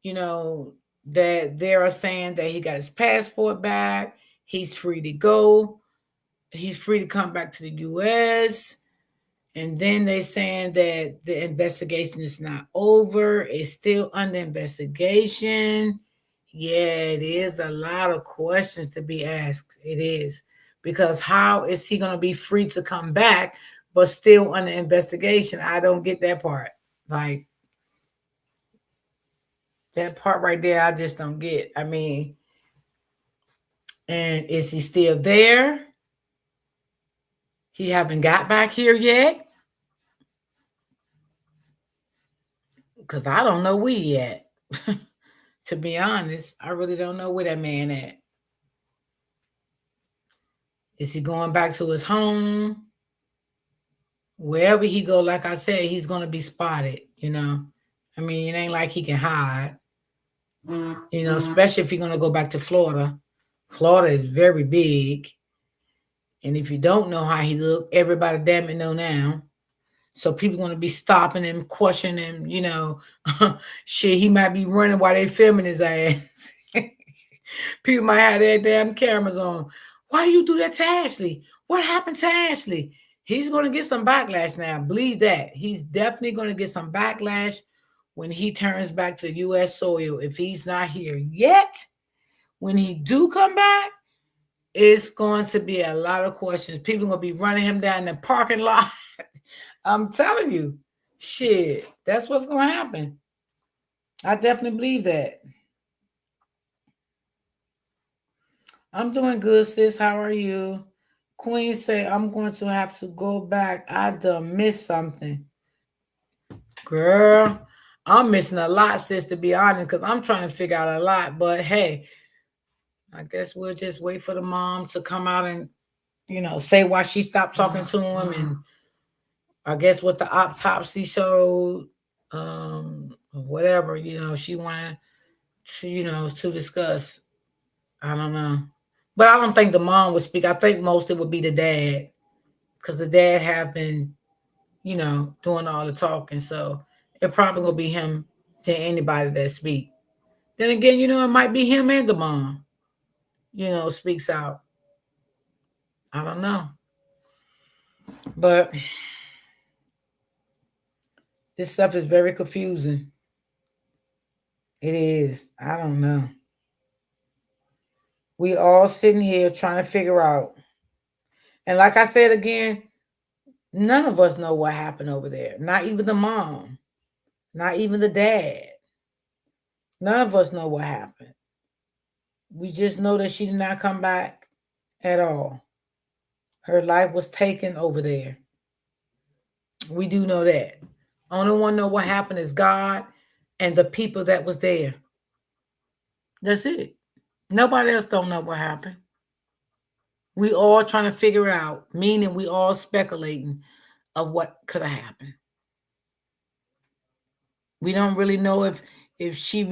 you know, that they are saying that he got his passport back. He's free to go. He's free to come back to the U.S. And then they're saying that the investigation is not over. It's still under investigation. Yeah, it is a lot of questions to be asked. It is. Because how is he going to be free to come back, but still under investigation? I don't get that part. Like, that part right there, I just don't get. I mean, and is he still there? He haven't got back here yet. Because I don't know where he at. To be honest, I really don't know where that man at. Is he going back to his home? Wherever he go, like I said, he's going to be spotted, you know. I mean, it ain't like he can hide, you know, especially if you're going to go back to Florida. Florida is very big. And if you don't know how he look, everybody damn it know now. So people going to be stopping him, questioning him, you know. Shit, he might be running while they filming his ass. People might have their damn cameras on. Why you do that to Ashlee? What happened to Ashlee? He's going to get some backlash now. Believe that. He's definitely going to get some backlash when he turns back to U.S. soil. If he's not here yet, when he do come back, it's going to be a lot of questions. People going to be running him down in the parking lot. I'm telling you, shit, that's what's going to happen. I definitely believe that. I'm doing good, sis. How are you? Queen say, I'm going to have to go back. I done missed something. Girl, I'm missing a lot, sis, to be honest, because I'm trying to figure out a lot. But hey, I guess we'll just wait for the mom to come out and, you know, say why she stopped talking to him. And I guess what the autopsy showed, whatever, you know, she wanted to, you know, to discuss. I don't know. But I don't think the mom would speak. I think most it would be the dad, because the dad have been, you know, doing all the talking. So it probably will be him than anybody that speak. Then again, you know, it might be him and the mom, you know, speaks out. I don't know. But this stuff is very confusing. It is. I don't know. We all sitting here trying to figure out. And like I said again, none of us know what happened over there. Not even the mom. Not even the dad. None of us know what happened. We just know that she did not come back at all. Her life was taken over there. We do know that. Only one know what happened is God and the people that was there. That's it. Nobody else don't know what happened. We all trying to figure out, meaning we all speculating of what could have happened. We don't really know if he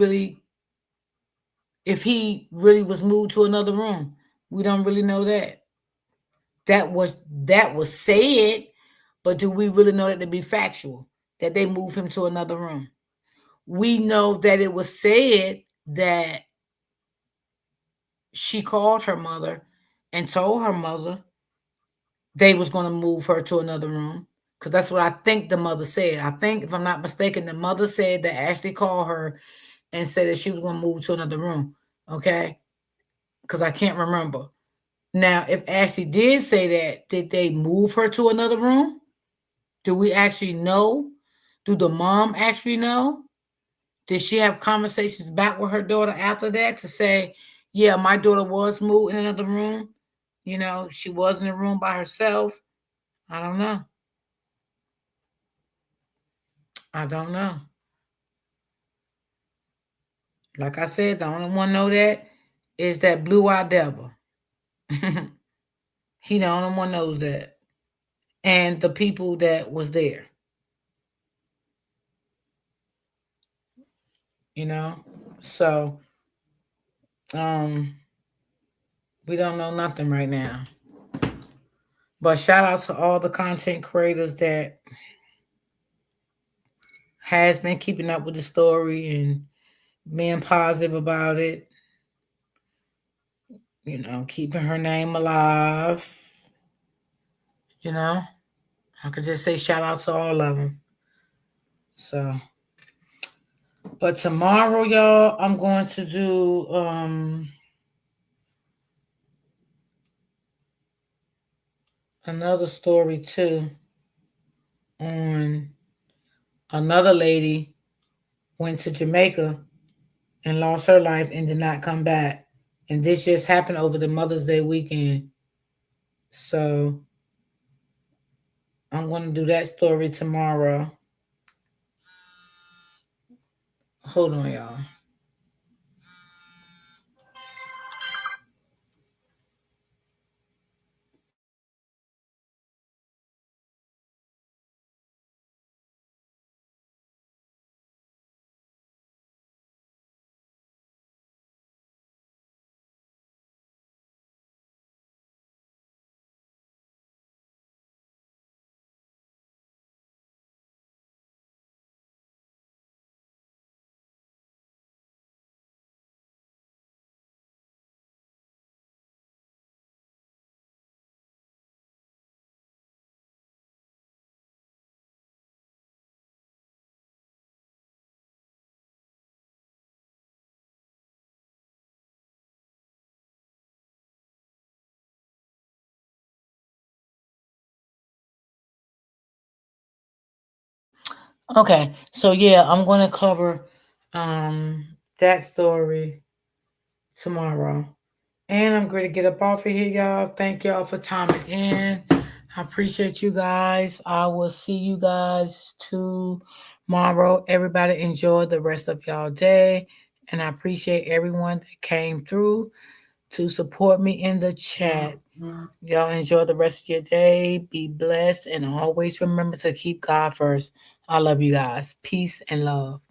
really was moved to another room. We don't really know that. That was said, but do we really know that to be factual? That they moved him to another room? We know that it was said that she called her mother and told her mother they was going to move her to another room, because that's what I think the mother said. I think, if I'm not mistaken, the mother said that Ashlee called her and said that she was going to move to another room. Okay? Because I can't remember. Now, if Ashlee did say that, did they move her to another room? Do we actually know? Do the mom actually know? Did she have conversations back with her daughter after that to say, yeah, my daughter was moved in another room? You know, she was in a room by herself. I don't know. I don't know. Like I said, the only one know that is that blue-eyed devil. He the only one knows that. And the people that was there. You know? So, we don't know nothing right now. But shout out to all the content creators that has been keeping up with the story and being positive about it. You know, keeping her name alive. You know, I could just say shout out to all of them. So, but tomorrow, y'all, I'm going to do another story too on another lady went to Jamaica and lost her life and did not come back. And this just happened over the Mother's Day weekend. So I'm going to do that story tomorrow. Hold on, y'all. Okay, so yeah, I'm gonna cover that story tomorrow. And I'm going to get up off of here, y'all. Thank y'all for timing in. I appreciate you guys. I will see you guys tomorrow. Everybody enjoy the rest of y'all day. And I appreciate everyone that came through to support me in the chat. Y'all enjoy the rest of your day. Be blessed. And always remember to keep God first. I love you guys. Peace and love.